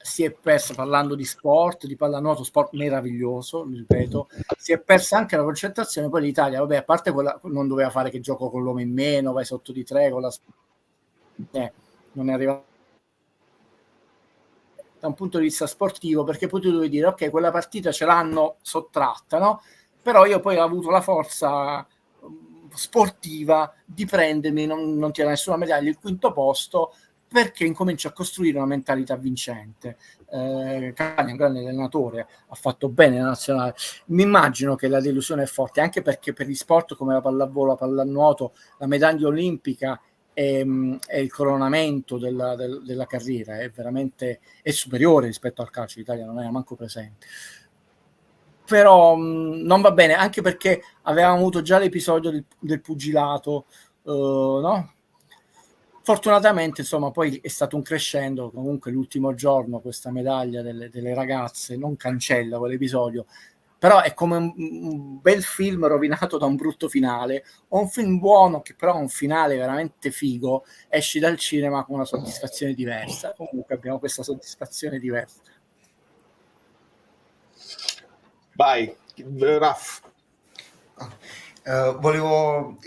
Si è persa, parlando di sport, di pallanuoto, sport meraviglioso, ripeto, si è persa anche la concentrazione. Poi l'Italia, vabbè, a parte quella, non doveva fare che gioco con l'uomo in meno, vai sotto di 3 con la non è arrivato da un punto di vista sportivo, perché poi tu devi dire ok, quella partita ce l'hanno sottratta, no? Però io poi ho avuto la forza sportiva di prendermi, non tirare nessuna medaglia, il quinto posto, perché incomincio a costruire una mentalità vincente. Cagni è un grande allenatore, ha fatto bene la nazionale. Mi immagino che la delusione è forte, anche perché per gli sport come la pallavolo, la pallanuoto, la medaglia olimpica è il coronamento della carriera, è veramente superiore rispetto al calcio. L'Italia non è manco presente. Però non va bene, anche perché avevamo avuto già l'episodio del pugilato, no? Fortunatamente, insomma, poi è stato un crescendo. Comunque l'ultimo giorno questa medaglia delle ragazze non cancella quell'episodio, però è come un bel film rovinato da un brutto finale, o un film buono che però ha un finale veramente figo, esci dal cinema con una soddisfazione diversa. Comunque abbiamo questa soddisfazione diversa. Vai, Raff. Volevo...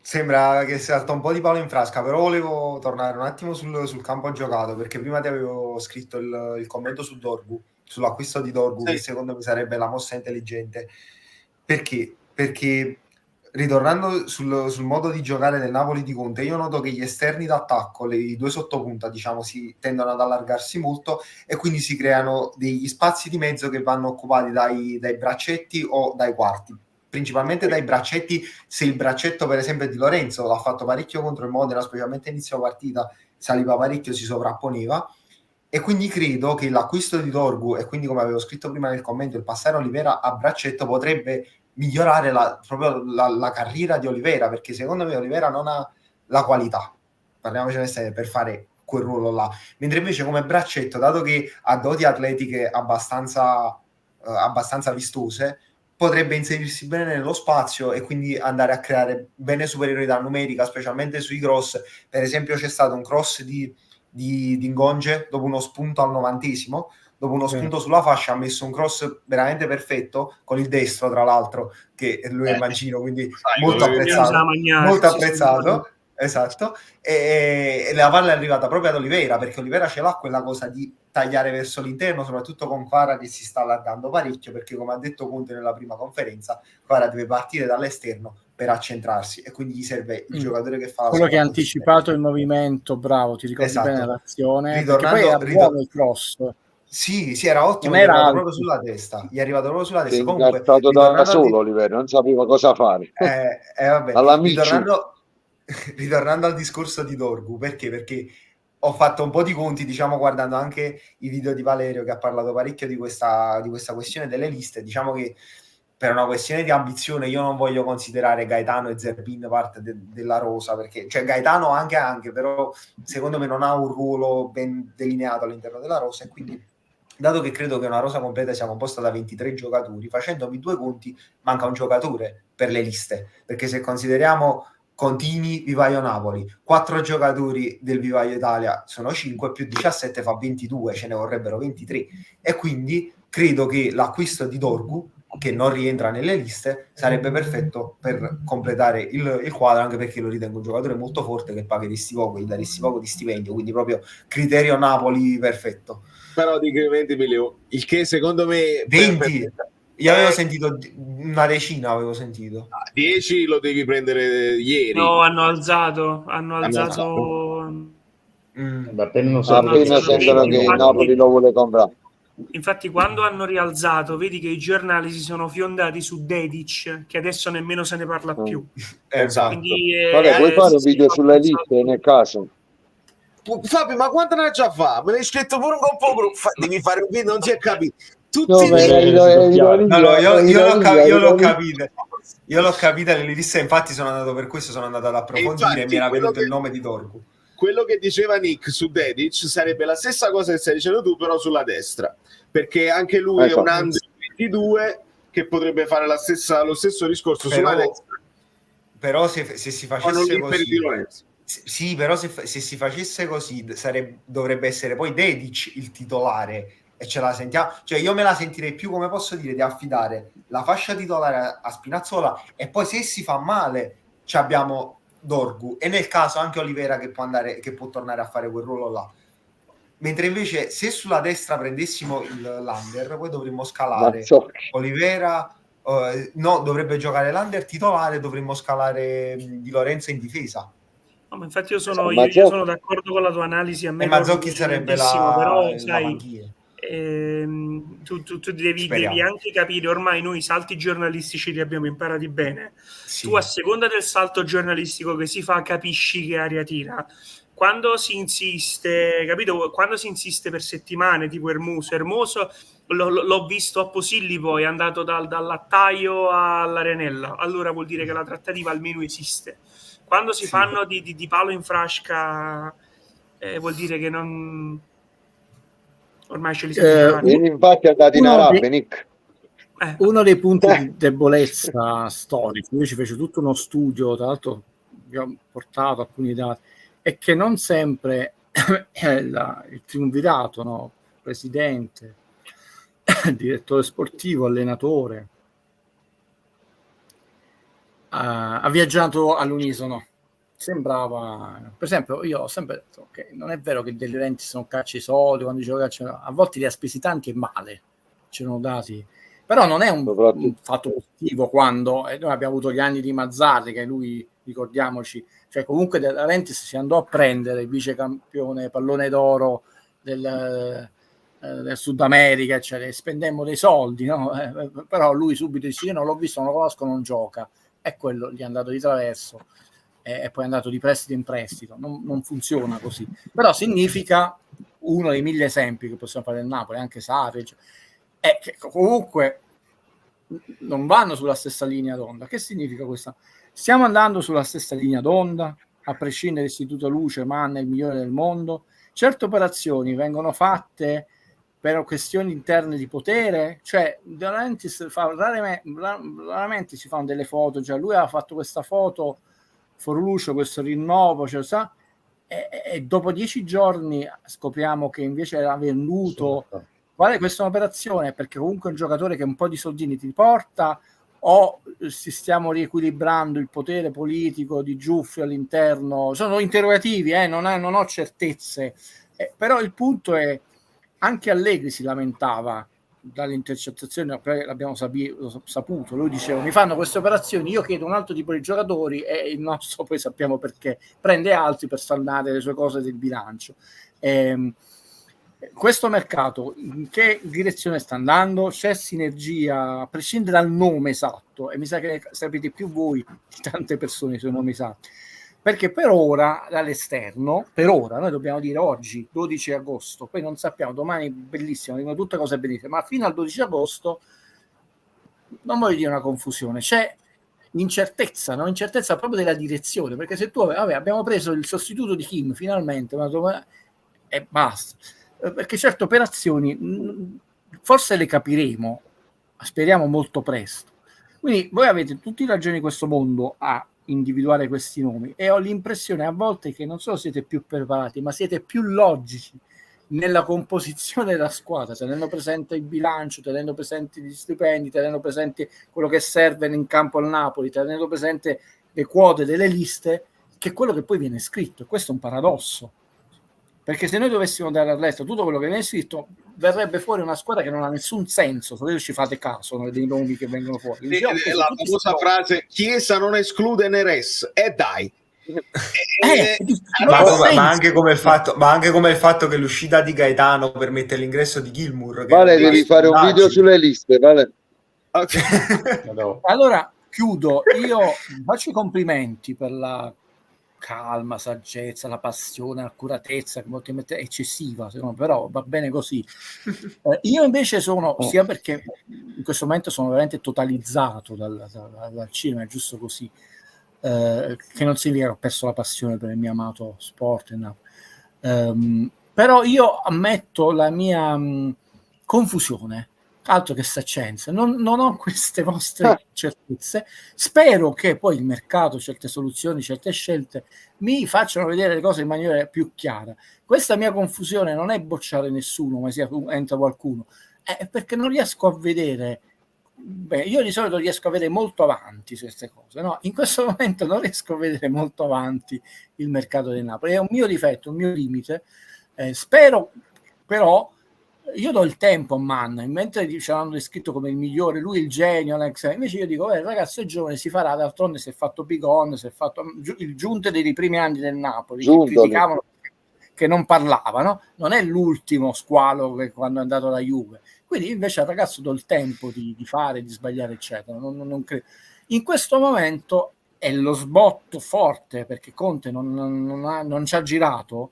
Sembra che salta un po' di palo in frasca, però volevo tornare un attimo sul campo giocato, perché prima ti avevo scritto il commento su Dorgu, sull'acquisto di Dorgu, che secondo me sarebbe la mossa intelligente. Perché? Perché ritornando sul modo di giocare del Napoli di Conte, io noto che gli esterni d'attacco, i due sottopunta, diciamo, si tendono ad allargarsi molto e quindi si creano degli spazi di mezzo che vanno occupati dai braccetti o dai quarti. Principalmente dai braccetti, se il braccetto per esempio di Lorenzo l'ha fatto parecchio contro il Modena, specialmente inizio partita, saliva parecchio, si sovrapponeva, e quindi credo che l'acquisto di Dorgu, e quindi come avevo scritto prima nel commento, il passare Olivera a braccetto potrebbe migliorare proprio la carriera di Olivera, perché secondo me Olivera non ha la qualità, parliamocene per fare quel ruolo là, mentre invece come braccetto, dato che ha doti atletiche abbastanza vistose, potrebbe inserirsi bene nello spazio e quindi andare a creare bene superiorità numerica, specialmente sui cross. Per esempio c'è stato un cross di Ngonge dopo uno spunto al 90esimo, dopo uno spunto sulla fascia ha messo un cross veramente perfetto con il destro, tra l'altro, che lui è mancino, quindi molto apprezzato. Esatto, e la palla è arrivata proprio ad Olivera, perché Olivera ce l'ha quella cosa di tagliare verso l'interno, soprattutto con Kvara che si sta allargando parecchio, perché come ha detto Conte nella prima conferenza, Kvara deve partire dall'esterno per accentrarsi e quindi gli serve il giocatore che fa quello che ha anticipato il movimento. Bravo, ti ricordi bene l'azione, perché poi era buono il cross. Sì, era ottimo, gli è arrivato proprio sulla testa. Gli è arrivato proprio sulla testa. Comunque, è stato da solo Olivera, non sapeva cosa fare. Vabbè. Ritornando al discorso di Dorgu, perché ho fatto un po' di conti, diciamo, guardando anche i video di Valerio che ha parlato parecchio di questa questione delle liste. Diciamo che per una questione di ambizione io non voglio considerare Gaetano e Zerbin parte della rosa, perché cioè Gaetano anche, però secondo me non ha un ruolo ben delineato all'interno della rosa, e quindi dato che credo che una rosa completa sia composta da 23 giocatori, facendomi due conti manca un giocatore per le liste, perché se consideriamo Contini, Vivaio Napoli, 4 giocatori del Vivaio Italia sono 5, più 17 fa 22, ce ne vorrebbero 23, e quindi credo che l'acquisto di Dorgu, che non rientra nelle liste, sarebbe perfetto per completare il quadro, anche perché lo ritengo un giocatore molto forte che pagheresti poco, gli daresti poco di stipendio, quindi proprio criterio Napoli perfetto. Però di 20 milioni, il che secondo me 20. Io avevo sentito una decina, 10 lo devi prendere ieri. No, hanno alzato. Appena sentono che il Napoli lo vuole comprare. Infatti quando hanno rialzato, vedi che i giornali si sono fiondati su Dedic, che adesso nemmeno se ne parla più. Esatto. Quindi, puoi fare un video sulle liste nel caso? Fabio, ma quanto ne ha già fa? Me l'hai scritto pure un po' devi fare un video, non si è capito. Tutti io l'ho capito. Io l'ho capita nell'Irissa, infatti sono andato per questo, sono andato ad approfondire e mi era venuto il nome di Dorgu. Quello che diceva Nick su Dedic sarebbe la stessa cosa che stai dicendo tu, però sulla destra, perché anche lui è un under 22 che potrebbe fare lo stesso discorso sulla destra. Però se si facesse così, sì, però se si facesse così dovrebbe essere poi Dedic il titolare, e ce la sentiamo, cioè io me la sentirei più, come posso dire, di affidare la fascia titolare a Spinazzola, e poi se si fa male ci abbiamo Dorgu, e nel caso anche Olivera che può tornare a fare quel ruolo là. Mentre invece se sulla destra prendessimo l'Under, poi dovremmo scalare Olivera, no, dovrebbe giocare l'Under titolare, dovremmo scalare Di Lorenzo in difesa. No, ma infatti io sono d'accordo con la tua analisi. A me Mazzocchi sarebbe però sai, panchina. Tu devi anche capire, ormai noi i salti giornalistici li abbiamo imparati bene. Sì. Tu a seconda del salto giornalistico che si fa capisci che aria tira. Quando si insiste, capito? Quando si insiste per settimane, tipo Hermoso l'ho visto a Posillipo, è andato dal lattaio all'Arenella, allora vuol dire che la trattativa almeno esiste. Quando si fanno di palo in frasca, vuol dire che non... Ormai ce li siamo infatti è andato in Arabia, Nick. Uno dei punti di debolezza storici, io ci fece tutto uno studio, tra l'altro vi ho portato alcuni dati, è che non sempre il triumvirato, no? Presidente, direttore sportivo, allenatore, ha viaggiato all'unisono. Sembrava, per esempio, io ho sempre detto che non è vero che De Laurentiis non caccia i soldi quando dice che a volte li ha spesi tanti e male, c'erano dati, però non è un fatto positivo quando noi abbiamo avuto gli anni di Mazzarri, che lui, ricordiamoci, cioè comunque De Laurentiis si andò a prendere il vicecampione pallone d'oro del Sud America, cioè spendemmo dei soldi, no? Però lui subito dice: io non l'ho visto, non lo conosco, non gioca, e quello gli è andato di traverso. E poi è andato di prestito in prestito. Non funziona così, però significa, uno dei 1000 esempi che possiamo fare del Napoli, anche Sarri, è che comunque non vanno sulla stessa linea d'onda. Che significa questo? Stiamo andando sulla stessa linea d'onda, a prescindere dall'Istituto Luce, Manna è il migliore del mondo. Certe operazioni vengono fatte per questioni interne di potere, cioè raramente si fanno delle foto, cioè lui ha fatto questa foto Forlucio, questo rinnovo, cioè, e dopo 10 giorni scopriamo che invece era venduto. Qual è questa operazione? Perché comunque è un giocatore che un po' di soldini ti porta, o si stiamo riequilibrando il potere politico di Giuffri all'interno? Sono interrogativi, non ho certezze, però il punto è, anche Allegri si lamentava dalle intercettazioni, l'abbiamo saputo, lui diceva: mi fanno queste operazioni, io chiedo un altro tipo di giocatori, e il nostro, poi sappiamo perché, prende altri per saldare le sue cose del bilancio. Questo mercato in che direzione sta andando? C'è sinergia, a prescindere dal nome esatto, e mi sa che sapete più voi di tante persone sui nomi esatti, perché per ora dall'esterno, noi dobbiamo dire oggi 12 agosto, poi non sappiamo, domani bellissimo, dicono tutte cose bellissime, ma fino al 12 agosto non voglio dire una confusione, c'è l'incertezza, no? Incertezza proprio della direzione, perché se tu abbiamo preso il sostituto di Kim finalmente, e basta, perché certe operazioni forse le capiremo, speriamo molto presto. Quindi voi avete tutti i ragioni di questo mondo a individuare questi nomi, e ho l'impressione a volte che non solo siete più preparati, ma siete più logici nella composizione della squadra, tenendo presente il bilancio, tenendo presenti gli stipendi, tenendo presente quello che serve in campo al Napoli, tenendo presente le quote delle liste, che quello che poi viene scritto. E questo è un paradosso, perché se noi dovessimo dare all'estero tutto quello che viene scritto, verrebbe fuori una squadra che non ha nessun senso, se voi ci fate caso, no, dei nomi che vengono fuori. La famosa frase: Chiesa non esclude Neres, dai. Ma anche come il fatto che l'uscita di Gaetano permette l'ingresso di Gilmour. Vale, devi fare un video sulle liste, Vale. Okay. Allora chiudo, io faccio i complimenti per la calma, saggezza, la passione, l'accuratezza, che molti mettono eccessiva, secondo me, però va bene così. Io invece sono, sia perché in questo momento sono veramente totalizzato dal cinema, è giusto così, che non significa che ho perso la passione per il mio amato sport, però io ammetto la mia confusione, altro che saccenza, non ho queste vostre certezze. Spero che poi il mercato, certe soluzioni, certe scelte mi facciano vedere le cose in maniera più chiara. Questa mia confusione non è bocciare nessuno, ma sia entra qualcuno, è perché non riesco a vedere. Beh, io di solito riesco a vedere molto avanti su queste cose, no? In questo momento non riesco a vedere molto avanti il mercato del Napoli, è un mio difetto, un mio limite. Spero però, io do il tempo a Manna, mentre ci hanno descritto come il migliore, lui il genio, invece io dico, il ragazzo è giovane, si farà, d'altronde si è fatto Bigon, si è fatto il Giunte dei primi anni del Napoli, che criticavano che non parlava, no? Non è l'ultimo squalo che quando è andato alla Juve, quindi invece al ragazzo do il tempo di fare, di sbagliare, eccetera. Non credo. In questo momento è lo sbotto forte, perché Conte non ci ha girato.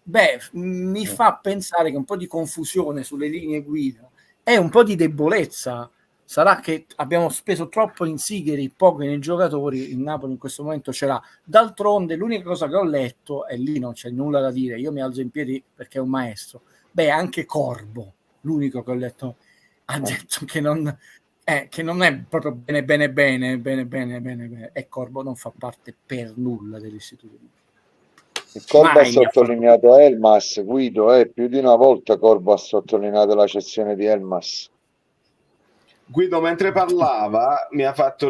Beh, mi fa pensare che un po' di confusione sulle linee guida è un po' di debolezza. Sarà che abbiamo speso troppo in Sigari, poco nei giocatori. Il Napoli in questo momento ce l'ha. D'altronde l'unica cosa che ho letto, e lì non c'è nulla da dire, io mi alzo in piedi perché è un maestro, anche Corbo, l'unico che ho letto, ha detto che non è proprio bene, e Corbo non fa parte per nulla dell'istituto. Il Corbo ha sottolineato Elmas, Guido, più di una volta Corbo ha sottolineato la cessione di Elmas. Guido, mentre parlava mi ha fatto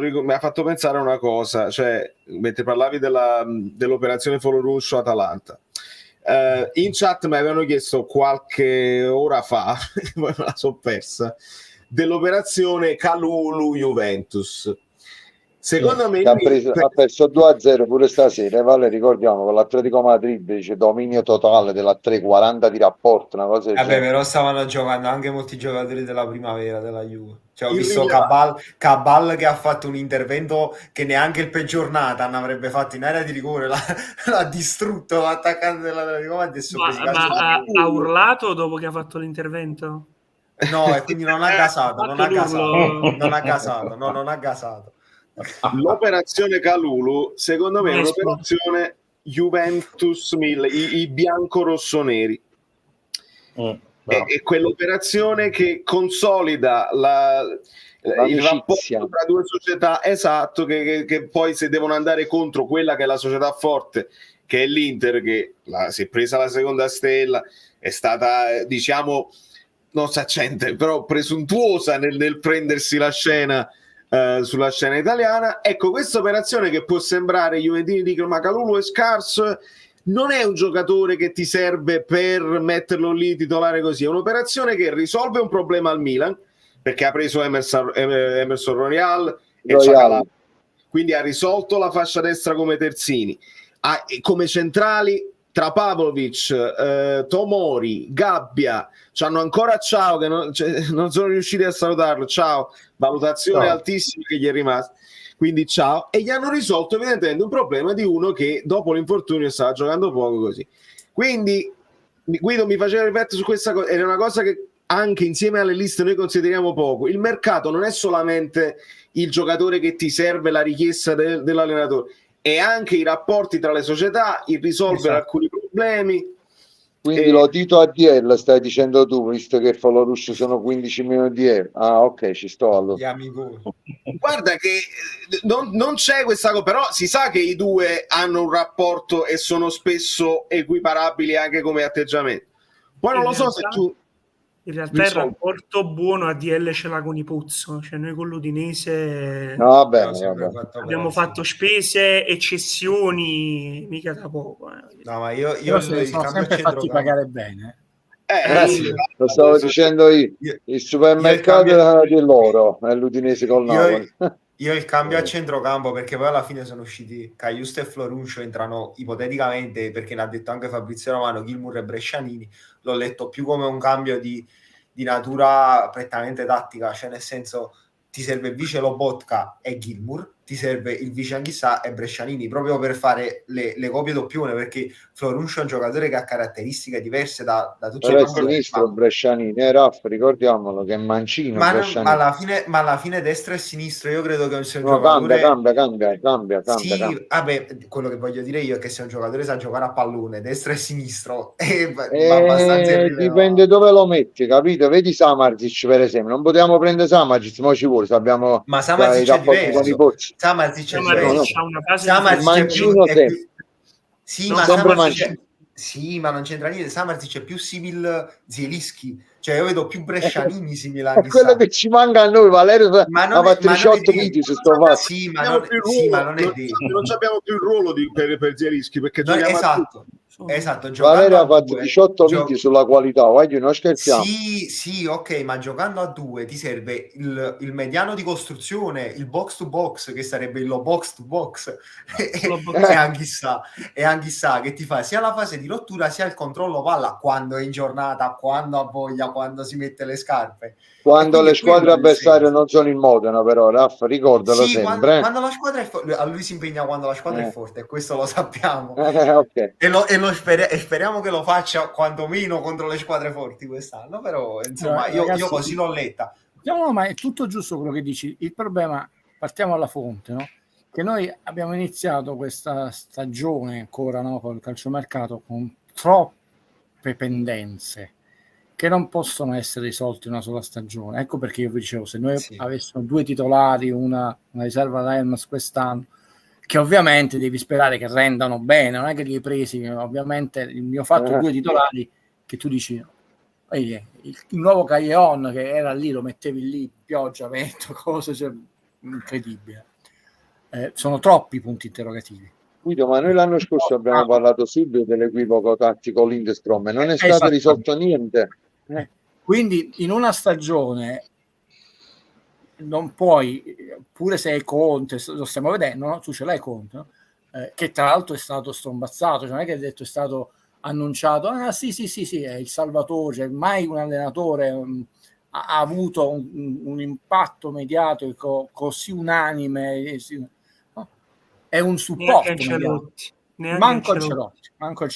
pensare a una cosa, cioè mentre parlavi dell'operazione Foloruscio Atalanta, in chat mi avevano chiesto qualche ora fa, poi me la so persa, dell'operazione Kalulu Juventus. Secondo me ha perso 2-0 pure stasera, vale, ricordiamo con l'Atletico Madrid, dice dominio totale della 340 di rapporto, una cosa del genere. Però stavano giocando anche molti giocatori della primavera della Juve. Cioè, ho visto Cabal che ha fatto un intervento che neanche il peggior Nathan avrebbe fatto in area di rigore, l'ha distrutto l'attaccante dell'Atletico Madrid. Ma ha urlato dopo che ha fatto l'intervento? No, e quindi non ha gasato. Non ha gasato. L'operazione Kalulu secondo me è un'operazione Juventus 1000, i bianco-rossoneri, è quell'operazione che consolida il rapporto tra due società, esatto, che poi se devono andare contro quella che è la società forte, che è l'Inter, che si è presa la seconda stella, è stata, diciamo, non saccente, però presuntuosa nel prendersi la scena sulla scena italiana. Ecco, questa operazione che può sembrare, i juventini dicono ma Kalulu è scarso, non è un giocatore che ti serve per metterlo lì titolare così, è un'operazione che risolve un problema al Milan, perché ha preso Emerson Royal e quindi ha risolto la fascia destra come terzini, come centrali tra Pavlovic, Tomori, Gabbia, c'hanno ancora Ciao che non sono riusciti a salutarlo, Ciao, valutazione altissima che gli è rimasta, quindi Ciao, e gli hanno risolto evidentemente un problema di uno che dopo l'infortunio stava giocando poco così. Quindi Guido mi faceva riflettere su questa cosa, ed è una cosa che anche insieme alle liste noi consideriamo poco. Il mercato non è solamente il giocatore che ti serve, la richiesta dell'allenatore, e anche i rapporti tra le società, il risolvere alcuni problemi. Quindi lo Tito ADL stai dicendo tu, visto che Foloruscio sono 15 milioni di euro. Ah, ok, ci sto allora. Guarda che non c'è questa cosa, però si sa che i due hanno un rapporto e sono spesso equiparabili anche come atteggiamento. Poi non lo so se tu... In realtà il rapporto buono a DL ce l'ha con i Puzzo, cioè noi con l'Udinese abbiamo fatto spese e cessioni mica da poco. No, ma io sono sempre fatti pagare bene. Sì, lo stavo dicendo io. Il supermercato dell'oro è l'Udinese col Napoli. Io il cambio a centrocampo, perché poi alla fine sono usciti Caiusto e Floruncio, entrano ipoteticamente, perché ne ha detto anche Fabrizio Romano, Gilmour e Brescianini, l'ho letto più come un cambio di natura prettamente tattica, cioè nel senso ti serve Vice Lobotka e Gilmour, ti serve il vice Anghissà e Brescianini, proprio per fare le copie doppione, perché Floruncio è un giocatore che ha caratteristiche diverse da tutti Però i è sinistro Brescianini, Raff, ricordiamolo che è mancino Brescianini. Ma alla fine destra e sinistro io credo che sia un No, giocatore... cambia. Sì, vabbè, quello che voglio dire io è che se un giocatore sa giocare a pallone, destra e sinistro, va abbastanza irrilevante. Dipende dove lo metti, capito? Vedi Samardzic per esempio, non potevamo prendere Samardzic, ma ci vuole, abbiamo ma Samardzic è diverso. Samardzic è diverso. Ha una fase Samardzic mancino è più... Sì, No, ma sempre Samardzic sì, ma non c'entra niente. Samardzic è più simil Zielinski, cioè io vedo più Brescianini simili a è quello che ci manca a noi. Valerio ha fatto 18 video su sto fatto. Sì, ma non è detto. Non abbiamo più il ruolo per Zielinski, perché esatto, Valerio ha fatto 18 video sulla qualità, non scherziamo. Sì, ok, ma giocando a due ti serve il mediano di costruzione, il box to box, che sarebbe il box to box, e Anghissà che ti fa sia la fase di rottura sia il controllo palla quando è in giornata, quando ha voglia, quando si mette le scarpe. Quando le squadre avversarie non sono in Modena, però Raff, ricordalo sempre. Quando la squadra è forte, a lui si impegna quando la squadra è forte, questo lo sappiamo. Okay. E speriamo che lo faccia quantomeno contro le squadre forti quest'anno, però insomma io così l'ho letta. No, ma è tutto giusto quello che dici. Il problema, partiamo alla fonte, no? Che noi abbiamo iniziato questa stagione ancora, no, con il calciomercato con troppe pendenze che non possono essere risolti in una sola stagione. Ecco perché io vi dicevo, se noi avessimo 2 titolari, una riserva da Helmets quest'anno, che ovviamente devi sperare che rendano bene, non è che li hai presi, ovviamente il mio fatto 2 titolari che tu dici, il nuovo Callejon che era lì, lo mettevi lì, pioggia, vento, cose, cioè, incredibile. Sono troppi punti interrogativi. Guido, ma noi l'anno scorso abbiamo parlato subito dell'equivoco tattico Lindstrom e non è stato risolto niente. Quindi in una stagione non puoi, pure se hai Conte, lo stiamo vedendo, no? Tu ce l'hai Conte, no? Che tra l'altro è stato strombazzato, cioè non è che hai detto è stato annunciato, sì, è il salvatore, cioè mai un allenatore ha avuto un impatto mediatico così unanime, no? È un supporto. Manco Ancelotti.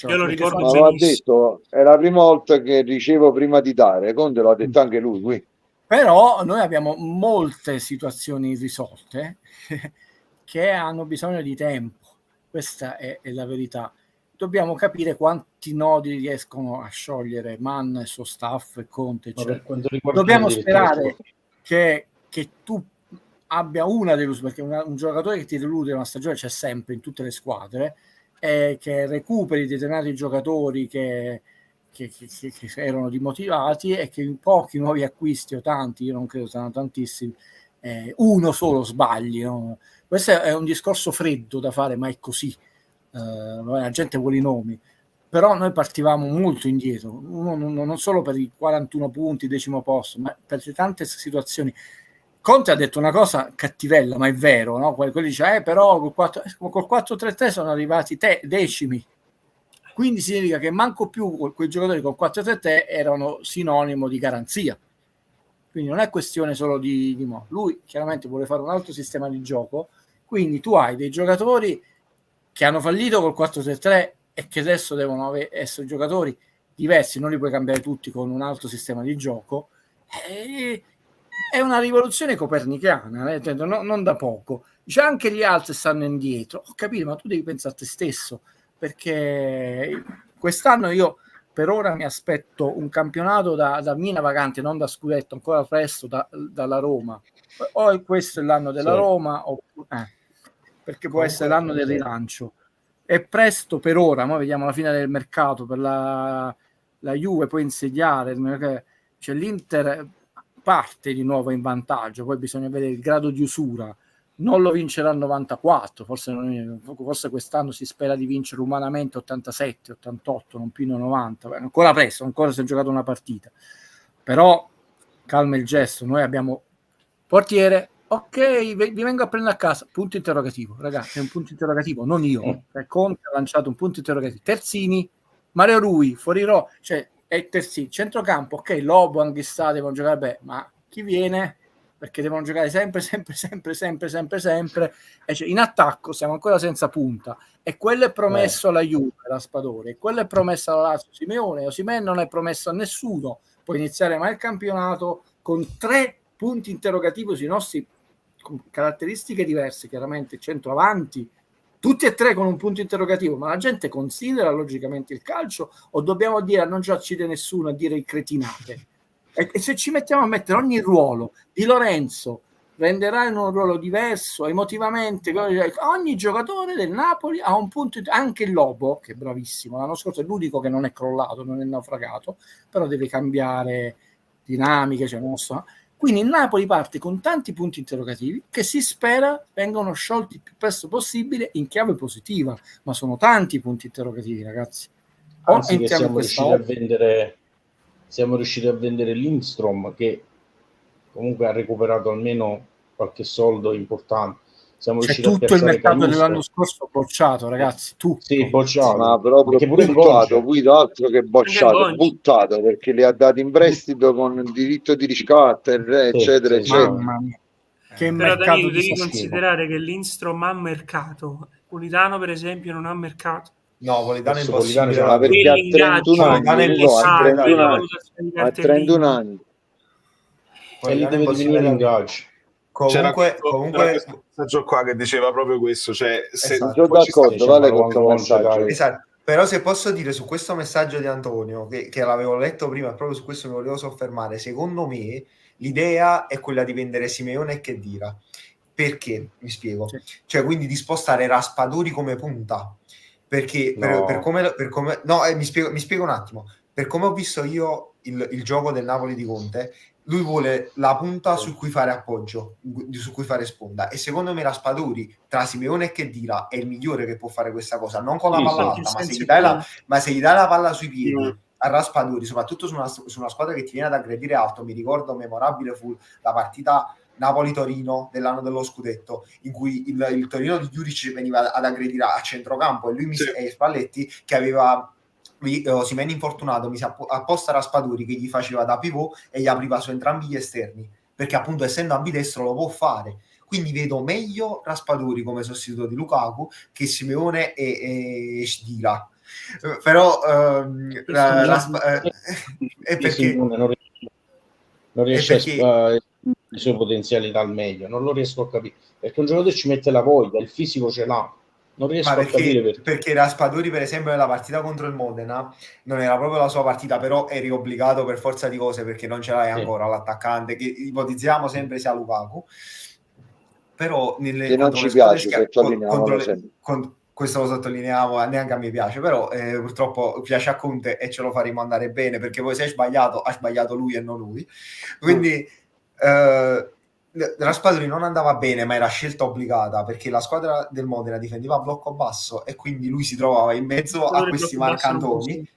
Io lo ricordo ma l'ha detto, è la prima volta che ricevo prima di dare, Conte l'ha detto anche lui qui. Però noi abbiamo molte situazioni irrisolte che hanno bisogno di tempo, questa è la verità. Dobbiamo capire quanti nodi riescono a sciogliere Mann e il suo staff e Conte, dobbiamo sperare che tu abbia una delusione, perché un giocatore che ti delude una stagione c'è sempre in tutte le squadre, che recuperi determinati giocatori che erano dimotivati e che in pochi nuovi acquisti o tanti, io non credo siano tantissimi, uno solo sbagli, no? Questo è un discorso freddo da fare, ma è così. La gente vuole i nomi, però noi partivamo molto indietro, non solo per i 41 punti, 10° posto, ma per tante situazioni. Conte ha detto una cosa cattivella, ma è vero, no? Quelli dice, però col 4-3-3 sono arrivati decimi, quindi significa che manco più quei giocatori col 4-3-3 erano sinonimo di garanzia. Quindi non è questione solo di lui chiaramente vuole fare un altro sistema di gioco, quindi tu hai dei giocatori che hanno fallito col 4-3-3 e che adesso devono essere giocatori diversi, non li puoi cambiare tutti con un altro sistema di gioco. È una rivoluzione copernicana, non da poco. Dice anche gli altri stanno indietro. Ho capito, ma tu devi pensare a te stesso, perché quest'anno io per ora mi aspetto un campionato da mina vagante, non da scudetto, ancora presto dalla Roma. O questo è l'anno della Roma, perché può essere l'anno del rilancio. È presto per ora, ma vediamo la fine del mercato per la Juve può insediare, cioè l'Inter parte di nuovo in vantaggio, poi bisogna vedere il grado di usura, non lo vincerà al 94, forse quest'anno si spera di vincere umanamente 87, 88, non più 90, ancora presto, ancora si è giocato una partita, calma il gesto, noi abbiamo portiere, ok, vi vengo a prendere a casa, punto interrogativo, ragazzi, è un punto interrogativo, non io, Conte ha lanciato un punto interrogativo, terzini, Mario Rui, Fuori cioè è terzini, centrocampo, ok, Lobo, Anghissà devono giocare bene, ma chi viene? perché devono giocare sempre, e cioè, in attacco siamo ancora senza punta, e quello è promesso alla Juve, Raspadori, e quello è promesso alla Lazio, Simeone. Osimhen non è promesso a nessuno, può iniziare mai il campionato con 3 punti interrogativi sui nostri, con caratteristiche diverse, chiaramente centroavanti, tutti e 3 con un punto interrogativo, ma la gente considera logicamente il calcio, o dobbiamo dire a non ci accide nessuno a dire cretinate? E se ci mettiamo a mettere ogni ruolo di Lorenzo renderà in un ruolo diverso emotivamente, ogni giocatore del Napoli ha un punto, anche il Lobo, che è bravissimo, l'anno scorso è l'unico che non è crollato, non è naufragato, però deve cambiare dinamiche, cioè non so. Quindi il Napoli parte con tanti punti interrogativi che si spera vengano sciolti il più presto possibile in chiave positiva, ma sono tanti punti interrogativi, ragazzi. Anzi, che siamo riusciti a vendere Lindstrom, che comunque ha recuperato almeno qualche soldo importante. Siamo riusciti tutto a il mercato Caruso. dell'anno scorso bocciato, ragazzi, tutto. Sì, bocciato. Ma proprio buttato, Guido, altro che bocciato, buttato, perché li ha dati in prestito con diritto di riscatto, eccetera, eccetera. Mamma mia. Che però mercato Danilo, di devi considerare che Lindstrom ha mercato, Politano per esempio non ha mercato. No, Politano è Politano impossibile. Ma perché ha 31 anni, E lì deve diminuire l'ingaggio. Comunque, questo messaggio qua che diceva proprio questo, cioè se esatto. sono d'accordo, vale questo messaggio. Esatto. Però se posso dire su questo messaggio di Antonio, che l'avevo letto prima, proprio su questo mi volevo soffermare, secondo me l'idea è quella di vendere Simeone e Khedira. Perché? Mi spiego. Cioè, quindi di spostare Raspadori come punta. Perché per come no, mi spiego un attimo. Per come ho visto io il gioco del Napoli di Conte, lui vuole la punta su cui fare appoggio, su cui fare sponda, e secondo me Raspadori tra Simeone e Khedira è il migliore che può fare questa cosa, non con la palla alta, ma se gli dai la palla sui piedi a Raspadori, soprattutto su una squadra che ti viene ad aggredire alto. Mi ricordo memorabile fu la partita Napoli-Torino dell'anno dello scudetto, in cui il Torino di Juric veniva ad aggredire a centrocampo, e lui e Spalletti, che aveva Osimhen infortunato, mise apposta Raspadori che gli faceva da pivot e gli apriva su entrambi gli esterni, perché appunto essendo ambidestro lo può fare. Quindi vedo meglio Raspadori come sostituto di Lukaku che Simeone e Khedira. Però è perché non riesce a le sue potenzialità al meglio, non lo riesco a capire, perché un giocatore ci mette la voglia, il fisico ce l'ha, non riesco a capire perché Raspadori per esempio nella partita contro il Modena non era proprio la sua partita, però eri obbligato per forza di cose, perché non ce l'hai ancora l'attaccante che ipotizziamo sempre sia Lukaku, però che non ci piace, questo lo sottolineiamo, neanche a me piace, però purtroppo piace a Conte e ce lo faremo andare bene, perché poi se ha sbagliato lui e non lui, quindi Raspadori non andava bene, ma era scelta obbligata, perché la squadra del Modena difendeva a blocco basso e quindi lui si trovava in mezzo a questi marcantoni.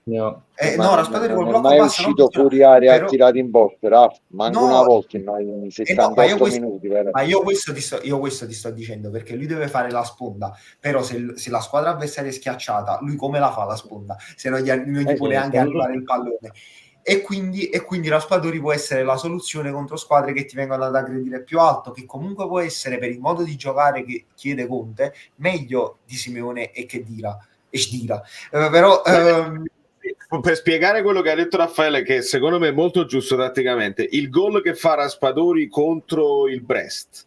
Raspadori col blocco basso è uscito fuori area, ha tirato in porta, manca una volta in 78 minuti. Ma io questo ti sto dicendo, perché lui deve fare la sponda, però se la squadra avversaria è schiacciata, lui come la fa la sponda? Se non gli può neanche arrivare il pallone. E quindi Raspadori può essere la soluzione contro squadre che ti vengono ad aggredire più alto, che comunque può essere, per il modo di giocare che chiede Conte, meglio di Simeone e Khedira. Però per spiegare quello che ha detto Raffaele, che secondo me è molto giusto tatticamente, il gol che fa Raspadori contro il Brest,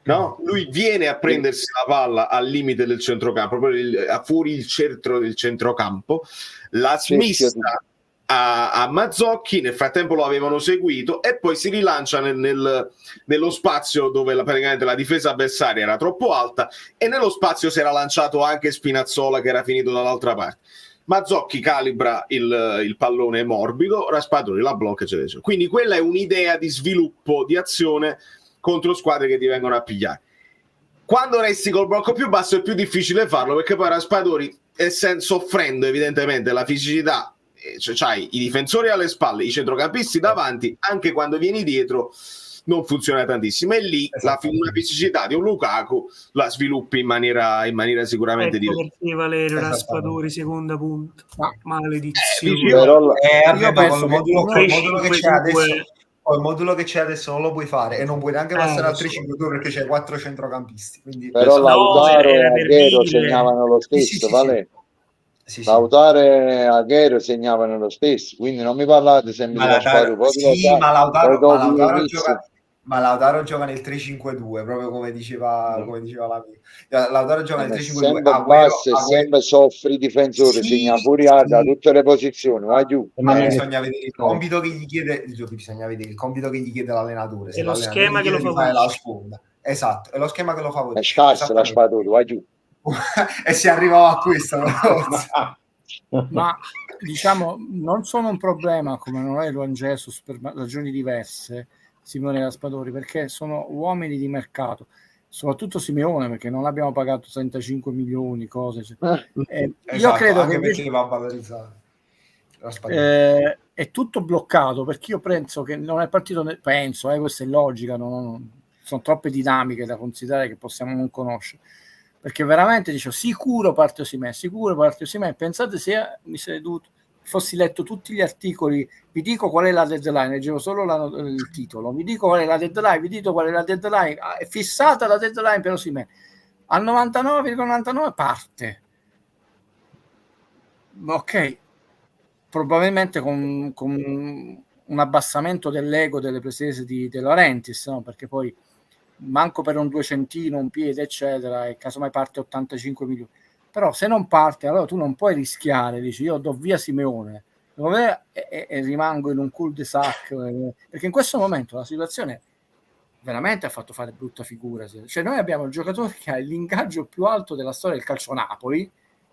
no? Lui viene a prendersi la palla al limite del centrocampo, proprio fuori il centro del centrocampo, la smissa a Mazzocchi, nel frattempo lo avevano seguito, e poi si rilancia nello spazio dove praticamente la difesa avversaria era troppo alta, e nello spazio si era lanciato anche Spinazzola che era finito dall'altra parte. Mazzocchi calibra il pallone morbido, Raspadori la blocca, eccetera. Quindi quella è un'idea di sviluppo di azione contro squadre che ti vengono a pigliare. Quando resti col blocco più basso è più difficile farlo, perché poi Raspadori, soffrendo evidentemente la fisicità, cioè c'hai i difensori alle spalle, i centrocampisti davanti, anche quando vieni dietro non funziona tantissimo, e lì una fisicità di un Lukaku la sviluppi in maniera sicuramente diversa. Perché Valerio Raspadori seconda punta, maledizione. Io penso il modulo che c'è adesso, il modulo che c'è adesso non lo puoi fare e non puoi neanche passare al 3-5-2 perché c'è 4 centrocampisti. Quindi... Però Lautaro e era per Aguero 1000. segnavano lo stesso, Sì, sì, sì, vale? Sì, sì. Lautaro e Aguero segnavano lo stesso, quindi non mi parlate sempre di Lautaro. Ma Lautaro gioca nel 3-5-2, proprio come diceva l'amico. Lautaro gioca nel 3-5-2. Sempre basso, sempre soffri difensore, segna fuori da tutte le posizioni, vai giù. Bisogna vedere il compito che gli chiede, l'allenatore. E lo schema che lo fa la sponda. Esatto, è lo schema che lo favorisce. È scarsa la spatola, vai giù. E si arrivava a questo. Ma diciamo, non sono un problema come non è Luan Jesus per ragioni diverse, Simone Raspadori, perché sono uomini di mercato, soprattutto Simeone, perché non abbiamo pagato 35 milioni, cose. Esatto, io credo anche che perché va valorizzato. È tutto bloccato, perché io penso che non è partito, questa è logica, sono troppe dinamiche da considerare che possiamo non conoscere, perché veramente dicevo sicuro parte Osimhen, pensate se mi fossi letto tutti gli articoli, vi dico qual è la deadline, leggevo solo il titolo, vi dico qual è la deadline, è fissata la deadline per Osimhen, al 99,99 parte, ok, probabilmente con un abbassamento dell'ego delle pretese di De Laurentiis, no? Perché poi manco per un 200, un piede eccetera, e casomai parte 85 milioni. Però se non parte, allora tu non puoi rischiare, dici io do via Simeone e rimango in un cul-de-sac, perché in questo momento la situazione veramente ha fatto fare brutta figura. Cioè noi abbiamo il giocatore che ha l'ingaggio più alto della storia del calcio Napoli,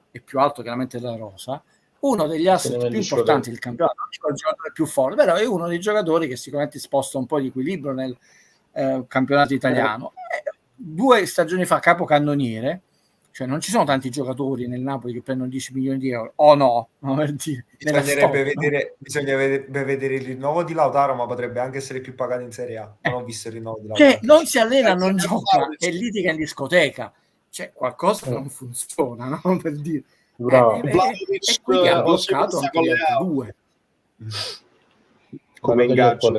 e più alto chiaramente della rosa, uno degli asset più importanti del campionato, il giocatore più forte, però è uno dei giocatori che sicuramente sposta un po' di equilibrio nel campionato italiano. 2 stagioni fa capocannoniere, cioè non ci sono tanti giocatori nel Napoli che prendono 10 milioni di euro, per dire, bisognerebbe vedere il rinnovo di Lautaro, ma potrebbe anche essere più pagato in Serie A. Non ho visto il rinnovo di Lautaro. Che non si allena, non gioca e litiga in discoteca, cioè qualcosa non funziona, no? Per dire. E quindi ha bloccato anche gli altri 2. Come ingaggio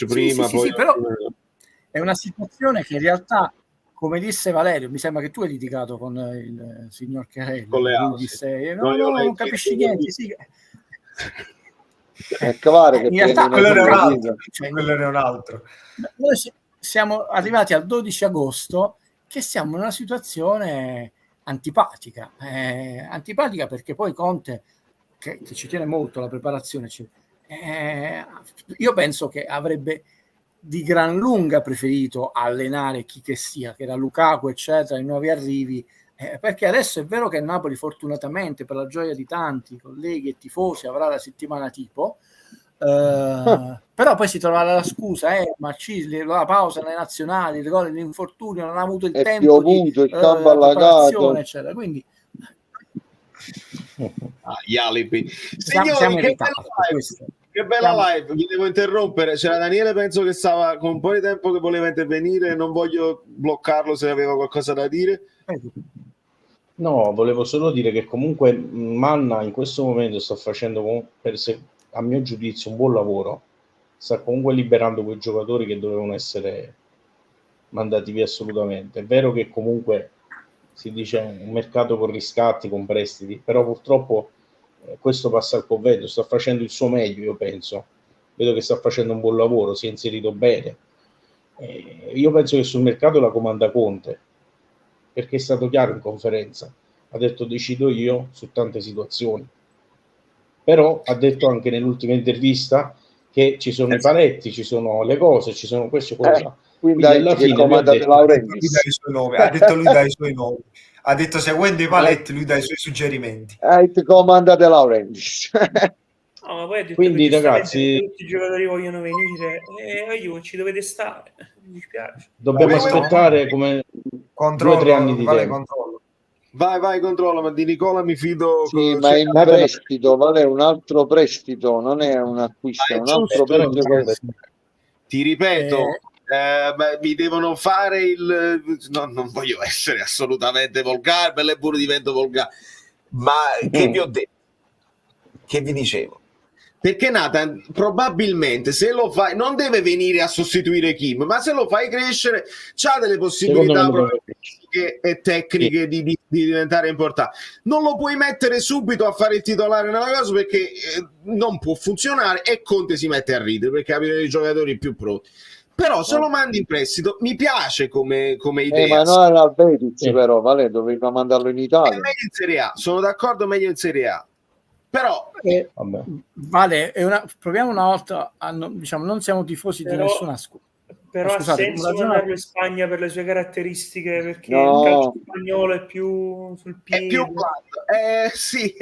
prima, sì, però è una situazione che in realtà, come disse Valerio, mi sembra che tu hai litigato con il signor Chiarelli, con le non capisci niente, sì. In realtà quello è un altro. Noi siamo arrivati al 12 agosto che siamo in una situazione antipatica perché poi Conte, che ci tiene molto la preparazione, io penso che avrebbe di gran lunga preferito allenare chi che sia, che era Lukaku eccetera, i nuovi arrivi, perché adesso è vero che il Napoli fortunatamente, per la gioia di tanti colleghi e tifosi, avrà la settimana tipo, però poi si trova la scusa, ma la pausa nelle nazionali, le gol, l'infortunio, non ha avuto il tempo piovuto, il campo allagato, eccetera, quindi gli alibi. Siamo Che bella live, vi devo interrompere, c'era Daniele, penso che stava con un po' di tempo che voleva intervenire, non voglio bloccarlo se aveva qualcosa da dire. No, volevo solo dire che comunque Manna in questo momento sta facendo, a mio giudizio, un buon lavoro, sta comunque liberando quei giocatori che dovevano essere mandati via assolutamente. È vero che comunque si dice un mercato con riscatti, con prestiti, però purtroppo questo passa al convento, sta facendo il suo meglio, io penso, vedo che sta facendo un buon lavoro, si è inserito bene, io penso che sul mercato la comanda Conte, perché è stato chiaro in conferenza, ha detto decido io su tante situazioni, però ha detto anche nell'ultima intervista che ci sono i paletti, ci sono le cose, ci sono questo cosa. Quindi alla fine ha detto lui dai suoi nomi. Ha detto seguendo i paletti lui dà i suoi suggerimenti. Ti comanda De Laurentiis. No, ma poi ha detto quindi che ragazzi tutti i giocatori vogliono venire e io ci dovete stare, mi dispiace. Dobbiamo aspettare come 2 o 3 anni di tempo. Controllo. Vai, controllo, ma di Nicola mi fido. Sì, ma è in prestito, vale un altro prestito, non è un acquisto, è un altro prestito. Ti ripeto, mi devono fare non voglio essere assolutamente volgare, eppure divento volgare, ma che vi ho detto, che vi dicevo, perché Nathan probabilmente se lo fai non deve venire a sostituire Kim, ma se lo fai crescere c'ha delle possibilità e tecniche di diventare importante. Non lo puoi mettere subito a fare il titolare nella cosa perché non può funzionare, e Conte si mette a ridere perché ha i giocatori più pronti. Però se lo mandi in prestito mi piace come idea. Ma no, era al Betis, però Vale, doveva mandarlo in Italia. È meglio in Serie A, sono d'accordo, meglio in Serie A. Però Vale, proviamo una volta diciamo, non siamo tifosi di nessuna scuola. Però scusate, ha senso mandarlo in Spagna per le sue caratteristiche, perché il calcio spagnolo è più sul piede. È più sì,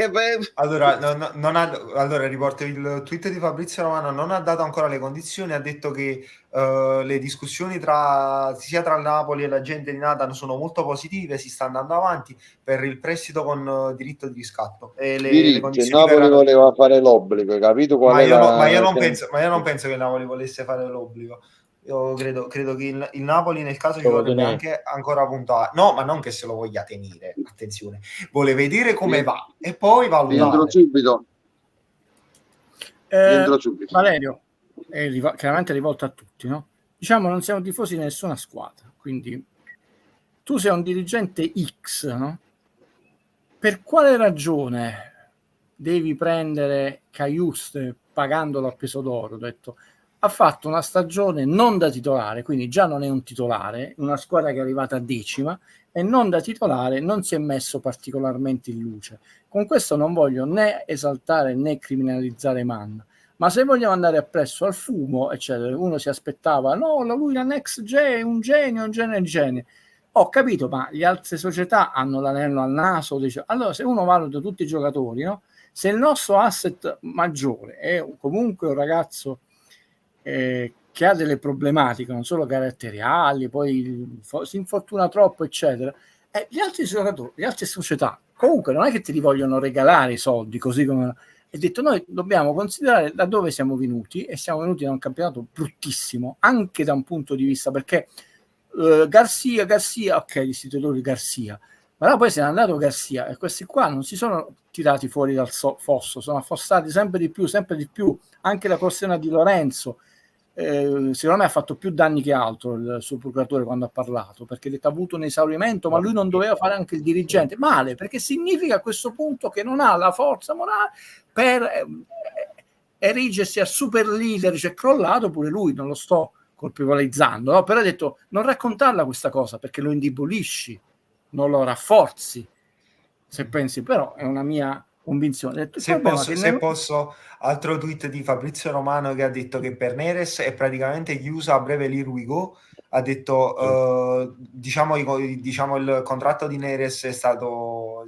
allora riporto il tweet di Fabrizio Romano, non ha dato ancora le condizioni, ha detto che le discussioni sia tra il Napoli e la gente di Nathan sono molto positive, si sta andando avanti per il prestito con diritto di riscatto. E le condizioni il Napoli voleva fare l'obbligo, hai capito qual è ma io non penso che il Napoli volesse fare l'obbligo. Io credo che il Napoli nel caso ci dovrebbe anche ancora puntare. No, ma non che se lo voglia tenere, attenzione, vuole vedere come va e poi valutare. Rientro subito. Valerio, è chiaramente rivolto a tutti, no? Diciamo, non siamo tifosi di nessuna squadra, quindi tu sei un dirigente X, no? Per quale ragione devi prendere Cajuste pagandolo a peso d'oro? Ho detto, ha fatto una stagione non da titolare, quindi già non è un titolare, una squadra che è arrivata a 10ª, e non da titolare non si è messo particolarmente in luce. Con questo non voglio né esaltare né criminalizzare Mann, ma se vogliamo andare appresso al fumo, eccetera, uno si aspettava, no, lui la next gen, un genio. Ho capito, ma le altre società hanno l'anello al naso, dice. Allora se uno valuta tutti i giocatori, no? Se il nostro asset maggiore è comunque un ragazzo che ha delle problematiche non solo caratteriali, poi si infortuna troppo, eccetera, gli altri giocatori, le altre società comunque non è che te li vogliono regalare i soldi così come. È detto, noi dobbiamo considerare da dove siamo venuti, e siamo venuti da un campionato bruttissimo anche da un punto di vista, perché Garcia, ok, l'istitutore Garcia, ma là poi se n'è andato Garcia e questi qua non si sono tirati fuori dal fosso, sono affossati sempre di più. Anche la questione di Lorenzo secondo me ha fatto più danni che altro il suo procuratore quando ha parlato, perché ha avuto un esaurimento, ma lui non doveva fare anche il dirigente male, perché significa a questo punto che non ha la forza morale per erigersi a super leader, cioè crollato pure lui, non lo sto colpevolizzando, no? Però ha detto non raccontarla questa cosa perché lo indebolisci, non lo rafforzi, se pensi. Però è una mia convinzione. Se posso, altro tweet di Fabrizio Romano che ha detto che per Neres è praticamente chiusa, a breve lì Ruigo, ha detto diciamo il contratto di Neres è stato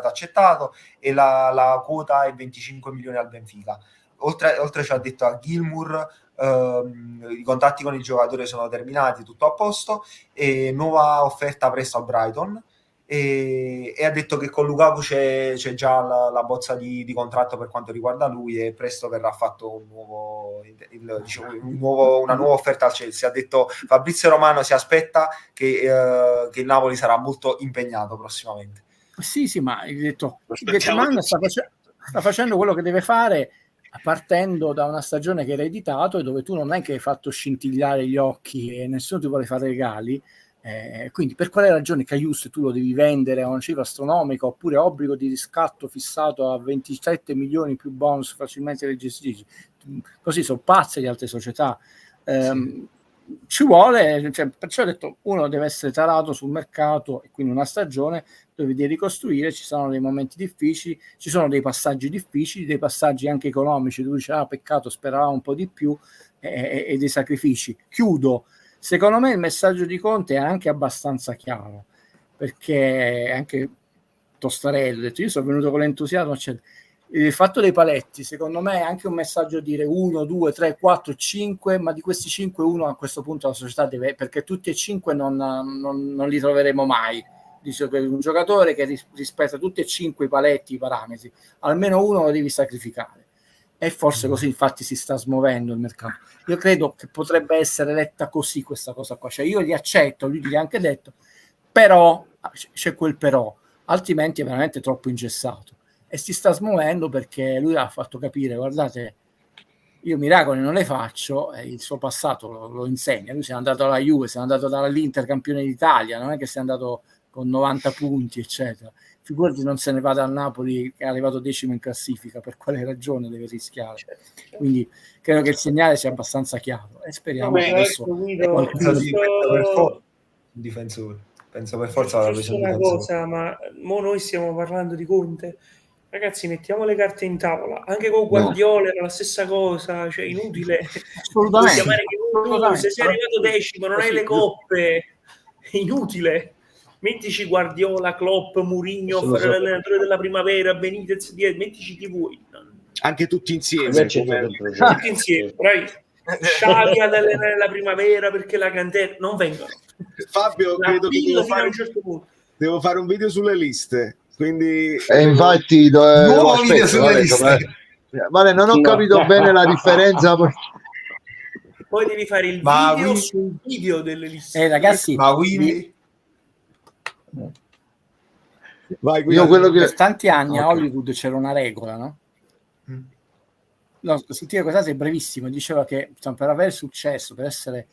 accettato e la quota è 25 milioni al Benfica. Oltre ci ha detto a Gilmour i contatti con il giocatore sono terminati, tutto a posto, e nuova offerta presto al Brighton. E ha detto che con Lukaku c'è già la bozza di contratto per quanto riguarda lui, e presto verrà fatto una nuova offerta al Chelsea. Ha detto Fabrizio Romano si aspetta che il Napoli sarà molto impegnato prossimamente. Sì, ma hai detto Mann sta facendo quello che deve fare, partendo da una stagione che era editato e dove tu non è che hai fatto scintillare gli occhi e nessuno ti vuole fare regali. Quindi per quale ragione Caius tu lo devi vendere a una cifra astronomica, oppure obbligo di riscatto fissato a 27 milioni più bonus facilmente registiti? Così sono pazze le altre società. Ci vuole, perciò ho detto, uno deve essere tarato sul mercato, e quindi una stagione dove devi ricostruire, ci sono dei momenti difficili, ci sono dei passaggi difficili, dei passaggi anche economici, tu dici peccato, speravamo un po' di più, e dei sacrifici. Chiudo. Secondo me il messaggio di Conte è anche abbastanza chiaro, perché anche Tostarello ha detto io sono venuto con l'entusiasmo, eccetera. Il fatto dei paletti secondo me è anche un messaggio, dire 1, 2, 3, 4, 5, ma di questi 5 uno a questo punto la società deve, perché tutti e 5 non li troveremo mai. Dice che un giocatore che rispetta tutti e 5 i paletti, i parametri, almeno uno lo devi sacrificare. E forse così infatti si sta smuovendo il mercato. Io credo che potrebbe essere letta così questa cosa qua, cioè io li accetto, lui gli ha anche detto, però c'è quel però, altrimenti è veramente troppo ingessato, e si sta smuovendo perché lui ha fatto capire, guardate, io miracoli non le faccio, il suo passato lo insegna. Lui si è andato alla Juve, si è andato dall'Inter campione d'Italia, non è che si è andato con 90 punti, eccetera. Figurati non se ne vada al Napoli che è arrivato 10º in classifica, per quale ragione deve rischiare? Quindi credo che il segnale sia abbastanza chiaro e speriamo che adesso un difensore. Penso per forza la presa una cosa, ma mo noi stiamo parlando di Conte. Ragazzi, mettiamo le carte in tavola. Anche con Guardiola era la stessa cosa, cioè inutile. Assolutamente. Se sei arrivato 10º, non hai le coppe, è inutile. Mettici Guardiola, Klopp, Mourinho, l'allenatore della primavera, Benitez, mettici chi vuoi. Anche tutti insieme. Tutti insieme, bravi. Xavi ad allenare la primavera perché la cantera non vengono. Fabio, credo che devo fare un video sulle liste. Quindi infatti nuovo video sulle liste. Vale, non ho capito bene la differenza. Poi devi fare il video sul video delle liste. Ragazzi, ma quindi vai, io quello che per tanti anni a Hollywood c'era una regola, no? No, sentire questa è brevissimo, diceva che per avere successo, per essere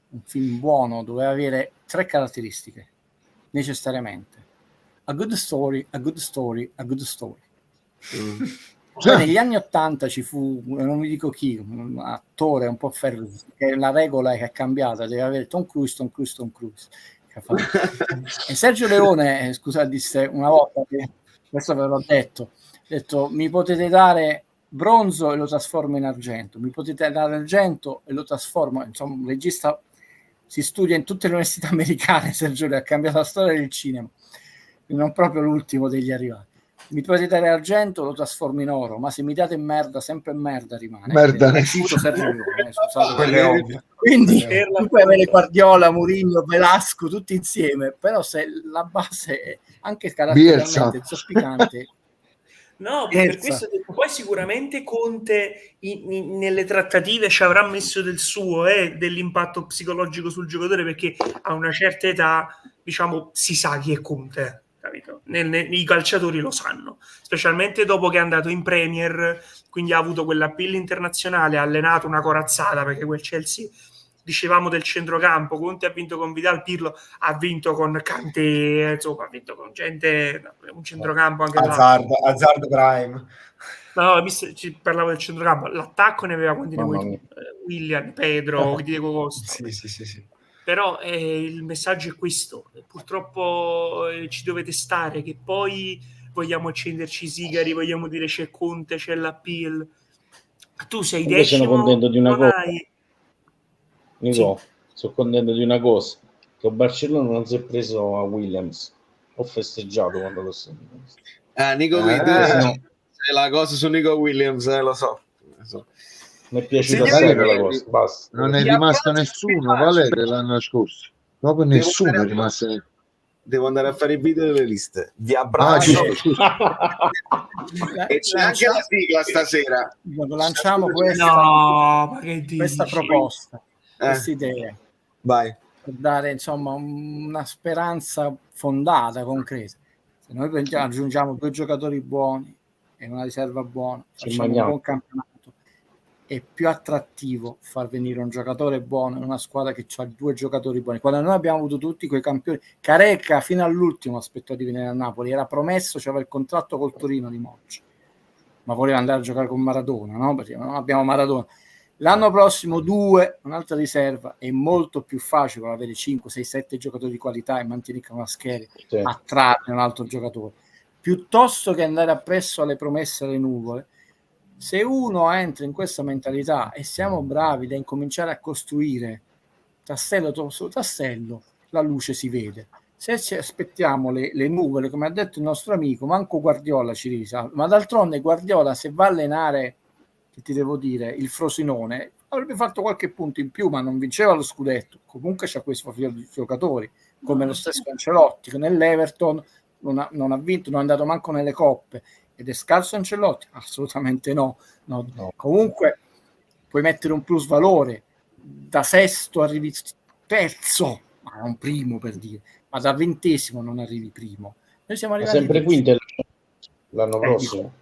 un film buono, doveva avere 3 caratteristiche necessariamente: a good story, a good story, a good story. Poi negli anni 80 ci fu, non vi dico chi, un attore un po' ferro, che la regola è che è cambiata, deve avere Tom Cruise. E Sergio Leone, scusa, disse una volta, che questo ve l'ho detto, mi potete dare bronzo e lo trasformo in argento, mi potete dare argento e lo trasformo, insomma, un regista si studia in tutte le università americane. Sergio Leone ha cambiato la storia del cinema, non proprio l'ultimo degli arrivati. Mi potete dare argento, lo trasformo in oro, ma se mi date merda, sempre merda rimane. Merda, quindi tu puoi avere Guardiola, Mourinho, Velasco tutti insieme, però se la base è anche caratterialmente zoppicante. No, per questo poi sicuramente Conte nelle trattative ci avrà messo del suo, dell'impatto psicologico sul giocatore, perché a una certa età, diciamo, si sa chi è Conte. Capito? I calciatori lo sanno, specialmente dopo che è andato in Premier, quindi ha avuto quell'appeal internazionale, ha allenato una corazzata, perché quel Chelsea, dicevamo del centrocampo, Conte ha vinto con Vidal, Pirlo ha vinto con Kanté, insomma ha vinto con gente, un centrocampo anche Hazard Prime. No, ci parlavo del centrocampo, l'attacco ne aveva quanti ne vuoi tu? William, Pedro, Diego Costa. Sì. Però il messaggio è questo: purtroppo ci dovete stare, che poi vogliamo accenderci i sigari, vogliamo dire c'è Conte, c'è l'appeal. Tu sei decimo, sono contento di una cosa. Nico, sono contento di una cosa, che il Barcellona non si è preso a Williams. Ho festeggiato quando l'ho sentito. Nico Williams, la cosa su Nico Williams, lo so. Mi è piaciuta la cosa, basta. Non è rimasto nessuno, Vale, dell'anno scorso. Proprio nessuno è rimasto. Devo andare a fare il video delle liste. Vi abbraccio. E c'è anche la sigla stasera. Lanciamo questa proposta, questa idea. Vai. Per dare, insomma, una speranza fondata, concreta. Se noi aggiungiamo 2 giocatori buoni e una riserva buona, facciamo un buon campionato, è più attrattivo far venire un giocatore buono in una squadra che ha 2 giocatori buoni. Quando noi abbiamo avuto tutti quei campioni, Careca fino all'ultimo aspettò di venire a Napoli, era promesso, c'aveva il contratto col Torino di Moccia, ma voleva andare a giocare con Maradona, no? Perché non abbiamo Maradona. L'anno prossimo 2, un'altra riserva, è molto più facile avere 5, 6, 7 giocatori di qualità e mantenere una scheda, attrarre un altro giocatore, piuttosto che andare appresso alle promesse alle nuvole. Se uno entra in questa mentalità e siamo bravi da incominciare a costruire tassello dopo tassello, la luce si vede. Se ci aspettiamo le nuvole, come ha detto il nostro amico, manco Guardiola ci risalva, ma d'altronde Guardiola, se va a allenare, che ti devo dire, il Frosinone, avrebbe fatto qualche punto in più, ma non vinceva lo scudetto. Comunque c'ha questo figlio di giocatori, come lo stesso Ancelotti, che nell'Everton non ha vinto, non è andato manco nelle coppe. Ed è scarso Ancelotti? Assolutamente no. Comunque puoi mettere un plus valore, da sesto arrivi terzo, ma non primo, per dire, ma da 20° non arrivi primo. Noi siamo arrivati sempre quinto l'anno prossimo.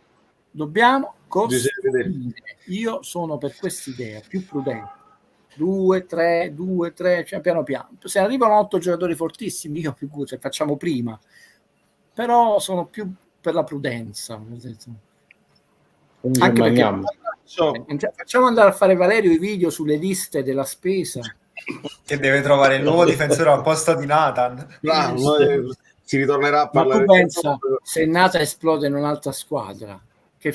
Dobbiamo Giuseppe Del- costruire. Io sono per quest'idea più prudente. 2-3, cioè piano piano. Se arrivano 8 giocatori fortissimi, io figurati, facciamo prima. Però sono più per la prudenza. Quindi Anche perché facciamo andare a fare Valerio i video sulle liste della spesa. Che deve trovare il nuovo difensore al posto di Nathan. Bravo, si ritornerà a Ma parlare. tu pensa, se Nata esplode in un'altra squadra, che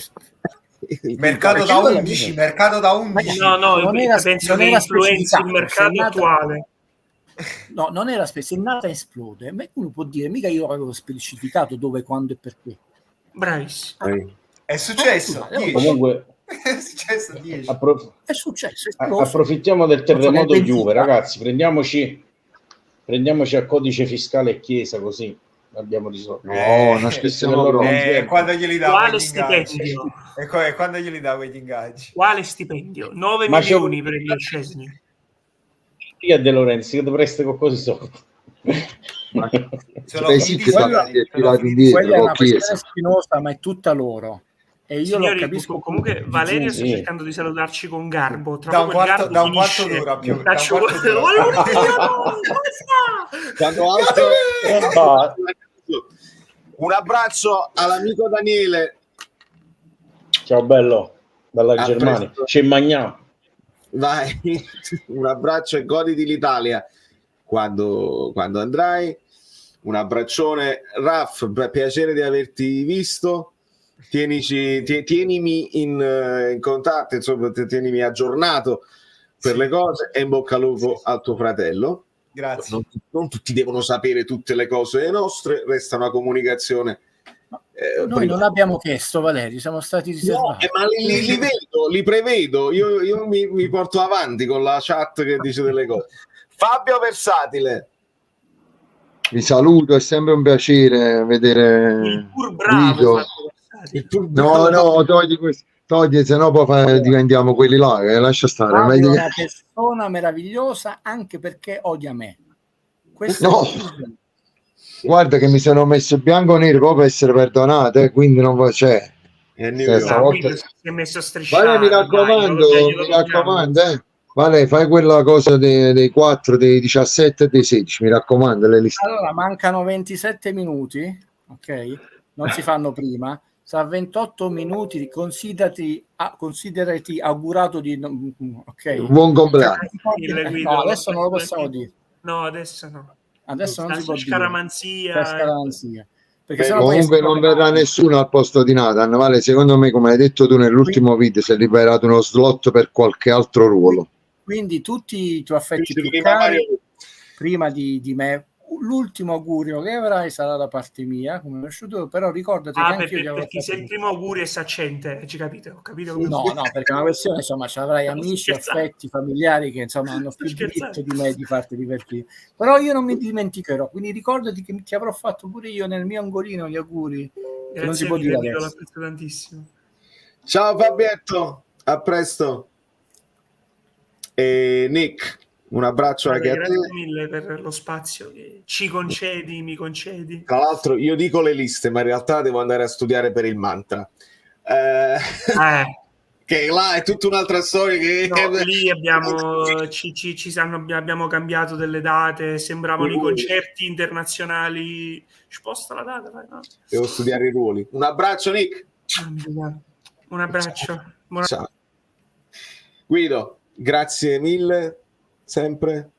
Mercato da 11, mercato da 11. No, non era, penso non che era influenzi il specificato. mercato Se Nata- attuale. No, non era se Nata esplode, ma uno può dire, mica io avevo specificato dove, quando e perché. Bravissimo. È successo. 10. Comunque, È successo 10. È successo. approfittiamo del terremoto Nel Juve, 20. ragazzi, prendiamoci a codice fiscale e chiesa, così l'abbiamo risolto. No, non scherziamo proprio. Quando glieli dà Quale quegli ingaggi. stipendio? E quando glieli dà quegli ingaggi. Quale stipendio? 9 Ma c'è milioni per il Szczesny. Via De Lorenzi che dovreste qualcosa di soldi. Sono Sei finiti zitti, soldi, è sono tirato finiti indietro, Quella è o una questione chiesa. spinosa, ma è tutta loro. E io Signori, lo capisco. comunque Valerio sta sì. cercando di salutarci con garbo. Tra Da un poco il quarto, garbo da un quarto finisce. d'ora più. Caccio- Da un quarto d'ora. Quando un abbraccio all'amico Daniele. Ciao bello, dalla A Germania. presto. C'è Magnan. Vai, un abbraccio e goditi l'Italia quando andrai. Un abbraccione, Raff, piacere di averti visto. Tienimi in contatto, insomma, tienimi aggiornato per le cose e in bocca al lupo al tuo fratello. Grazie. Non tutti devono sapere tutte le cose nostre, resta una comunicazione. Noi non abbiamo chiesto, Valerio, siamo stati No, riservati. ma li vedo, li prevedo. Io mi porto avanti con la chat che dice delle cose. Fabio Versatile. Vi saluto, è sempre un piacere vedere Il pur bravo. Guido. Il tuo No, togli questo. Togli, se no poi diventiamo quelli là, lascia stare. Fabio è meglio una persona meravigliosa anche perché odia me. Questo No. Guarda che mi sono messo bianco e nero proprio per essere perdonato, quindi non c'è. Guido si è messo a strisciare. Vale, mi raccomando, Vale, fai quella cosa dei 4, dei 17 e dei 16, mi raccomando, le liste. Allora, mancano 27 minuti, ok? Non si fanno prima. Tra 28 minuti considerati augurato di... ok? Buon compleanno. No, adesso non lo possiamo dire. No, adesso no. Adesso non si può dire. Scaramanzia. Perché sennò Comunque non verrà nessuno al posto di Nathan, Vale, secondo me, come hai detto tu nell'ultimo video, si è liberato uno slot per qualche altro ruolo. Quindi tutti i tuoi affetti più cari, prima di me, l'ultimo augurio che avrai sarà da parte mia, come ho lasciato, però ricordati che anche io perché se il primo augurio è saccente, ci capite? Ho capito come no, perché è una questione, insomma, ci avrai amici, affetti, familiari che insomma hanno più diritto di me di farti divertire. Però io non mi dimenticherò, quindi ricordati che ti avrò fatto pure io nel mio angolino gli auguri. Grazie, non si può dire adesso. l'apprezzo tantissimo. Ciao Fabietto, a presto. E Nick, un abbraccio anche a te. Grazie mille per lo spazio che mi concedi. Tra l'altro io dico le liste, ma in realtà devo andare a studiare per il mantra. Che là è tutta un'altra storia. Lì abbiamo cambiato delle date, sembravano i concerti internazionali. Sposta la data, vai, no? Devo studiare i ruoli. Un abbraccio, Nick. Un abbraccio. Ciao. Guido, grazie mille, sempre.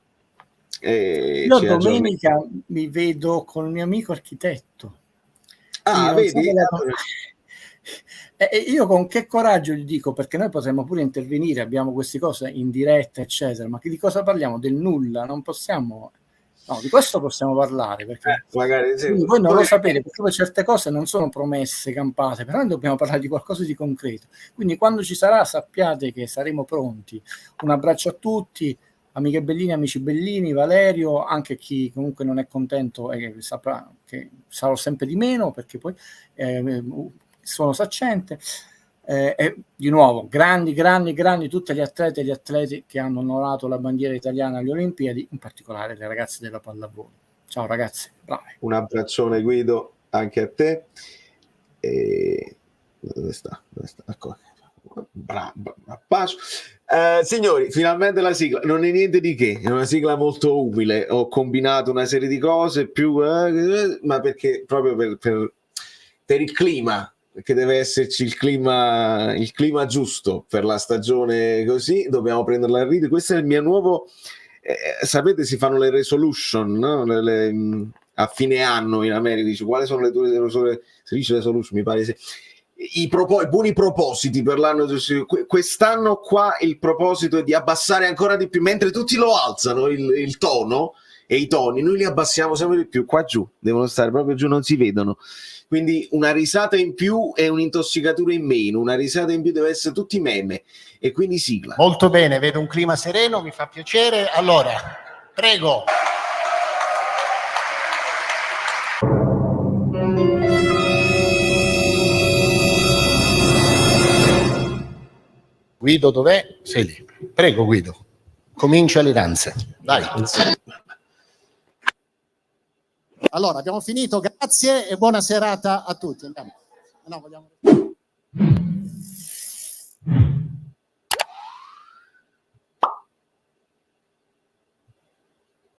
Io domenica mi vedo con il mio amico architetto. Vedi? Io con che coraggio gli dico, perché noi potremmo pure intervenire, abbiamo queste cose in diretta, eccetera, ma di cosa parliamo? Del nulla, non possiamo... No, di questo possiamo parlare, perché magari voi non lo sapete, perché poi certe cose non sono promesse campate, però noi dobbiamo parlare di qualcosa di concreto. Quindi quando ci sarà sappiate che saremo pronti. Un abbraccio a tutti, amiche bellini, amici bellini, Valerio, anche chi comunque non è contento saprà che sarò sempre di meno, perché poi sono saccente. E di nuovo grandi tutte le atlete e gli atleti che hanno onorato la bandiera italiana alle Olimpiadi, in particolare le ragazze della pallavolo. Ciao ragazzi, bravi. Un abbraccione Guido anche a te. Dove sta? Ecco. Bravo. Signori, finalmente la sigla. Non è niente di che, è una sigla molto umile. Ho combinato una serie di cose più, ma perché proprio per il clima, perché deve esserci il clima giusto per la stagione, così dobbiamo prenderla a ridere. Questo è il mio nuovo. Sapete, si fanno le resolution, no? A fine anno in America. Dice, quali sono le tue si dice resolution, mi pare. I buoni propositi per l'anno. Quest'anno qua il proposito è di abbassare ancora di più, mentre tutti lo alzano il tono e i toni, noi li abbassiamo sempre di più. Qua giù devono stare proprio giù, non si vedono. Quindi una risata in più è un'intossicatura in meno, una risata in più deve essere tutti meme, e quindi sigla. Molto bene, vedo un clima sereno, mi fa piacere. Allora, prego. Guido dov'è? Sei lì. Prego Guido, comincia le danze. Dai. Allora, abbiamo finito, grazie e buona serata a tutti. Andiamo. No, vogliamo...